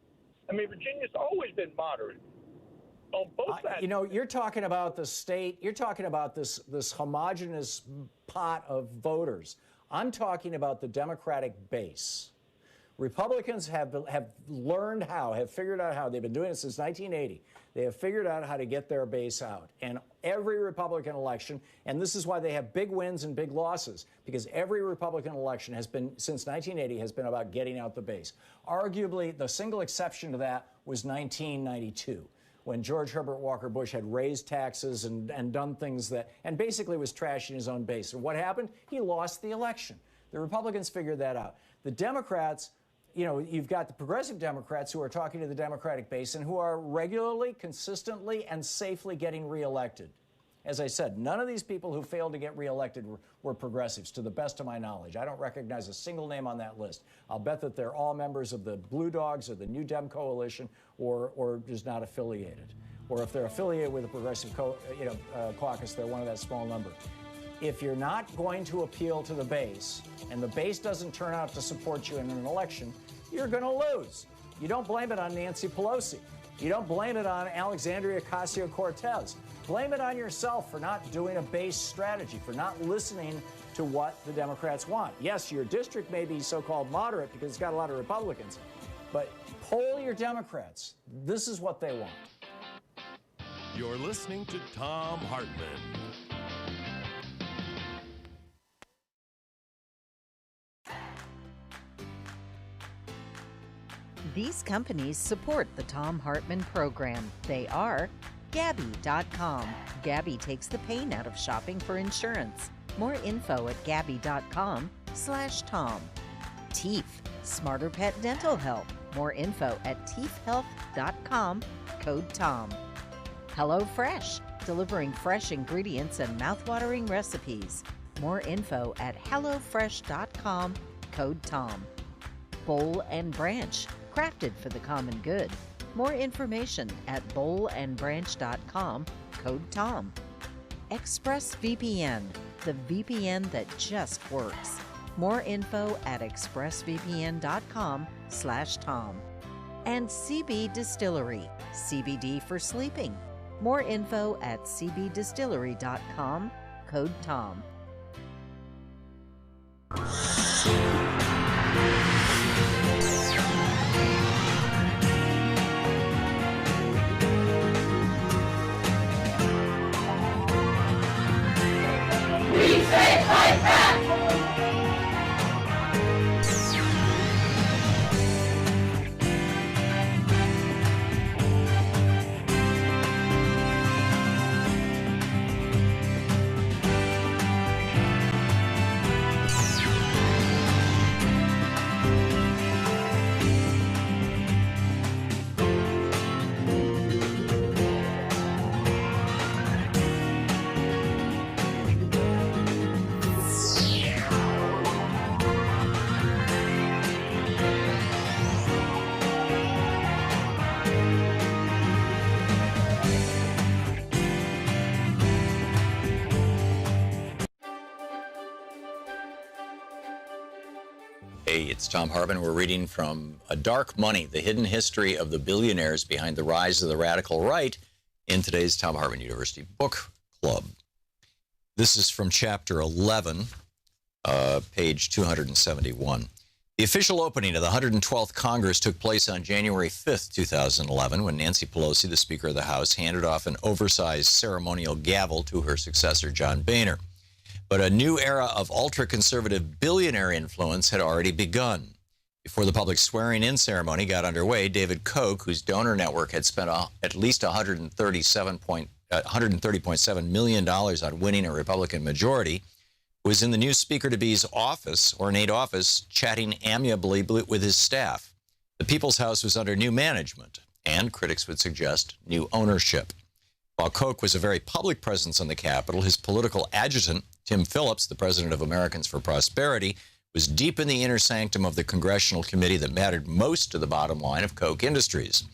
S: I mean, Virginia's always been moderate on both sides.
D: You know, you're talking about the state. You're talking about this homogenous pot of voters. I'm talking about the Democratic base. Republicans have figured out how. They've been doing it since 1980. They have figured out how to get their base out. And every Republican election, and this is why they have big wins and big losses, because every Republican election has been, since 1980, has been about getting out the base. Arguably, the single exception to that was 1992, when George Herbert Walker Bush had raised taxes and done things that, and basically was trashing his own base. And what happened? He lost the election. The Republicans figured that out. The Democrats, you know, you've got the progressive Democrats who are talking to the Democratic base and who are regularly, consistently, and safely getting reelected. As I said, none of these people who failed to get reelected were progressives, to the best of my knowledge. I don't recognize a single name on that list. I'll bet that they're all members of the Blue Dogs or the New Dem Coalition or just not affiliated. Or if they're affiliated with the Progressive Caucus, they're one of that small number. If you're not going to appeal to the base, and the base doesn't turn out to support you in an election, you're going to lose. You don't blame it on Nancy Pelosi. You don't blame it on Alexandria Ocasio-Cortez. Blame it on yourself for not doing a base strategy, for not listening to what the Democrats want. Yes, your district may be so-called moderate because it's got a lot of Republicans, but poll your Democrats. This is what they want.
C: You're listening to Thom Hartmann.
A: These companies support the Thom Hartmann Program. They are Gabi.com. Gabi takes the pain out of shopping for insurance. More info at Gabi.com/Tom. Teeth, Smarter Pet Dental Help. More info at teethhealth.com, code TOM. HelloFresh, delivering fresh ingredients and mouthwatering recipes. More info at hellofresh.com, code TOM. Bowl and Branch, crafted for the common good. More information at bowlandbranch.com, code TOM. ExpressVPN, the VPN that just works. More info at expressvpn.com/Tom. And CB Distillery, CBD for sleeping. More info at cbdistillery.com, code TOM.
B: Hey, it's Thom Hartmann. We're reading from A Dark Money, the hidden history of the billionaires behind the rise of the radical right in today's Thom Hartmann University Book Club. This is from Chapter 11, page 271. The official opening of the 112th Congress took place on January 5th, 2011, when Nancy Pelosi, the Speaker of the House, handed off an oversized ceremonial gavel to her successor, John Boehner. But a new era of ultra-conservative billionaire influence had already begun. Before the public swearing-in ceremony got underway, David Koch, whose donor network had spent at least $130.7 million on winning a Republican majority, was in the new Speaker-to-be's office, ornate office, chatting amiably with his staff. The People's House was under new management, and critics would suggest new ownership. While Koch was a very public presence on the Capitol, his political adjutant, Tim Phillips, the president of Americans for Prosperity, was deep in the inner sanctum of the congressional committee that mattered most to the bottom line of Koch Industries.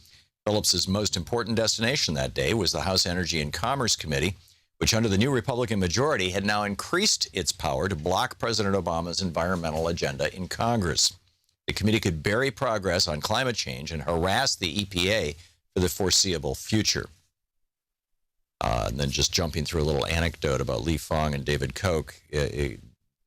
B: Phillips's most important destination that day was the House Energy and Commerce Committee, which under the new Republican majority had now increased its power to block President Obama's environmental agenda in Congress. The committee could bury progress on climate change and harass the EPA for the foreseeable future. And then just jumping through a little anecdote about Lee Fong and David Koch, they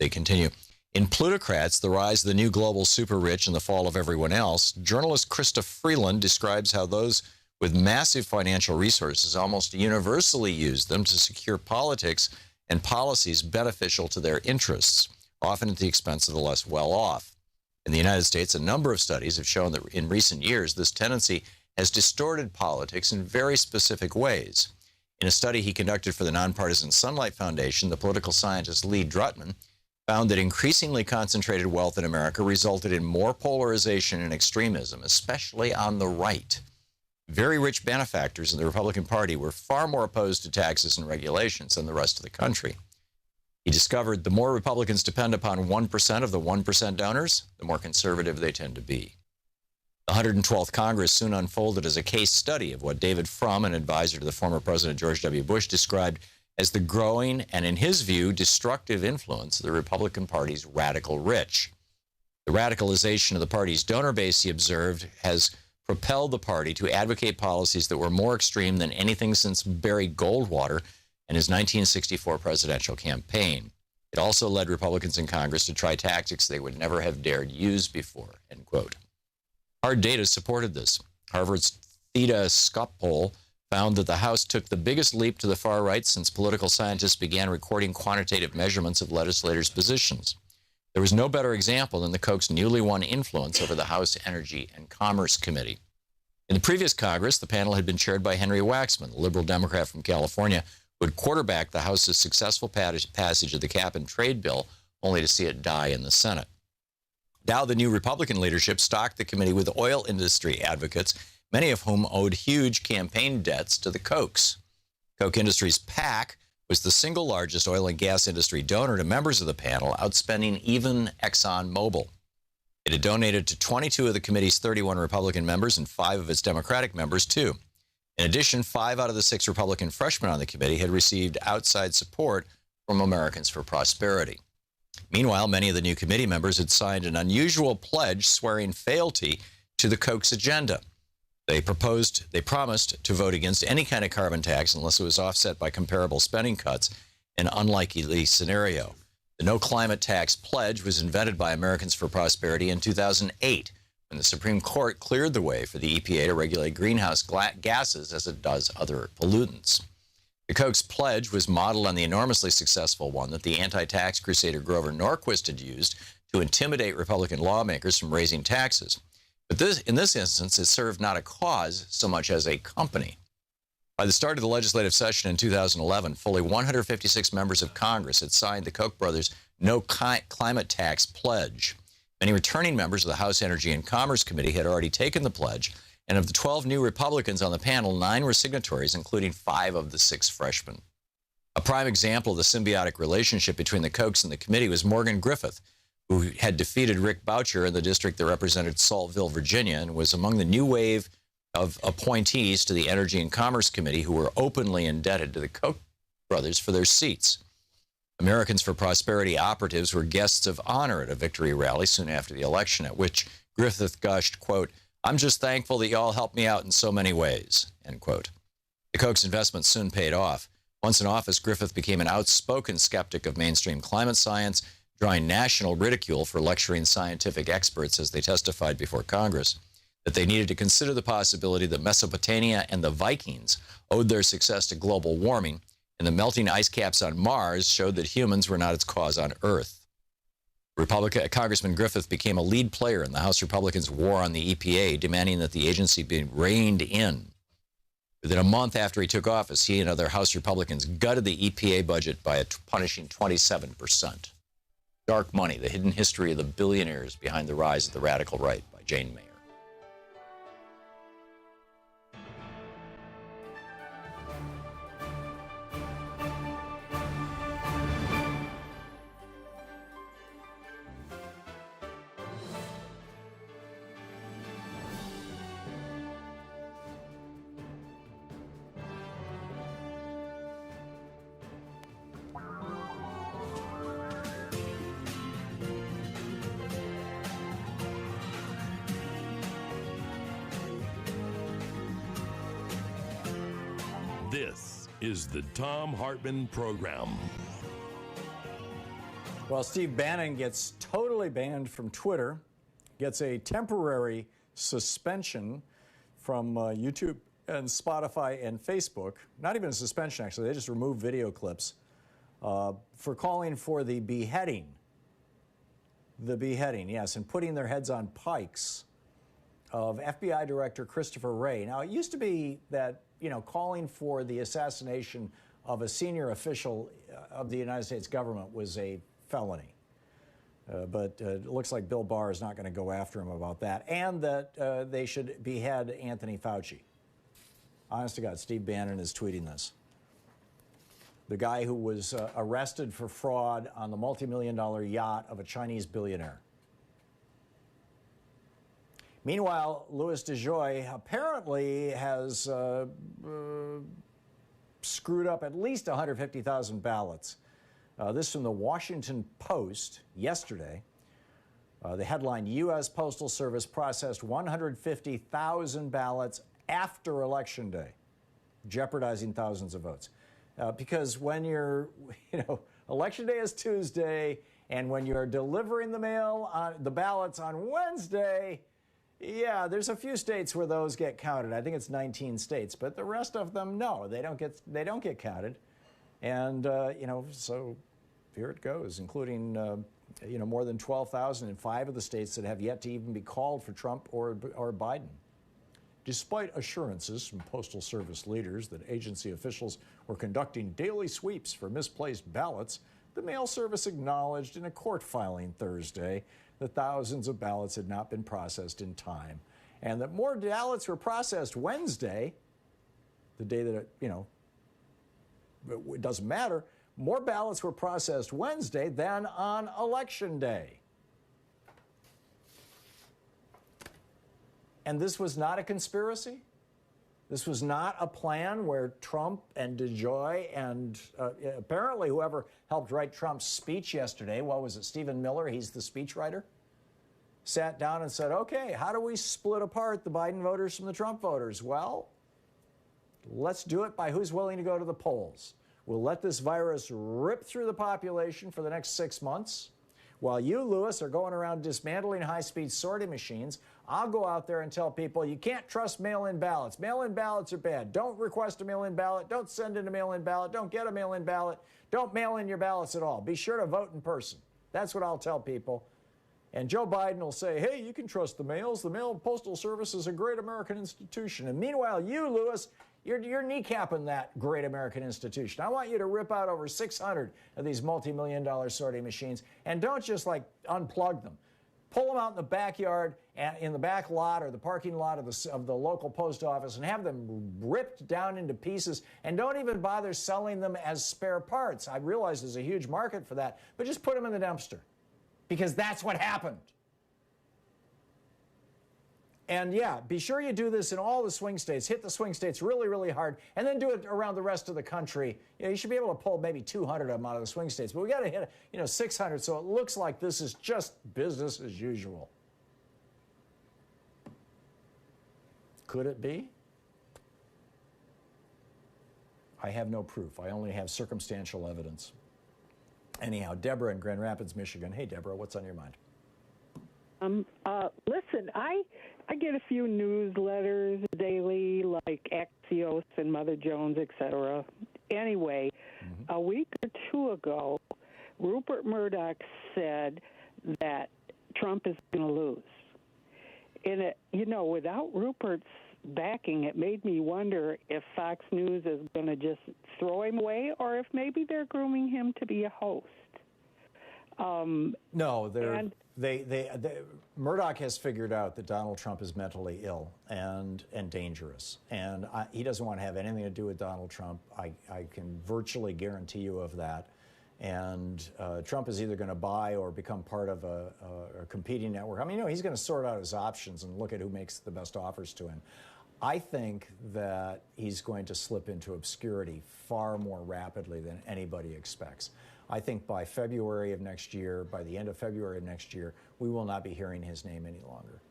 B: continue. In Plutocrats, the rise of the new global super-rich and the fall of everyone else, journalist Krista Freeland describes how those with massive financial resources almost universally use them to secure politics and policies beneficial to their interests, often at the expense of the less well-off. In the United States, a number of studies have shown that in recent years, this tendency has distorted politics in very specific ways. In a study he conducted for the nonpartisan Sunlight Foundation, the political scientist Lee Drutman found that increasingly concentrated wealth in America resulted in more polarization and extremism, especially on the right. Very rich benefactors in the Republican Party were far more opposed to taxes and regulations than the rest of the country. He discovered the more Republicans depend upon 1% of the 1% donors, the more conservative they tend to be. The 112th Congress soon unfolded as a case study of what David Frum, an advisor to the former President George W. Bush, described as the growing and, in his view, destructive influence of the Republican Party's radical rich. The radicalization of the party's donor base, he observed, has propelled the party to advocate policies that were more extreme than anything since Barry Goldwater and his 1964 presidential campaign. It also led Republicans in Congress to try tactics they would never have dared use before, end quote. Hard data supported this. Harvard's Theta Scott poll found that the House took the biggest leap to the far right since political scientists began recording quantitative measurements of legislators' positions. There was no better example than the Koch's newly won influence over the House Energy and Commerce Committee. In the previous Congress, the panel had been chaired by Henry Waxman, a liberal Democrat from California, who had quarterbacked the House's successful passage of the cap-and-trade bill, only to see it die in the Senate. Now the new Republican leadership stocked the committee with oil industry advocates, many of whom owed huge campaign debts to the Kochs. Koch Industries PAC was the single largest oil and gas industry donor to members of the panel, outspending even ExxonMobil. It had donated to 22 of the committee's 31 Republican members and 5 of its Democratic members, too. In addition, 5 out of the 6 Republican freshmen on the committee had received outside support from Americans for Prosperity. Meanwhile, many of the new committee members had signed an unusual pledge swearing fealty to the Koch's agenda. They promised to vote against any kind of carbon tax unless it was offset by comparable spending cuts, an unlikely scenario. The No Climate Tax pledge was invented by Americans for Prosperity in 2008, when the Supreme Court cleared the way for the EPA to regulate greenhouse gases as it does other pollutants. The Koch's pledge was modeled on the enormously successful one that the anti-tax crusader Grover Norquist had used to intimidate Republican lawmakers from raising taxes. But in this instance, it served not a cause so much as a company. By the start of the legislative session in 2011, fully 156 members of Congress had signed the Koch brothers' No Climate Tax pledge. Many returning members of the House Energy and Commerce Committee had already taken the pledge, and of the 12 new Republicans on the panel, 9 were signatories, including 5 of the 6 freshmen. A prime example of the symbiotic relationship between the Kochs and the committee was Morgan Griffith, who had defeated Rick Boucher in the district that represented Saltville, Virginia, and was among the new wave of appointees to the Energy and Commerce Committee who were openly indebted to the Koch brothers for their seats. Americans for Prosperity operatives were guests of honor at a victory rally soon after the election, at which Griffith gushed, quote, "I'm just thankful that y'all helped me out in so many ways," end quote. The Koch's investment soon paid off. Once in office, Griffith became an outspoken skeptic of mainstream climate science, drawing national ridicule for lecturing scientific experts as they testified before Congress that they needed to consider the possibility that Mesopotamia and the Vikings owed their success to global warming, and the melting ice caps on Mars showed that humans were not its cause on Earth. Congressman Griffith became a lead player in the House Republicans' war on the EPA, demanding that the agency be reined in. Within a month after he took office, he and other House Republicans gutted the EPA budget by a punishing 27%. Dark Money, the hidden history of the billionaires behind the rise of the radical right, by Jane Mayer.
C: This is the Thom Hartmann Program.
D: Well, Steve Bannon gets totally banned from Twitter, gets a temporary suspension from YouTube and Spotify and Facebook. Not even a suspension, actually. They just removed video clips for calling for the beheading. The beheading, yes, and putting their heads on pikes of FBI Director Christopher Wray. Now, it used to be that, you know, calling for the assassination of a senior official of the United States government was a felony. But it looks like Bill Barr is not going to go after him about that, and that they should behead Anthony Fauci. Honest to God, Steve Bannon is tweeting this. The guy who was arrested for fraud on the multi-million-dollar yacht of a Chinese billionaire. Meanwhile, Louis DeJoy apparently has screwed up at least 150,000 ballots. This from the Washington Post yesterday. The headline, U.S. Postal Service processed 150,000 ballots after Election Day, jeopardizing thousands of votes. Because when you're, Election Day is Tuesday, and when you're delivering the mail, the ballots on Wednesday, yeah, there's a few states where those get counted. I think it's 19 states, but the rest of them, no, they don't get counted. And, so here it goes, including, more than 12,000 in 5 of the states that have yet to even be called for Trump or Biden.
T: Despite assurances from Postal Service leaders that agency officials were conducting daily sweeps for misplaced ballots, the mail service acknowledged in a court filing Thursday that thousands of ballots had not been processed in time, and that more ballots were processed Wednesday, the day that it doesn't matter, more ballots were processed Wednesday than on Election Day. And this was not a conspiracy? This was not a plan where Trump and DeJoy and apparently whoever helped write Trump's speech yesterday, what was it, Stephen Miller, he's the speechwriter, sat down and said, okay, how do we split apart the Biden voters from the Trump voters? Well, let's do it by who's willing to go to the polls. We'll let this virus rip through the population for the next 6 months. While you, Lewis, are going around dismantling high-speed sorting machines, I'll go out there and tell people you can't trust mail-in ballots. Mail-in ballots are bad. Don't request a mail-in ballot. Don't send in a mail-in ballot. Don't get a mail-in ballot. Don't mail in your ballots at all. Be sure to vote in person. That's what I'll tell people. And Joe Biden will say, hey, you can trust the mails. The Mail Postal Service is a great American institution. And meanwhile, you, Lewis, you're kneecapping that great American institution. I want you to rip out over 600 of these multi-million-dollar sorting machines, and don't just like unplug them. Pull them out in the backyard, and in the back lot or the parking lot of the local post office, and have them ripped down into pieces, and don't even bother selling them as spare parts. I realize there's a huge market for that, but just put them in the dumpster, because that's what happened. And yeah, be sure you do this in all the swing states. Hit the swing states really, really hard, and then do it around the rest of the country. You should be able to pull maybe 200 of them out of the swing states, but we got to hit 600, so it looks like this is just business as usual. Could it be? I have no proof. I only have circumstantial evidence. Anyhow, Deborah in Grand Rapids, Michigan. Hey, Deborah, what's on your mind?
U: Listen, I get a few newsletters daily, like Axios and Mother Jones, etc. Anyway, a week or two ago, Rupert Murdoch said that Trump is going to lose. And, without Rupert's backing, it made me wonder if Fox News is going to just throw him away, or if maybe they're grooming him to be a host.
T: No, Murdoch has figured out that Donald Trump is mentally ill and dangerous, and he doesn't want to have anything to do with Donald Trump. I can virtually guarantee you of that. And Trump is either going to buy or become part of a competing network. I mean, he's going to sort out his options and look at who makes the best offers to him. I think that he's going to slip into obscurity far more rapidly than anybody expects. I think by February of next year, by the end of February of next year, we will not be hearing his name any longer.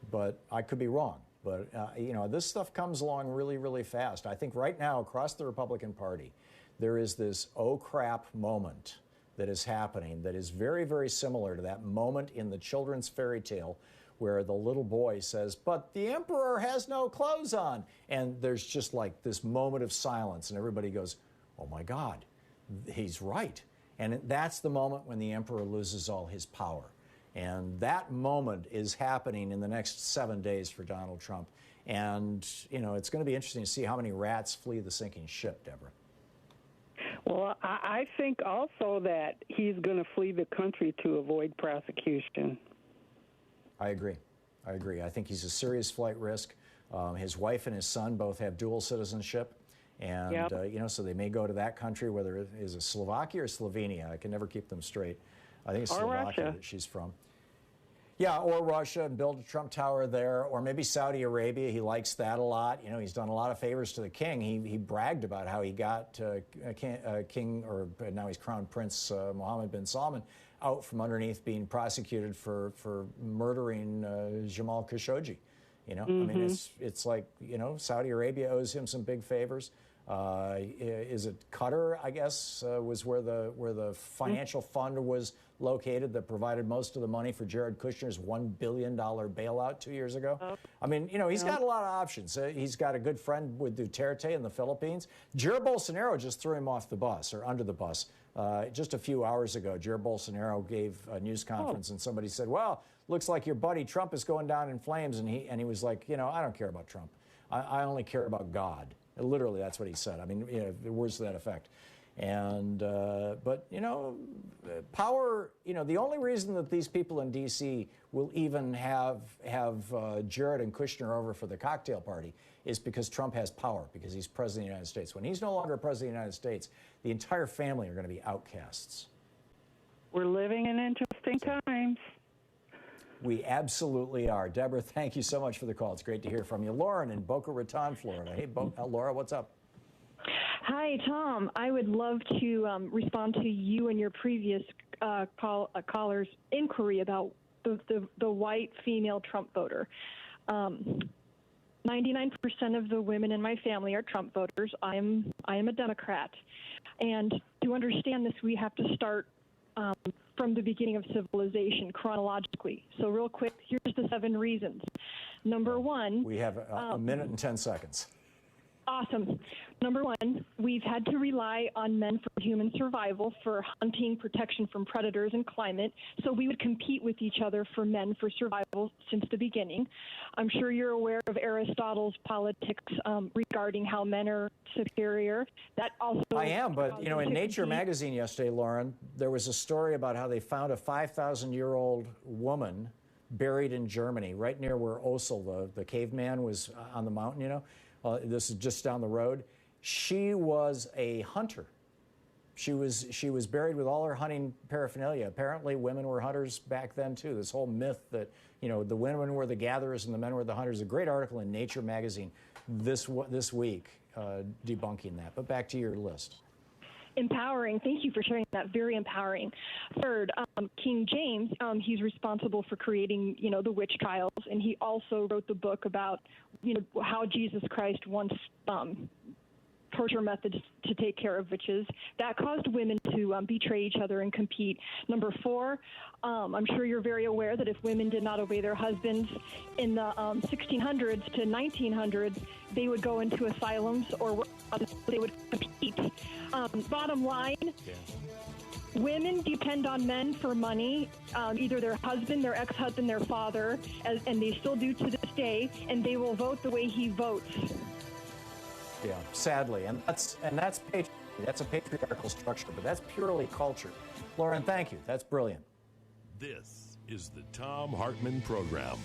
T: But I could be wrong. But, this stuff comes along really, really fast. I think right now across the Republican Party, there is this oh crap moment that is happening that is very, very similar to that moment in the children's fairy tale where the little boy says, but the emperor has no clothes on. And there's just like this moment of silence, and everybody goes, oh my God, he's right. And that's the moment when the emperor loses all his power. And that moment is happening in the next 7 days for Donald Trump. And, it's going to be interesting to see how many rats flee the sinking ship, Deborah.
U: Well, I think also that he's going to flee the country to avoid prosecution.
T: I agree. I think he's a serious flight risk. His wife and his son both have dual citizenship. And,
U: yep.
T: So they may go to that country, whether it is Slovakia or Slovenia. I can never keep them straight. I think it's Slovakia that she's from. Yeah, or Russia, and build a Trump Tower there, or maybe Saudi Arabia. He likes that a lot. He's done a lot of favors to the king. He bragged about how he got now he's Crown Prince Mohammed bin Salman out from underneath being prosecuted for murdering Jamal Khashoggi. I mean, it's like, Saudi Arabia owes him some big favors. Is it Qatar, I guess, was where the financial fund was located that provided most of the money for Jared Kushner's $1 billion bailout 2 years ago? I mean, he's got a lot of options. He's got a good friend with Duterte in the Philippines. Jair Bolsonaro just threw him off the bus, or under the bus. Just a few hours ago, Jair Bolsonaro gave a news conference, and somebody said, well, looks like your buddy Trump is going down in flames. And he was like, you know, I don't care about Trump. I only care about God. Literally, that's what he said. I mean, you know, the words to that effect. And, but, you know, power, you know, the only reason that these people in D.C. will even have Jared and Kushner over for the cocktail party is because Trump has power, because he's president of the United States. When he's no longer president of the United States, the entire family are going to be outcasts.
U: We're living in interesting times.
T: We absolutely are. Deborah, thank you so much for the call. It's great to hear from you. Lauren in Boca Raton, Florida. Hey, Laura, what's up?
E: Hi, Tom. I would love to respond to you and your previous caller's inquiry about the white female Trump voter. 99% of the women in my family are Trump voters. I am a Democrat. And to understand this, we have to start from the beginning of civilization chronologically. So real quick, here's the 7 reasons. Number 1.
T: We have a minute and 10 seconds.
E: Awesome. Number 1, we've had to rely on men for human survival, for hunting, protection from predators, and climate. So we would compete with each other for men for survival since the beginning. I'm sure you're aware of Aristotle's politics regarding how men are superior. That also.
T: I am, but you know, in Nature magazine yesterday, Lauren, there was a story about how they found a 5,000-year-old woman buried in Germany, right near where Osel, the caveman, was on the mountain. You know. This is just down the road. She was a hunter. She was buried with all her hunting paraphernalia. Apparently, women were hunters back then too. This whole myth that, you know, the women were the gatherers and the men were the hunters. A great article in Nature magazine this week debunking that. But back to your list.
E: Empowering. Thank you for sharing that. Very empowering. Third, King James, he's responsible for creating, you know, the witch trials, and he also wrote the book about, you know, how Jesus Christ once torture methods to take care of witches. That caused women to betray each other and compete. Number 4, I'm sure you're very aware that if women did not obey their husbands in the 1600s to 1900s, they would go into asylums or they would compete. Bottom line, women depend on men for money, either their husband, their ex-husband, their father, and they still do to this day, and they will vote the way he votes.
T: Yeah, sadly, and that's a patriarchal structure, but that's purely culture. Lauren, thank you. That's brilliant.
C: This is the Thom Hartmann Program.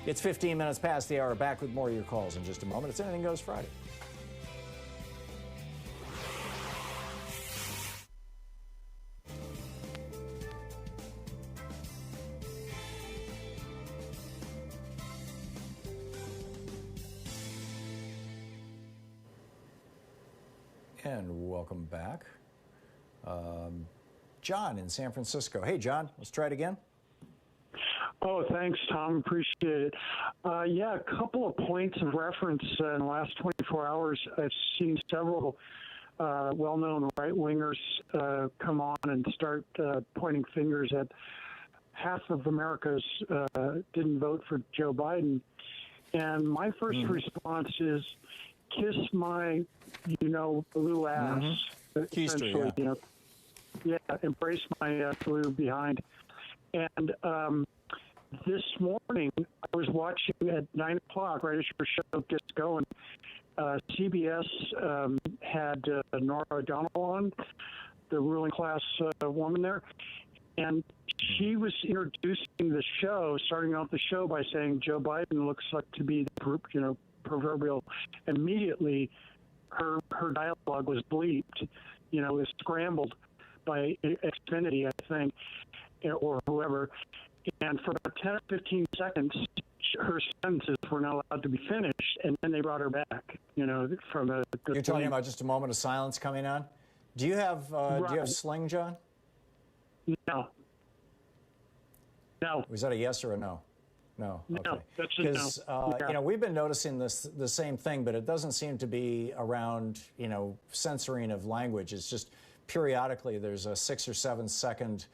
T: It's 15 minutes past the hour. Back with more of your calls in just a moment. It's Anything Goes Friday. And welcome back. John in San Francisco. Hey, John, let's try it again.
V: Oh, thanks, Tom. Appreciate it. Yeah, a couple of points of reference in the last 24 hours. I've seen several well-known right-wingers come on and start pointing fingers at half of America's didn't vote for Joe Biden. And my first response is, kiss my, you know, blue ass. Essentially, you know, yeah, embrace my blue behind. And this morning, I was watching at 9 o'clock, right as your show gets going, CBS had Nora O'Donnell on, the ruling class woman there, and she was introducing the show, starting off the show by saying Joe Biden looks like to be the, you know, proverbial. Immediately, her dialogue was bleeped, you know, was scrambled by Xfinity, I think, or whoever. And for about 10 or 15 seconds, her sentences were not allowed to be finished, and then they brought her back, you know, from the
T: You're talking about just a moment of silence coming on? Do you have do you have Sling, John?
V: No. No.
T: Was that a yes or a no? No. Okay.
V: No, that's a
T: Because
V: no. Yeah.
T: you know, we've been noticing the same thing, but it doesn't seem to be around, you know, censoring of language. It's just periodically there's a 6 or 7 second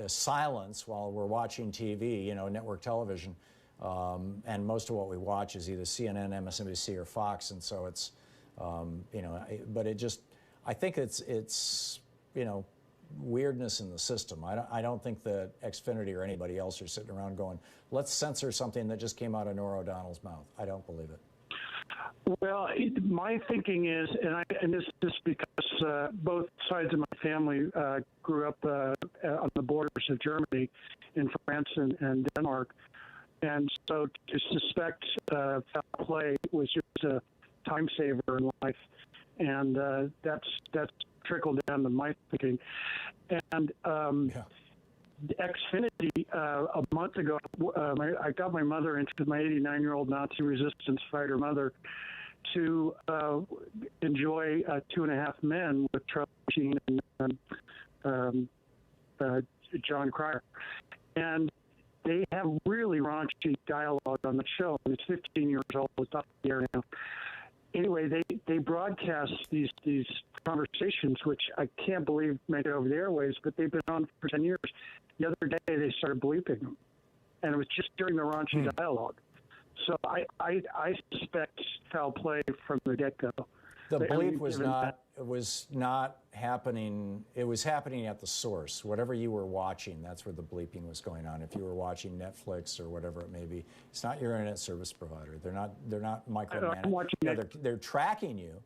T: silence while we're watching TV, you know, network television, and most of what we watch is either CNN, MSNBC, or Fox, and so it's, you know, but it just, I think it's, you know, weirdness in the system. I don't think that Xfinity or anybody else are sitting around going, let's censor something that just came out of Norah O'Donnell's mouth. I don't believe it.
V: Well, my thinking is, and this is because both sides of my family grew up on the borders of Germany, in France and Denmark, and so to suspect foul play was just a time saver in life, and that's trickled down to my thinking. And Xfinity, a month ago, I got my mother into my 89-year-old Nazi resistance fighter mother to enjoy 2.5 Men with Charlie Sheen and John Cryer. And they have really raunchy dialogue on the show. It's 15 years old. It's off the air now. Anyway, they broadcast these conversations, which I can't believe make it over the airwaves, but they've been on for 10 years. The other day, they started bleeping them, and it was just during the raunchy dialogue. So I suspect foul play from the get-go.
T: The bleep was not happening. It was happening at the source. Whatever you were watching, that's where the bleeping was going on. If you were watching Netflix or whatever it may be, it's not your internet service provider. They're not micromanaging. They're tracking you.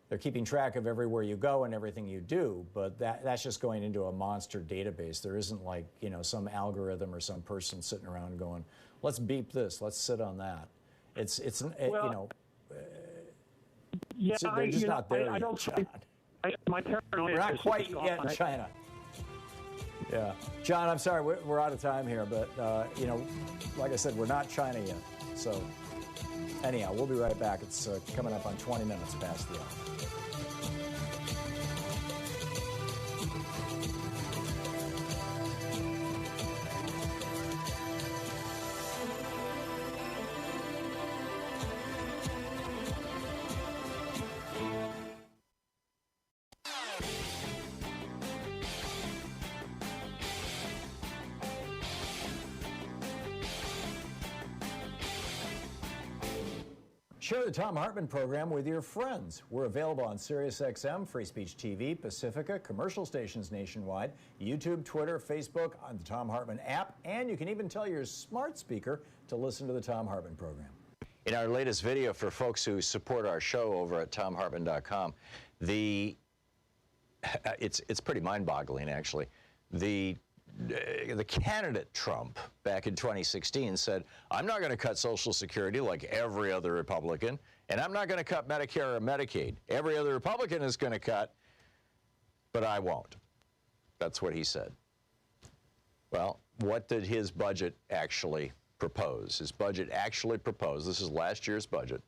T: They're keeping track of everywhere you go and everything you do. But that's just going into a monster database. There isn't like some algorithm or some person sitting around going, let's beep this, let's sit on that.
V: Yeah,
T: they're just not there
V: I
T: yet,
V: don't
T: John.
V: My paranoia.
T: We're not quite yet in China. Yeah, John, I'm sorry, we're out of time here, but like I said, we're not China yet. So anyhow, we'll be right back. It's coming up on 20 minutes past the hour. Share the Thom Hartmann Program with your friends. We're available on SiriusXM, Free Speech TV, Pacifica, commercial stations nationwide, YouTube, Twitter, Facebook, on the Thom Hartmann app, and you can even tell your smart speaker to listen to the Thom Hartmann Program.
B: In our latest video for folks who support our show over at ThomHartmann.com, it's pretty mind-boggling, actually. The candidate Trump back in 2016 said, I'm not going to cut Social Security like every other Republican, and I'm not going to cut Medicare or Medicaid. Every other Republican is going to cut, but I won't. That's what he said. Well, what did his budget actually propose? His budget actually proposed, this is last year's budget.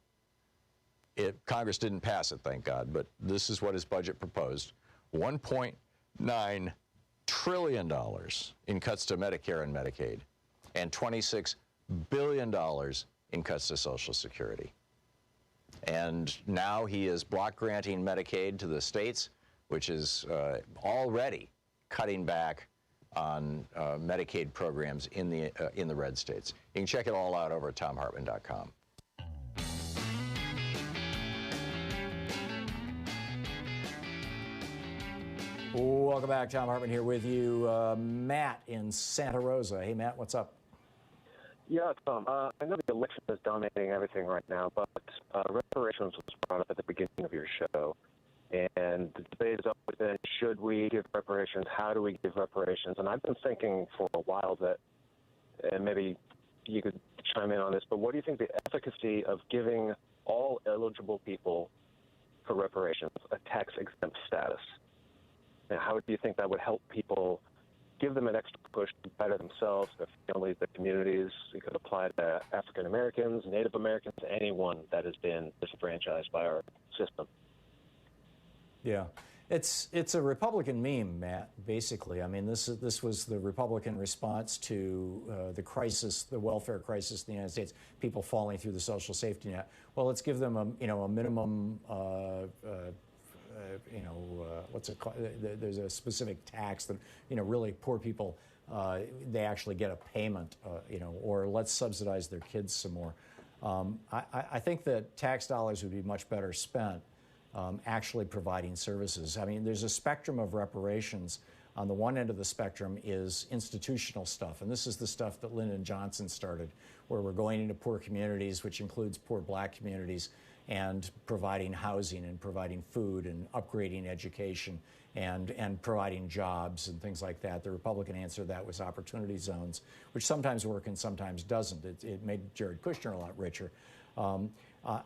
B: Congress didn't pass it, thank God, but this is what his budget proposed. $1.9 trillion in cuts to Medicare and Medicaid, and $26 billion in cuts to Social Security. And now he is block granting Medicaid to the states, which is already cutting back on Medicaid programs in the red states. You can check it all out over at ThomHartmann.com.
T: Welcome back. Thom Hartmann here with you. Matt in Santa Rosa. Hey, Matt, what's up?
F: Yeah, Tom. I know the election is dominating everything right now, but reparations was brought up at the beginning of your show. And the debate has always been, should we give reparations? How do we give reparations? And I've been thinking for a while that, and maybe you could chime in on this, but what do you think the efficacy of giving all eligible people for reparations a tax-exempt status? And how do you think that would help people, give them an extra push to better themselves, their families, their communities? You could apply to African Americans, Native Americans, anyone that has been disenfranchised by our system.
T: Yeah, it's a Republican meme, Matt. Basically, I mean, this was the Republican response to the crisis, the welfare crisis in the United States. People falling through the social safety net. Well, let's give them a minimum. What's it called? There's a specific tax that, really poor people, they actually get a payment, or let's subsidize their kids some more. I think that tax dollars would be much better spent actually providing services. I mean, there's a spectrum of reparations. On the one end of the spectrum is institutional stuff, and this is the stuff that Lyndon Johnson started, where we're going into poor communities, which includes poor black communities, and providing housing and providing food and upgrading education and providing jobs and things like that. The Republican answer to that was opportunity zones, which sometimes work and sometimes doesn't. It made Jared Kushner a lot richer.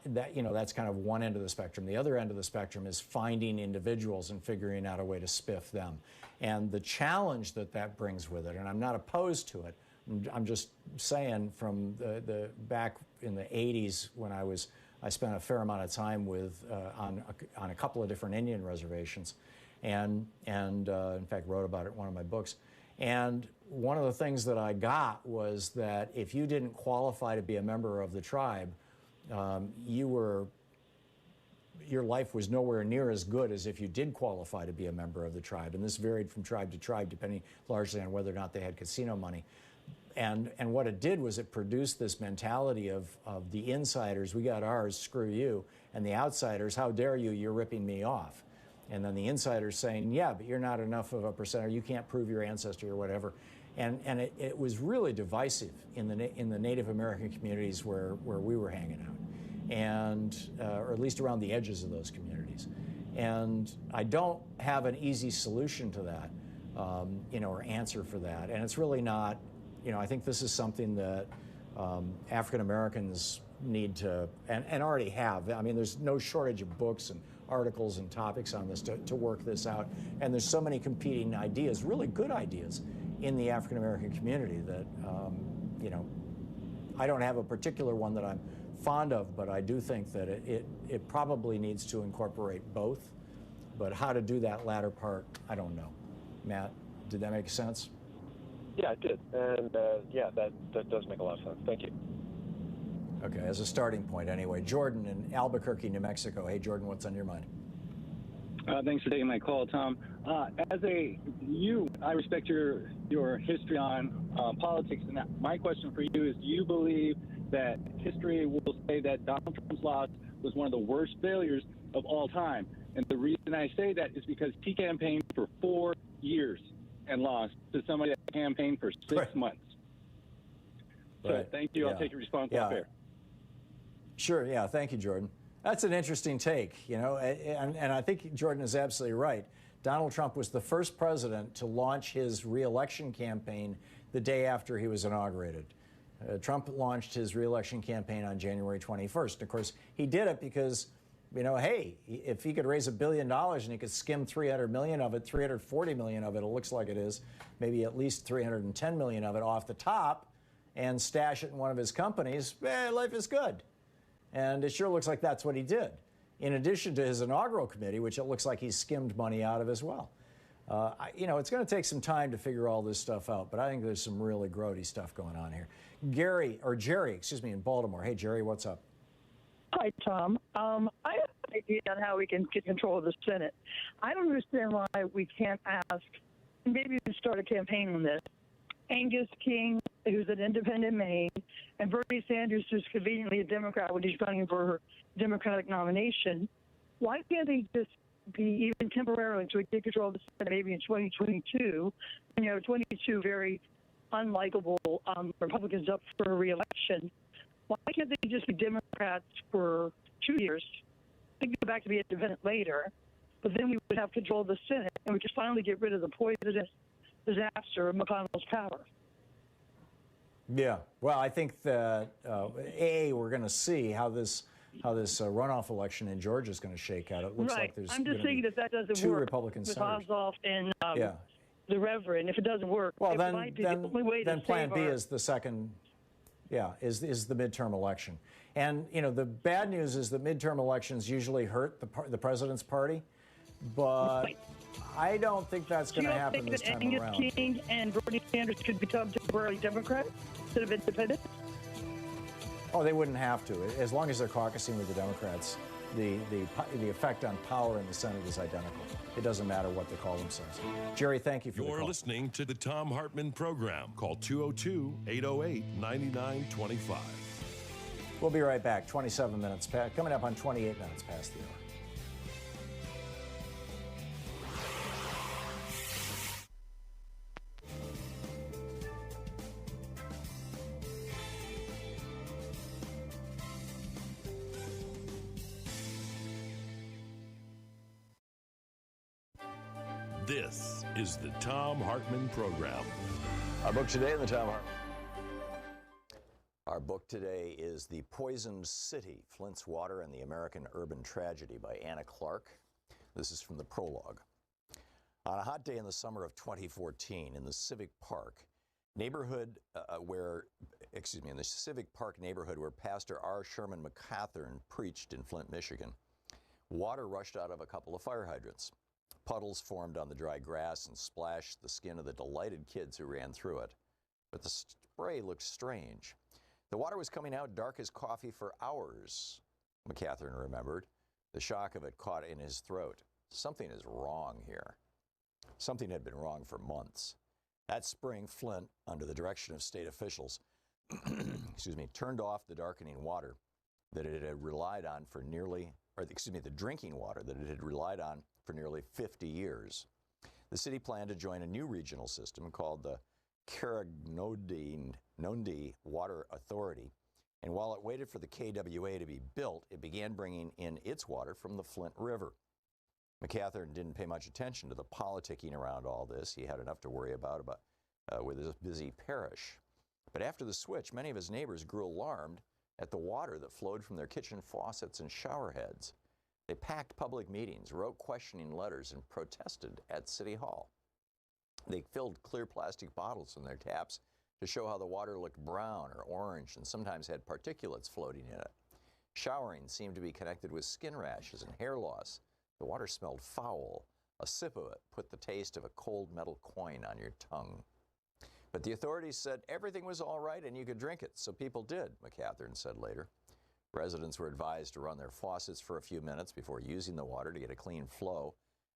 T: That's kind of one end of the spectrum. The other end of the spectrum is finding individuals and figuring out a way to spiff them. And the challenge that brings with it, and I'm not opposed to it, I'm just saying from the back in the 80s when I spent a fair amount of time on a couple of different Indian reservations, and in fact wrote about it in one of my books. And one of the things that I got was that if you didn't qualify to be a member of the tribe, your life was nowhere near as good as if you did qualify to be a member of the tribe. And this varied from tribe to tribe, depending largely on whether or not they had casino money. And what it did was it produced this mentality of the insiders, we got ours, screw you, and the outsiders, how dare you, you're ripping me off. And then the insiders saying, yeah, but you're not enough of a percenter, you can't prove your ancestry or whatever. And it was really divisive in the Native American communities where we were hanging out, and or at least around the edges of those communities. And I don't have an easy solution to that, or answer for that. And it's really not, I think this is something that African Americans need to, and already have. I mean, there's no shortage of books and articles and topics on this to work this out. And there's so many competing ideas, really good ideas, in the African American community that, I don't have a particular one that I'm fond of, but I do think that it probably needs to incorporate both. But how to do that latter part, I don't know. Matt, did that make sense?
F: Yeah, it did. And that does make a lot of sense. Thank you.
T: Okay, as a starting point anyway. Jordan in Albuquerque, New Mexico. Hey, Jordan, what's on your mind?
G: Thanks for taking my call, Tom. I respect your history on politics, and my question for you is: do you believe that history will say that Donald Trump's loss was one of the worst failures of all time? And the reason I say that is because he campaigned for 4 years and lost to somebody that campaigned for 6 months. So thank you. Yeah. I'll take your response off air.
T: Sure. Yeah. Thank you, Jordan. That's an interesting take, and I think Jordan is absolutely right. Donald Trump was the first president to launch his re-election campaign the day after he was inaugurated. Trump launched his re-election campaign on January 21st. Of course, he did it because, hey, if he could raise $1 billion and he could skim 300 million of it, 340 million of it, it looks like it is, maybe at least 310 million of it off the top, and stash it in one of his companies, life is good. And it sure looks like that's what he did, in addition to his inaugural committee, which it looks like he skimmed money out of as well. It's going to take some time to figure all this stuff out, but I think there's some really grody stuff going on here. Jerry, in Baltimore. Hey, Jerry, what's up?
H: Hi, Tom. I have an idea on how we can get control of the Senate. I don't understand why we can't ask, maybe we can start a campaign on this, Angus King, who's an independent Maine, and Bernie Sanders, who's conveniently a Democrat when he's running for a Democratic nomination. Why can't they just be, even temporarily, so we get control of the Senate maybe in 2022, and you have 22 very unlikable Republicans up for re-election? Why can't they just be Democrats for 2 years, then go back to be independent later, but then we would have control of the Senate, and we could finally get rid of the poisonous disaster of McConnell's power.
T: Yeah, well, I think that we're going to see how this runoff election in Georgia is going to shake out. It looks like there's
H: I'm just saying that doesn't
T: two
H: work
T: Republican
H: with
T: senators.
H: Ossoff and the Reverend. If it doesn't work,
T: well,
H: it might be the only way
T: then
H: to
T: Plan
H: save
T: B
H: our...
T: is the second. Yeah, is the midterm election, and the bad news is that midterm elections usually hurt the president's party, but I don't think that's going to happen this time
H: Angus
T: around.
H: King and Bernie Sanders could become temporarily Democrats instead of independent?
T: Oh, they wouldn't have to. As long as they're caucusing with the Democrats, the effect on power in the Senate is identical. It doesn't matter what they call themselves. Jerry, thank you for the call.
C: You're listening to the Thom Hartmann Program. Call 202-808-9925.
T: We'll be right back. 27 minutes past, coming up on 28 minutes past the hour.
C: This is the Thom Hartmann Program.
B: Our book today in the Thom Hartmann. Our book today is The Poisoned City, Flint's Water and the American Urban Tragedy by Anna Clark. This is from the prologue. On a hot day in the summer of 2014 in the Civic Park neighborhood in the Civic Park neighborhood where Pastor R. Sherman McCathern preached in Flint, Michigan, water rushed out of a couple of fire hydrants. Puddles formed on the dry grass and splashed the skin of the delighted kids who ran through it. But the spray looked strange. The water was coming out dark as coffee for hours, McCathern remembered. The shock of it caught in his throat. Something is wrong here. Something had been wrong for months. That spring, Flint, under the direction of state officials, turned off the darkening water that it had relied on for the drinking water that it had relied on for nearly 50 years. The city planned to join a new regional system called the Carignan Water Authority, and while it waited for the KWA to be built, it began bringing in its water from the Flint River. McCathern didn't pay much attention to the politicking around all this. He had enough to worry about with his busy parish. But after the switch, many of his neighbors grew alarmed at the water that flowed from their kitchen faucets and shower heads. They packed public meetings, wrote questioning letters, and protested at City Hall. They filled clear plastic bottles from their taps to show how the water looked brown or orange and sometimes had particulates floating in it. Showering seemed to be connected with skin rashes and hair loss. The water smelled foul. A sip of it put the taste of a cold metal coin on your tongue. But the authorities said everything was all right and you could drink it, so people did, McCathern said later. Residents were advised to run their faucets for a few minutes before using the water to get a clean flow.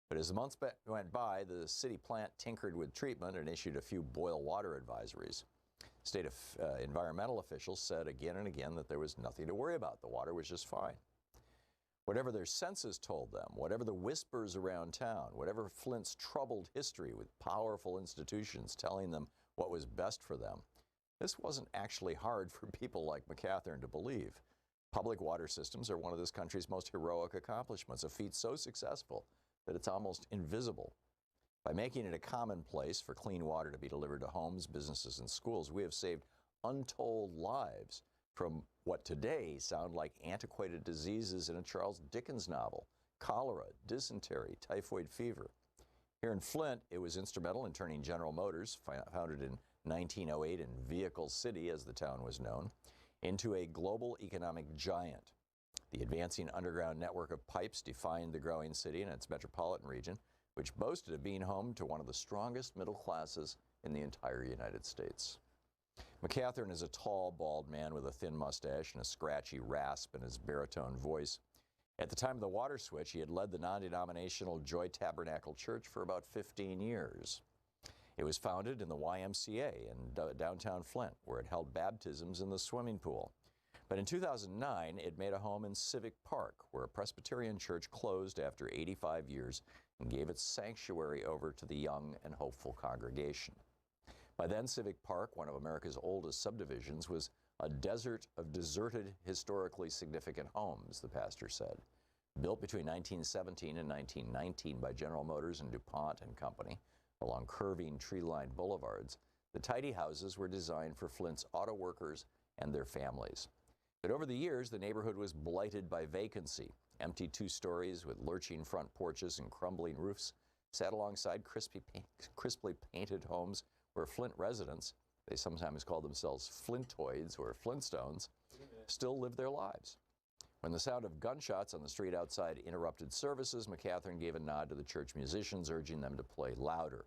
B: But as the months went by, the city plant tinkered with treatment and issued a few boil water advisories. State environmental officials said again and again that there was nothing to worry about. The water was just fine. Whatever their senses told them, whatever the whispers around town, whatever Flint's troubled history with powerful institutions telling them what was best for them, this wasn't actually hard for people like McCathern to believe. Public water systems are one of this country's most heroic accomplishments, a feat so successful that it's almost invisible. By making it a commonplace for clean water to be delivered to homes, businesses, and schools, we have saved untold lives from what today sound like antiquated diseases in a Charles Dickens novel: cholera, dysentery, typhoid fever. Here in Flint, it was instrumental in turning General Motors, founded in 1908 in Vehicle City, as the town was known, into a global economic giant. The advancing underground network of pipes defined the growing city and its metropolitan region, which boasted of being home to one of the strongest middle classes in the entire United States. McCathern is a tall, bald man with a thin mustache and a scratchy rasp in his baritone voice. At the time of the water switch, he had led the non-denominational Joy Tabernacle Church for about 15 years. It was founded in the YMCA in downtown Flint, where it held baptisms in the swimming pool. But in 2009, it made a home in Civic Park, where a Presbyterian church closed after 85 years and gave its sanctuary over to the young and hopeful congregation. By then, Civic Park, one of America's oldest subdivisions, was a desert of deserted, historically significant homes, the pastor said. Built between 1917 and 1919 by General Motors and DuPont and Company, along curving tree-lined boulevards, the tidy houses were designed for Flint's auto workers and their families. But over the years, the neighborhood was blighted by vacancy. Empty 2 stories with lurching front porches and crumbling roofs sat alongside crisply painted homes where Flint residents, they sometimes call themselves Flintoids or Flintstones, still live their lives. When the sound of gunshots on the street outside interrupted services, McCathern gave a nod to the church musicians, urging them to play louder.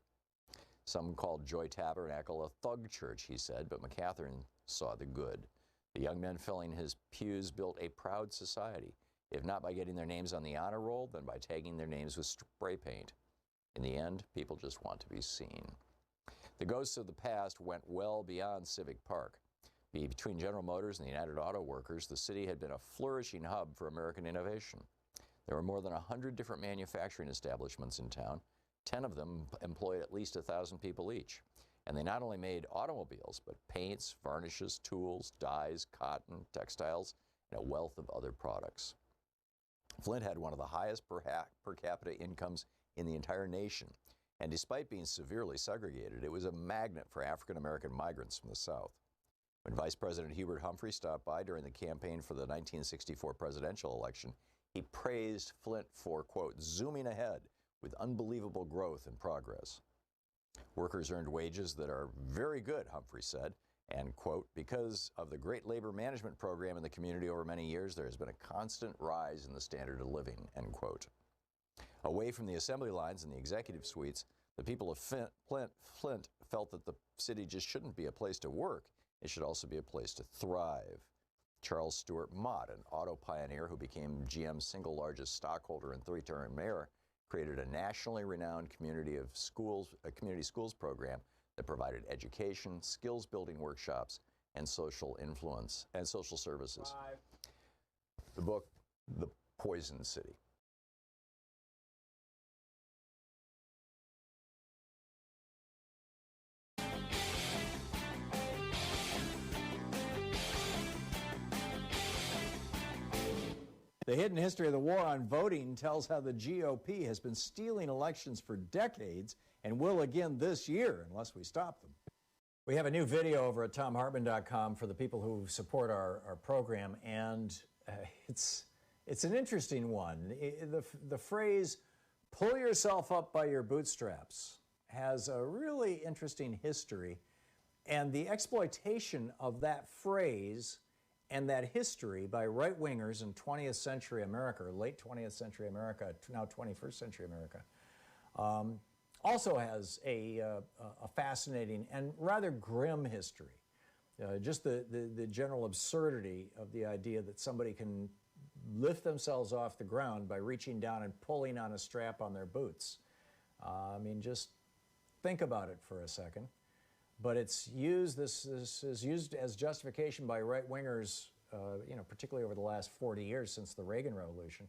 B: Some called Joy Tabernacle a thug church, he said, but McCathern saw the good. The young men filling his pews built a proud society, if not by getting their names on the honor roll, then by tagging their names with spray paint. In the end, people just want to be seen. The ghosts of the past went well beyond Civic Park. Between General Motors and the United Auto Workers, the city had been a flourishing hub for American innovation. There were more than 100 different manufacturing establishments in town. 10 of them employed at least 1,000 people each. And they not only made automobiles, but paints, varnishes, tools, dyes, cotton, textiles, and a wealth of other products. Flint had one of the highest per capita incomes in the entire nation. And despite being severely segregated, it was a magnet for African-American migrants from the South. When Vice President Hubert Humphrey stopped by during the campaign for the 1964 presidential election, he praised Flint for, quote, zooming ahead with unbelievable growth and progress. Workers earned wages that are very good, Humphrey said, and, quote, because of the great labor management program in the community over many years, there has been a constant rise in the standard of living, end quote. Away from the assembly lines and the executive suites, the people of Flint felt that the city just shouldn't be a place to work. It should also be a place to thrive. Charles Stewart Mott, an auto pioneer who became GM's single largest stockholder and three-term mayor, created a nationally renowned community schools program that provided education, skills-building workshops, and social influence and social services. The book, The Poison City.
T: The hidden history of the war on voting tells how the GOP has been stealing elections for decades and will again this year unless we stop them. We have a new video over at thomhartmann.com for the people who support our program, and it's an interesting one. The phrase, pull yourself up by your bootstraps, has a really interesting history, and the exploitation of that phrase and that history by right-wingers in 20th century America, or late 20th century America, now 21st century America, also has a fascinating and rather grim history. Just the general absurdity of the idea that somebody can lift themselves off the ground by reaching down and pulling on a strap on their boots. I mean, just think about it for a second. But it's used, this is used as justification by right-wingers, particularly over the last 40 years since the Reagan Revolution,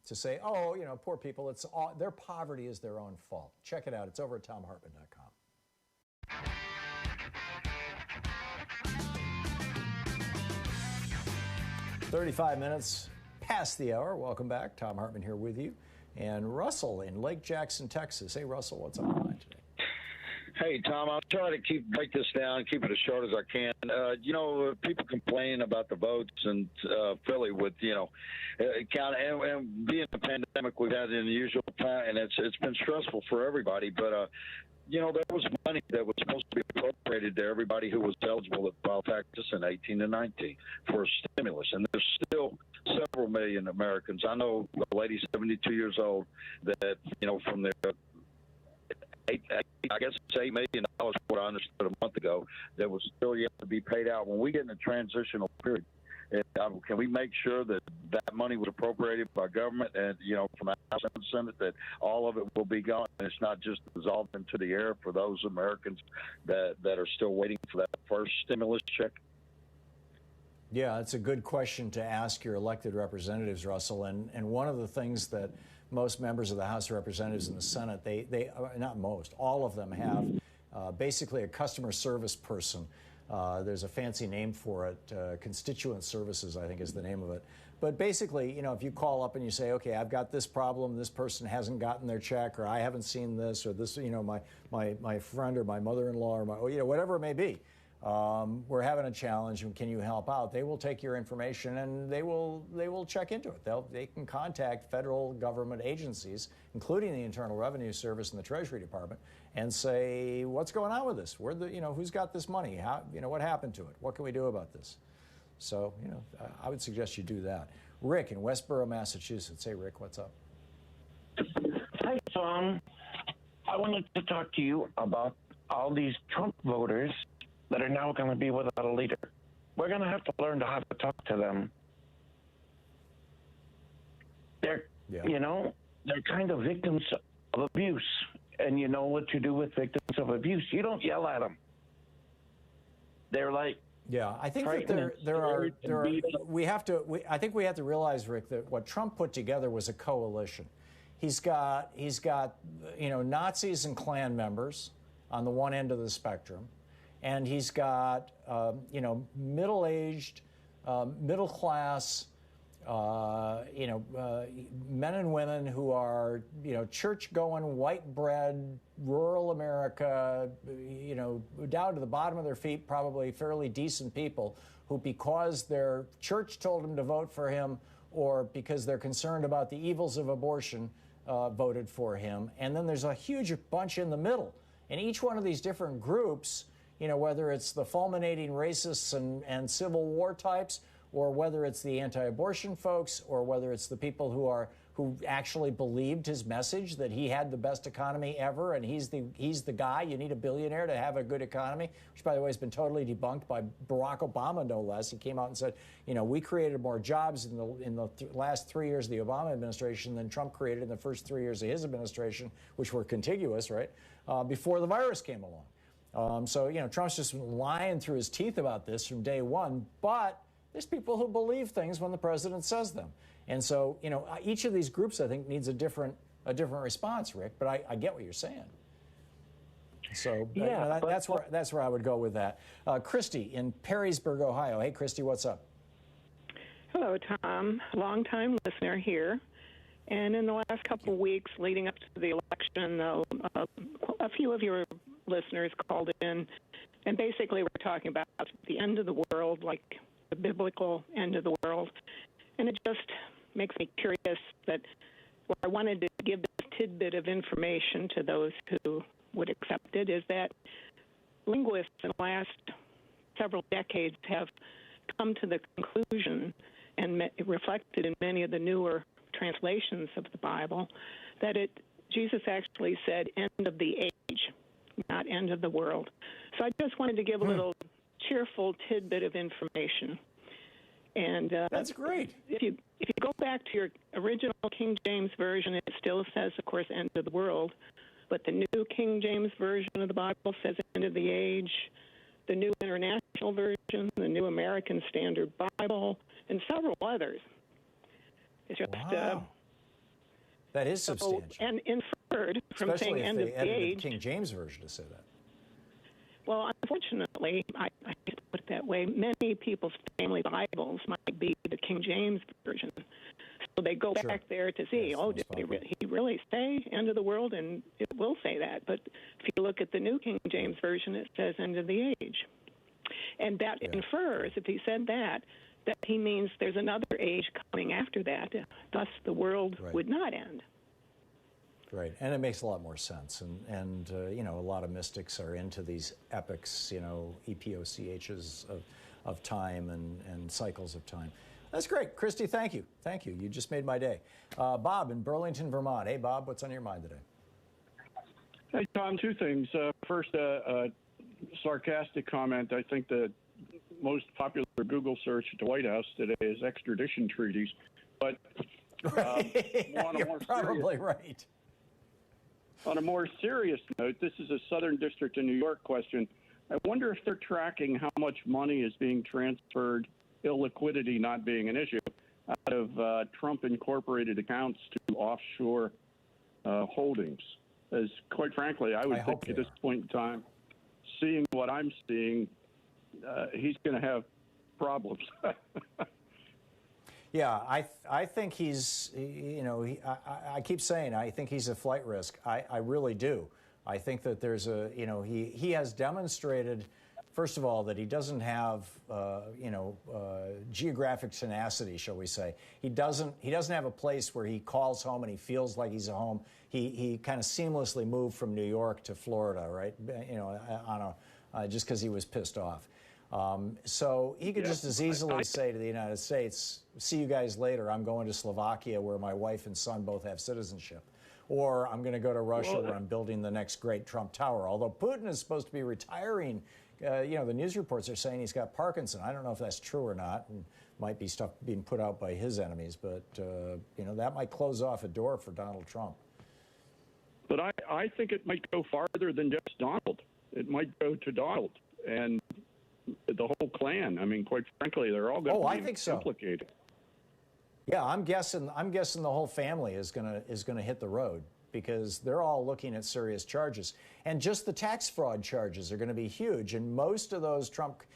T: to say, oh, poor people, their poverty is their own fault. Check it out. It's over at thomhartmann.com. 35 minutes past the hour. Welcome back. Thom Hartmann here with you. And Russell in Lake Jackson, Texas. Hey, Russell, what's on your mind today?
I: Hey, Tom, I'll try to break this down, keep it as short as I can. People complain about the votes in Philly with, count, and being a pandemic, we've had an unusual time, and it's been stressful for everybody. But, there was money that was supposed to be appropriated to everybody who was eligible to file taxes in 18 and 19 for a stimulus. And there's still several million Americans. I know a lady 72 years old that, from their I guess it's $8 million, what I understood a month ago, that was still yet to be paid out. When we get in a transitional period, can we make sure that that money was appropriated by government and, from the House and the Senate, that all of it will be gone and it's not just dissolved into the air for those Americans that are still waiting for that first stimulus check?
T: Yeah, it's a good question to ask your elected representatives, Russell. And one of the things that most members of the House of Representatives and the Senate, they not most, all of them have basically a customer service person. There's a fancy name for it. Constituent services, I think, is the name of it. But basically, if you call up and you say, okay, I've got this problem, this person hasn't gotten their check, or I haven't seen this, or this, my friend or my mother-in-law, or whatever it may be. We're having a challenge, and can you help out? They will take your information and they will check into it. They can contact federal government agencies, including the Internal Revenue Service and the Treasury Department, and say, what's going on with this? Who's got this money? How, what happened to it? What can we do about this? So, I would suggest you do that. Rick in Westboro, Massachusetts. Hey, Rick, what's up?
J: Hi, Tom. I wanted to talk to you about all these Trump voters that are now going to be without a leader. We're going to have to learn how to talk to them. They're kind of victims of abuse. And you know what you do with victims of abuse. You don't yell at them. They're like,
T: yeah, I think that I think we have to realize, Rick, that what Trump put together was a coalition. He's got Nazis and Klan members on the one end of the spectrum, and he's got middle-aged, middle-class men and women who are, church-going, white-bread, rural America, down to the bottom of their feet, probably fairly decent people who, because their church told them to vote for him or because they're concerned about the evils of abortion, voted for him. And then there's a huge bunch in the middle. And each one of these different groups, whether it's the fulminating racists and Civil War types, or whether it's the anti-abortion folks, or whether it's the people who actually believed his message that he had the best economy ever and he's the guy. You need a billionaire to have a good economy, which, by the way, has been totally debunked by Barack Obama, no less. He came out and said, we created more jobs in the last 3 years of the Obama administration than Trump created in the first 3 years of his administration, which were contiguous, right, before the virus came along. So, Trump's just been lying through his teeth about this from day one, but there's people who believe things when the president says them. And so, each of these groups, I think, needs a different response, Rick, but I get what you're saying. So
U: Yeah,
T: that's where I would go with that. Christy in Perrysburg, Ohio. Hey, Christy, what's up?
K: Hello, Tom. Long-time listener here. And in the last couple of weeks leading up to the election, a few of your listeners called in, and basically we're talking about the end of the world, like the biblical end of the world. And it just makes me curious that I wanted to give this tidbit of information to those who would accept it, is that linguists in the last several decades have come to the conclusion, and reflected in many of the newer translations of the Bible, that Jesus actually said end of the age, not end of the world. So I just wanted to give a little cheerful tidbit of information. And
T: that's great.
K: If you go back to your original King James Version, it still says, of course, end of the world. But the New King James Version of the Bible says end of the age. The New International Version, the New American Standard Bible, and several others. It's just,
T: wow. That is substantial.
K: And inferred from
T: especially
K: saying
T: if
K: end
T: they
K: of the
T: edited
K: age.
T: the King James Version to say that.
K: Well, unfortunately, I just put it that way, many people's family Bibles might be the King James Version. So they go back there to see, did he really say end of the world? And it will say that. But if you look at the New King James Version, it says end of the age. And that infers, if he said that he means there's another age coming after that. Thus, the world would not end.
T: Right, and it makes a lot more sense. And a lot of mystics are into these epics, epochs of time and cycles of time. That's great. Christy, thank you. Thank you. You just made my day. Bob in Burlington, Vermont. Hey, Bob, what's on your mind today?
L: Hey, Tom, two things. First, a sarcastic comment. I think the most popular Google search at the White House today is extradition treaties. But
T: you're probably right.
L: On a more serious note, this is a Southern District of New York question. I wonder if they're tracking how much money is being transferred, illiquidity not being an issue, out of Trump Incorporated accounts to offshore holdings. As quite frankly, I would think at this point in time, seeing what I'm seeing, he's going to have problems.
T: Yeah, I think he's, I keep saying I think he's a flight risk. I really do. I think that there's he has demonstrated, first of all, that he doesn't have, geographic tenacity, shall we say. He doesn't have a place where he calls home and he feels like he's at home. He kind of seamlessly moved from New York to Florida, right? Just because he was pissed off. So he could just as easily say to the United States, see you guys later, I'm going to Slovakia where my wife and son both have citizenship. Or I'm going to go to Russia where I'm building the next great Trump Tower. Although Putin is supposed to be retiring, the news reports are saying he's got Parkinson. I don't know if that's true or not, and might be stuff being put out by his enemies, but, that might close off a door for Donald Trump.
L: But I think it might go farther than just Donald. It might go to Donald and the whole clan. I mean, quite frankly, they're all going to be implicated.
T: Yeah, I'm guessing the whole family is gonna hit the road because they're all looking at serious charges. And just the tax fraud charges are going to be huge. And most of those Trump's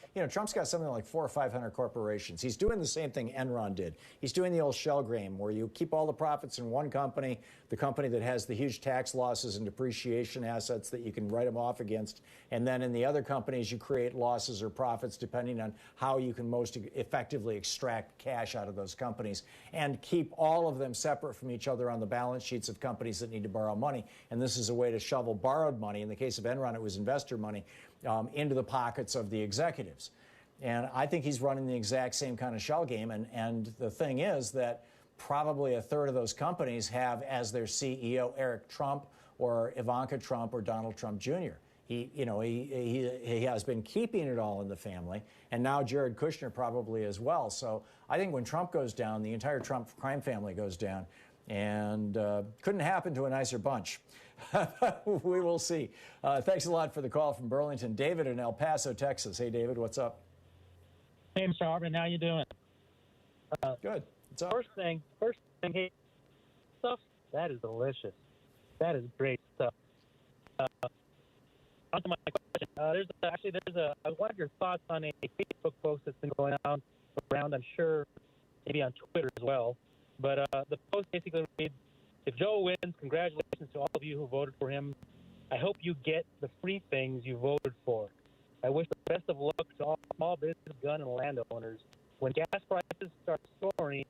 T: got something like 400 or 500 corporations. He's doing the same thing Enron did. He's doing the old shell game where you keep all the profits in one company, the company that has the huge tax losses and depreciation assets that you can write them off against. And then in the other companies, you create losses or profits depending on how you can most effectively extract cash out of those companies and keep all of them separate from each other on the balance sheets of companies that need to borrow money. And this is a way to shovel borrowed money. In the case of Enron, it was investor money into the pockets of the executives. And I think he's running the exact same kind of shell game. And the thing is that probably a third of those companies have as their CEO Eric Trump or Ivanka Trump or Donald Trump Jr. He has been keeping it all in the family, and now Jared Kushner probably as well. So I think when Trump goes down, the entire Trump crime family goes down, and couldn't happen to a nicer bunch. We will see. Thanks a lot for the call from Burlington. David in El Paso, Texas. Hey, David, what's up?
M: Hey, Mr. Hartmann, how you doing?
T: Good. What's up?
M: First thing, hey, stuff, that is delicious. That is great stuff. On to my question. I wanted your thoughts on a Facebook post that's been going around, I'm sure, maybe on Twitter as well. But the post basically reads, if Joe wins, congratulations to all of you who voted for him. I hope you get the free things you voted for. I wish the best of luck to all small business, gun, and landowners. When gas prices start soaring,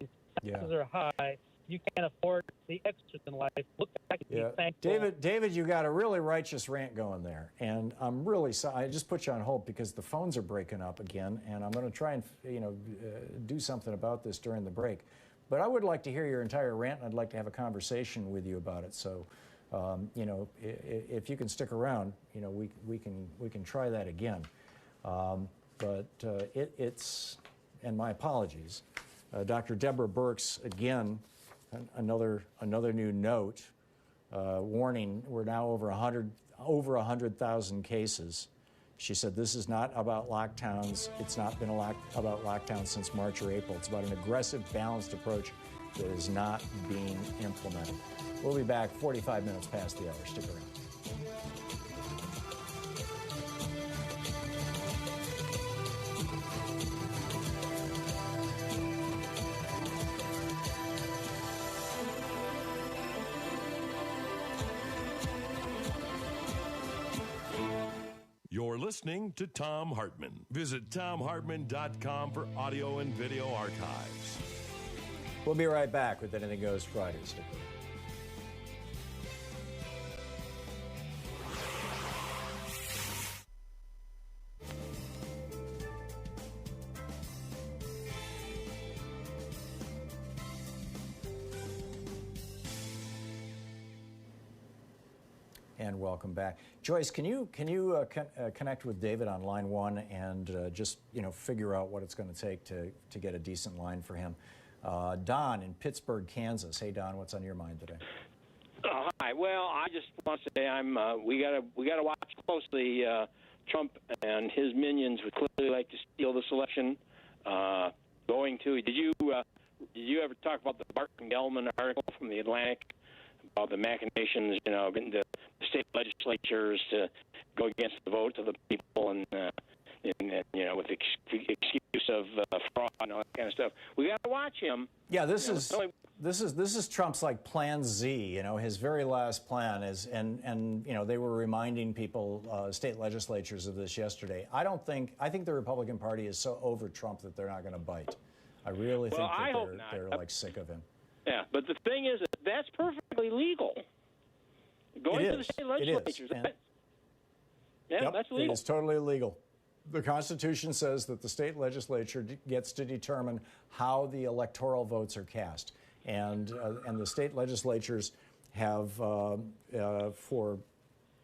M: taxes are high, you can't afford the extras in life. Look back and be thankful.
T: David, you got a really righteous rant going there, and I'm really sorry. I just put you on hold because the phones are breaking up again, and I'm going to try and do something about this during the break. But I would like to hear your entire rant, and I'd like to have a conversation with you about it. So, if you can stick around, we can try that again. It's, and my apologies, Dr. Deborah Birx again. Another new note, warning, we're now over 100,000 cases. She said this is not about lockdowns. It's not been about lockdowns since March or April. It's about an aggressive, balanced approach that is not being implemented. We'll be back 45 minutes past the hour. Stick around.
C: You're listening to Thom Hartmann. Visit ThomHartmann.com for audio and video archives.
T: We'll be right back with Anything Goes Friday. Stick around. And welcome back, Joyce. Can you connect with David on line 1 and just figure out what it's going to take to get a decent line for him? Don in Pittsburgh, Kansas. Hey, Don, what's on your mind today?
N: Hi. Well, I just want to say we gotta watch closely. Trump and his minions would clearly like to steal this election. Did you ever talk about the Barton Gellman article from the Atlantic about the machinations, getting the state legislatures to go against the votes of the people and with the excuse of fraud and all that kind of stuff. We got to watch him.
T: Yeah, this is Trump's like Plan Z. His very last plan is, and they were reminding people, state legislatures, of this yesterday. I think the Republican Party is so over Trump that they're not going to bite. I really think that they're like sick of him.
N: Yeah, but the thing is that's perfectly legal. Going to the state legislatures. That's legal.
T: It is totally illegal. The Constitution says that the state legislature gets to determine how the electoral votes are cast, and the state legislatures have for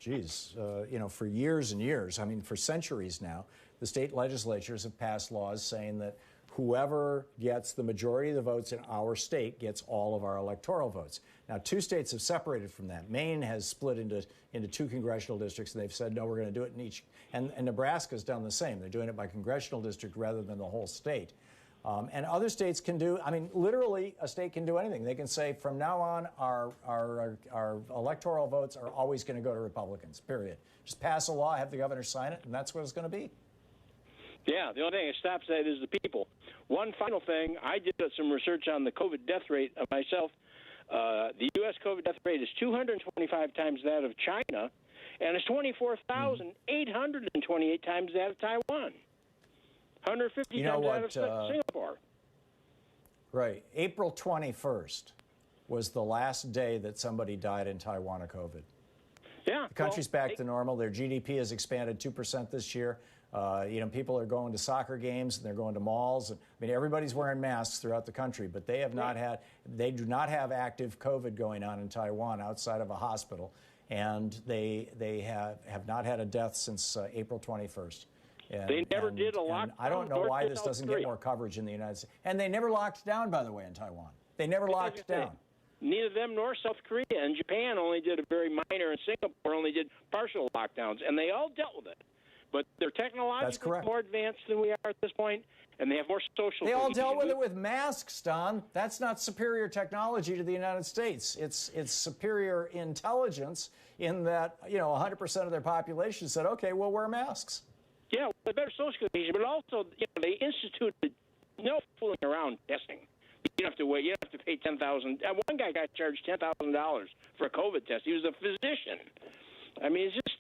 T: years and years. I mean, for centuries now, the state legislatures have passed laws saying that whoever gets the majority of the votes in our state gets all of our electoral votes. Now, 2 states have separated from that. Maine has split into 2 congressional districts, and they've said, no, we're going to do it in each. And Nebraska's done the same. They're doing it by congressional district rather than the whole state. And other states can do, I mean, literally a state can do anything. They can say from now on our electoral votes are always going to go to Republicans, period. Just pass a law, have the governor sign it, and that's what it's going to be.
N: Yeah, the only thing that stops that is the people. One final thing, I did some research on the COVID death rate of myself. The U.S. COVID death rate is 225 times that of China, and it's 24,828 times that of Taiwan. 150 times that of Singapore.
T: Right. April 21st was the last day that somebody died in Taiwan of COVID.
N: Yeah.
T: The country's back to normal. Their GDP has expanded 2% this year. People are going to soccer games and they're going to malls. I mean, everybody's wearing masks throughout the country, but they have not had, they do not have active COVID going on in Taiwan outside of a hospital. And they have not had a death since April 21st.
N: They never did a lockdown.
T: I don't know why this doesn't get more coverage in the United States. And they never locked down, by the way, in Taiwan. They never locked down.
N: Neither them nor South Korea. And Japan only did a very minor, and Singapore only did partial lockdowns. And they all dealt with it. But they're technologically more advanced than we are at this point, and they have more social.
T: They all dealt with it with masks, Don. That's not superior technology to the United States. It's superior intelligence in that 100% of their population said, "Okay, we'll wear masks."
N: Yeah, well, better social cohesion, but also they instituted no fooling around testing. You don't have to wait. You don't have to pay $10,000. One guy got charged $10,000 for a COVID test. He was a physician. I mean, it's just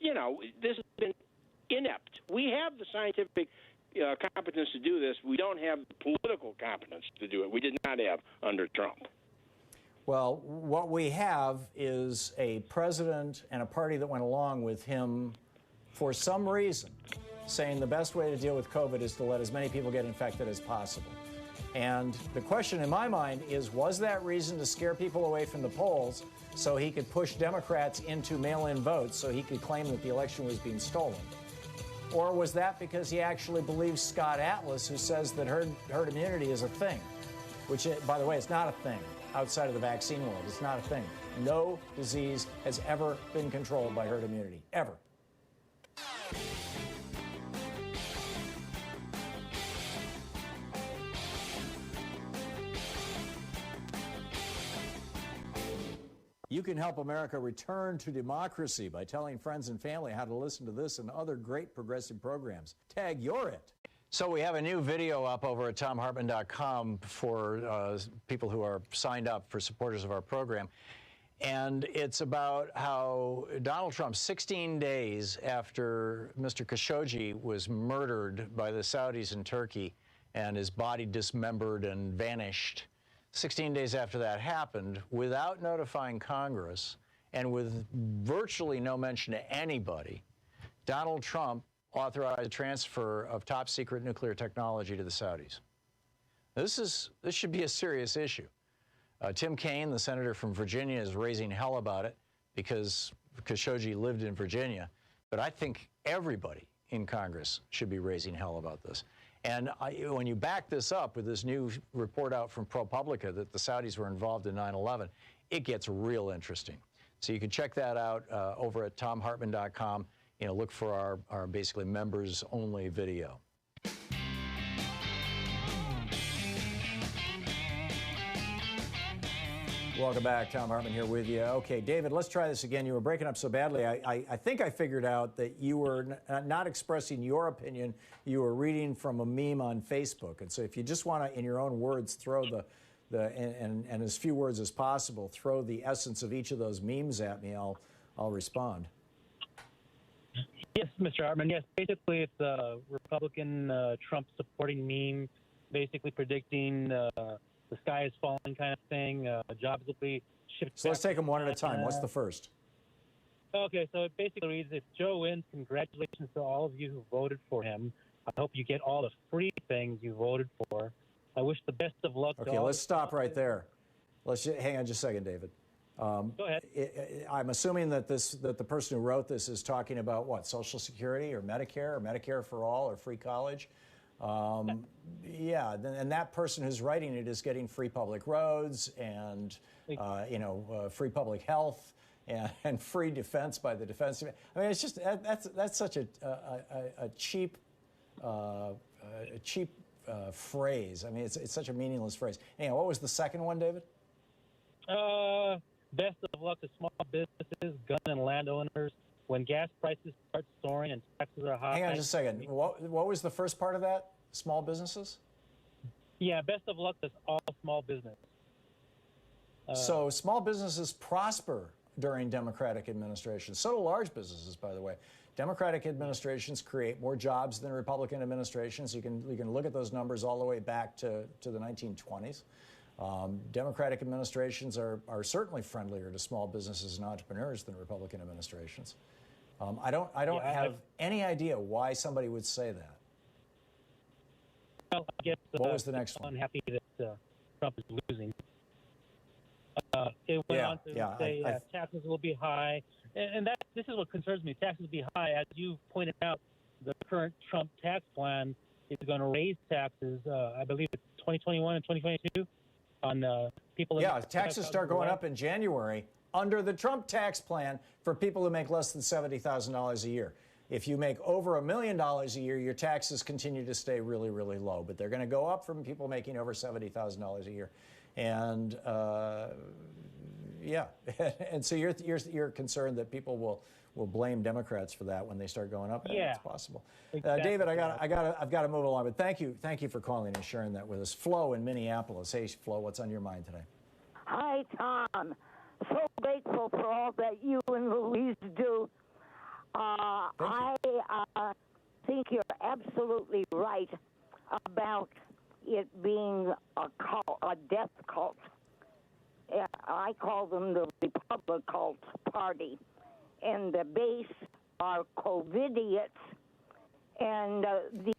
N: this has been inept. We have the scientific competence to do this. We don't have the political competence to do it. We did not have under Trump.
T: Well, what we have is a president and a party that went along with him for some reason, saying the best way to deal with COVID is to let as many people get infected as possible. And the question in my mind is, was that reason to scare people away from the polls so he could push Democrats into mail-in votes so he could claim that the election was being stolen? Or was that because he actually believes Scott Atlas, who says that herd immunity is a thing, which, by the way, it's not a thing outside of the vaccine world. It's not a thing. No disease has ever been controlled by herd immunity, ever. You can help America return to democracy by telling friends and family how to listen to this and other great progressive programs. Tag You're It. So we have a new video up over at thomhartmann.com for people who are signed up, for supporters of our program. And it's about how Donald Trump, 16 days after Mr. Khashoggi was murdered by the Saudis in Turkey and his body dismembered and vanished, 16 days after that happened, without notifying Congress and with virtually no mention to anybody, Donald Trump authorized the transfer of top-secret nuclear technology to the Saudis. This should be a serious issue. Tim Kaine, the senator from Virginia, is raising hell about it because Khashoggi lived in Virginia. But I think everybody in Congress should be raising hell about this. And when you back this up with this new report out from ProPublica that the Saudis were involved in 9/11, it gets real interesting. So you can check that out over at thomhartmann.com. Look for our basically members-only video. Welcome back. Thom Hartmann here with you. Okay, David, let's try this again. You were breaking up so badly. I think I figured out that you were not expressing your opinion. You were reading from a meme on Facebook. And so if you just want to, in your own words, throw and as few words as possible, throw the essence of each of those memes at me, I'll respond.
M: Yes, Mr. Hartmann. Yes, basically it's a Republican Trump supporting meme, basically predicting the sky is falling kind of thing. Jobs will be shipped.
T: So let's take them one at a time. What's the first?
M: Okay, so it basically reads, if Joe wins, congratulations to all of you who voted for him. I hope you get all the free things you voted for. I wish the best of luck to all.
T: Okay, let's stop right there. Hang on just a second, David.
M: Go ahead.
T: I'm assuming that the person who wrote this is talking about what, Social Security or Medicare for all, or free college? Yeah, and that person who's writing it is getting free public roads and free public health and free defense by the defense. I mean, it's just that's such a cheap phrase. I mean, it's such a meaningless phrase. Anyhow, what was the second one, David?
M: Best of luck to small businesses, gun and landowners. When gas prices start soaring and taxes are high.
T: Hang on just a second. What was the first part of that? Small businesses?
M: Yeah, best of luck to all small business.
T: So small businesses prosper during Democratic administrations. So do large businesses, by the way. Democratic administrations create more jobs than Republican administrations. You can look at those numbers all the way back to the 1920s. Democratic administrations are certainly friendlier to small businesses and entrepreneurs than Republican administrations. I don't have any idea why somebody would say that.
M: Well, I guess,
T: what was the next one?
M: Unhappy that Trump is losing. It went on to say taxes will be high, and this is what concerns me. Taxes will be high, as you pointed out. The current Trump tax plan is going to raise taxes. I believe it's 2021 and 2022 on people.
T: Yeah, taxes start going up in January under the Trump tax plan for people who make less than $70,000 a year. If you make over $1 million a year, your taxes continue to stay really, really low. But they're going to go up from people making over $70,000 a year. And yeah, and so you're concerned that people will blame Democrats for that when they start going up.
M: Yeah,
T: it's possible.
M: Exactly.
T: David, I've got to move along. But thank you for calling and sharing that with us. Flo in Minneapolis. Hey, Flo, what's on your mind today?
O: Hi, Tom. So grateful for all that you and Louise do. I think you're absolutely right about it being a cult, a death cult. I call them the Republic Cult Party. And the base are COVIDiots, and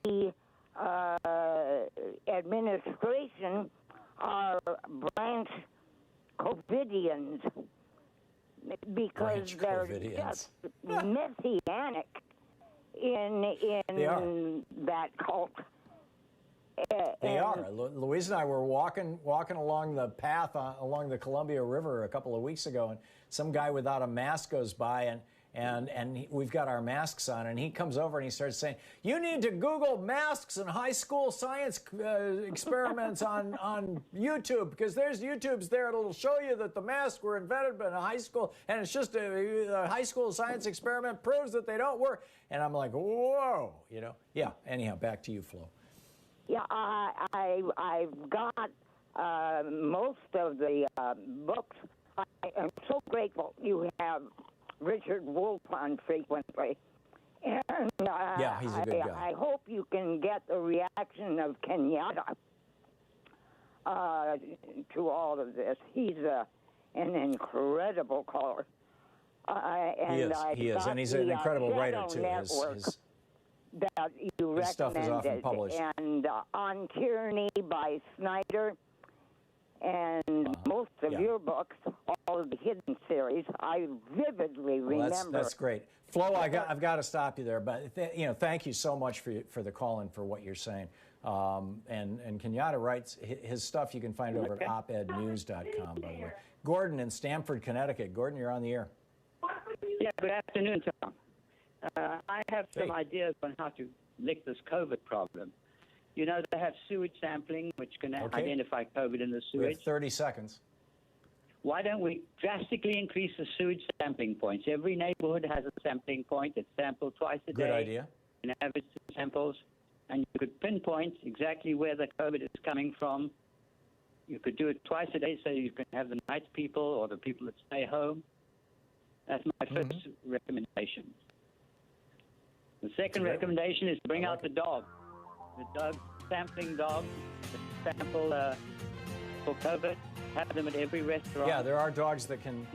O: the administration are branch COVIDians, because they're just messianic in that cult.
T: They are. Louise and I were walking along the path along the Columbia River a couple of weeks ago, and some guy without a mask goes by, and we've got our masks on, and he comes over and he starts saying, "You need to Google masks and high school science experiments on YouTube, because there's YouTubes there that'll show you that the masks were invented in a high school, and it's just a high school science experiment proves that they don't work." And I'm like, whoa, you know? Yeah. Anyhow, back to you, Flo.
O: Yeah, I've got most of the books. I am so grateful you have Richard Wolff on frequently. And
T: yeah, he's a good guy.
O: I hope you can get the reaction of Kenyatta to all of this. He's an incredible caller.
T: He is, and he's an incredible writer, too.
O: That you
T: his stuff is often published.
O: And On Tyranny by Snyder, and most of your books, all of the Hidden series, I vividly remember.
T: That's great. Flo, I've got to stop you there, but thank you so much for the call and for what you're saying. And Kenyatta writes his stuff. You can find it over at opednews.com, by the way. Gordon in Stamford, Connecticut. Gordon, you're on the air.
P: Yeah, good afternoon, Tom. I have some ideas on how to lick this COVID problem. You know, they have sewage sampling, which can identify COVID in the sewage.
T: We have 30 seconds.
P: Why don't we drastically increase the sewage sampling points? Every neighborhood has a sampling point. It's sampled twice a day.
T: Good idea.
P: An average samples. And you could pinpoint exactly where the COVID is coming from. You could do it twice a day so you can have the night people or the people that stay home. That's my first recommendation. The second recommendation is to bring out the dog. The dog, sampling dog, to sample for COVID. Have them at every restaurant.
T: Yeah, there are dogs that can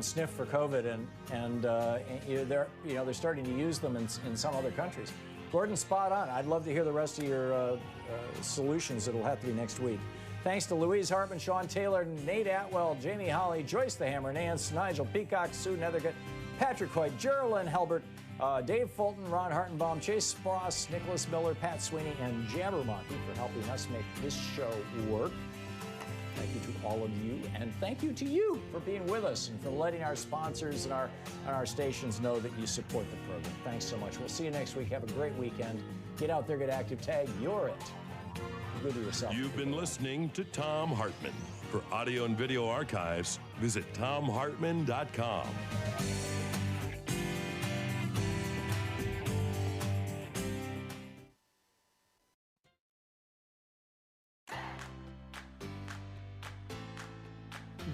T: sniff for COVID, and they're starting to use them in some other countries. Gordon, spot on. I'd love to hear the rest of your solutions. It'll have to be next week. Thanks to Louise Hartman, Sean Taylor, Nate Atwell, Jamie Holly, Joyce the Hammer, Nance, Nigel Peacock, Sue Nethercutt, Patrick Hoyt, Geraldine Helbert, Dave Fulton, Ron Hartenbaum, Chase Spross, Nicholas Miller, Pat Sweeney, and Jabbermonkey for helping us make this show work. Thank you to all of you, and thank you to you for being with us and for letting our sponsors and our stations know that you support the program. Thanks so much. We'll see you next week. Have a great weekend. Get out there, get active, tag, you're it. good to yourself.
C: You've been listening to Thom Hartmann. For audio and video archives, visit thomhartmann.com.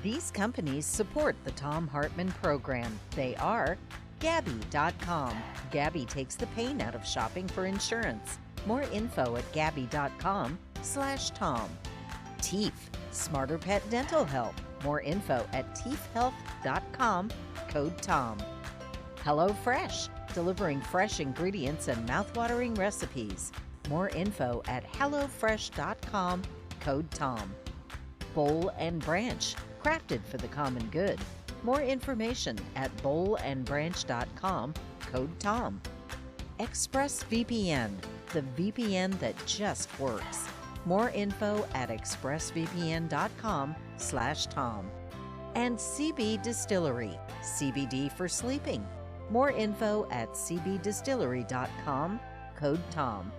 A: These companies support the Thom Hartmann Program. They are Gabi.com. Gabi takes the pain out of shopping for insurance. More info at Gabi.com/Tom. Teeth, Smarter Pet Dental Help. More info at teethhealth.com, code Tom. HelloFresh, delivering fresh ingredients and mouthwatering recipes. More info at hellofresh.com, code Tom. Bowl and Branch, crafted for the common good. More information at bowlandbranch.com, code Tom. ExpressVPN, the VPN that just works. More info at expressvpn.com/Tom. And CB Distillery, CBD for sleeping. More info at cbdistillery.com, code Tom.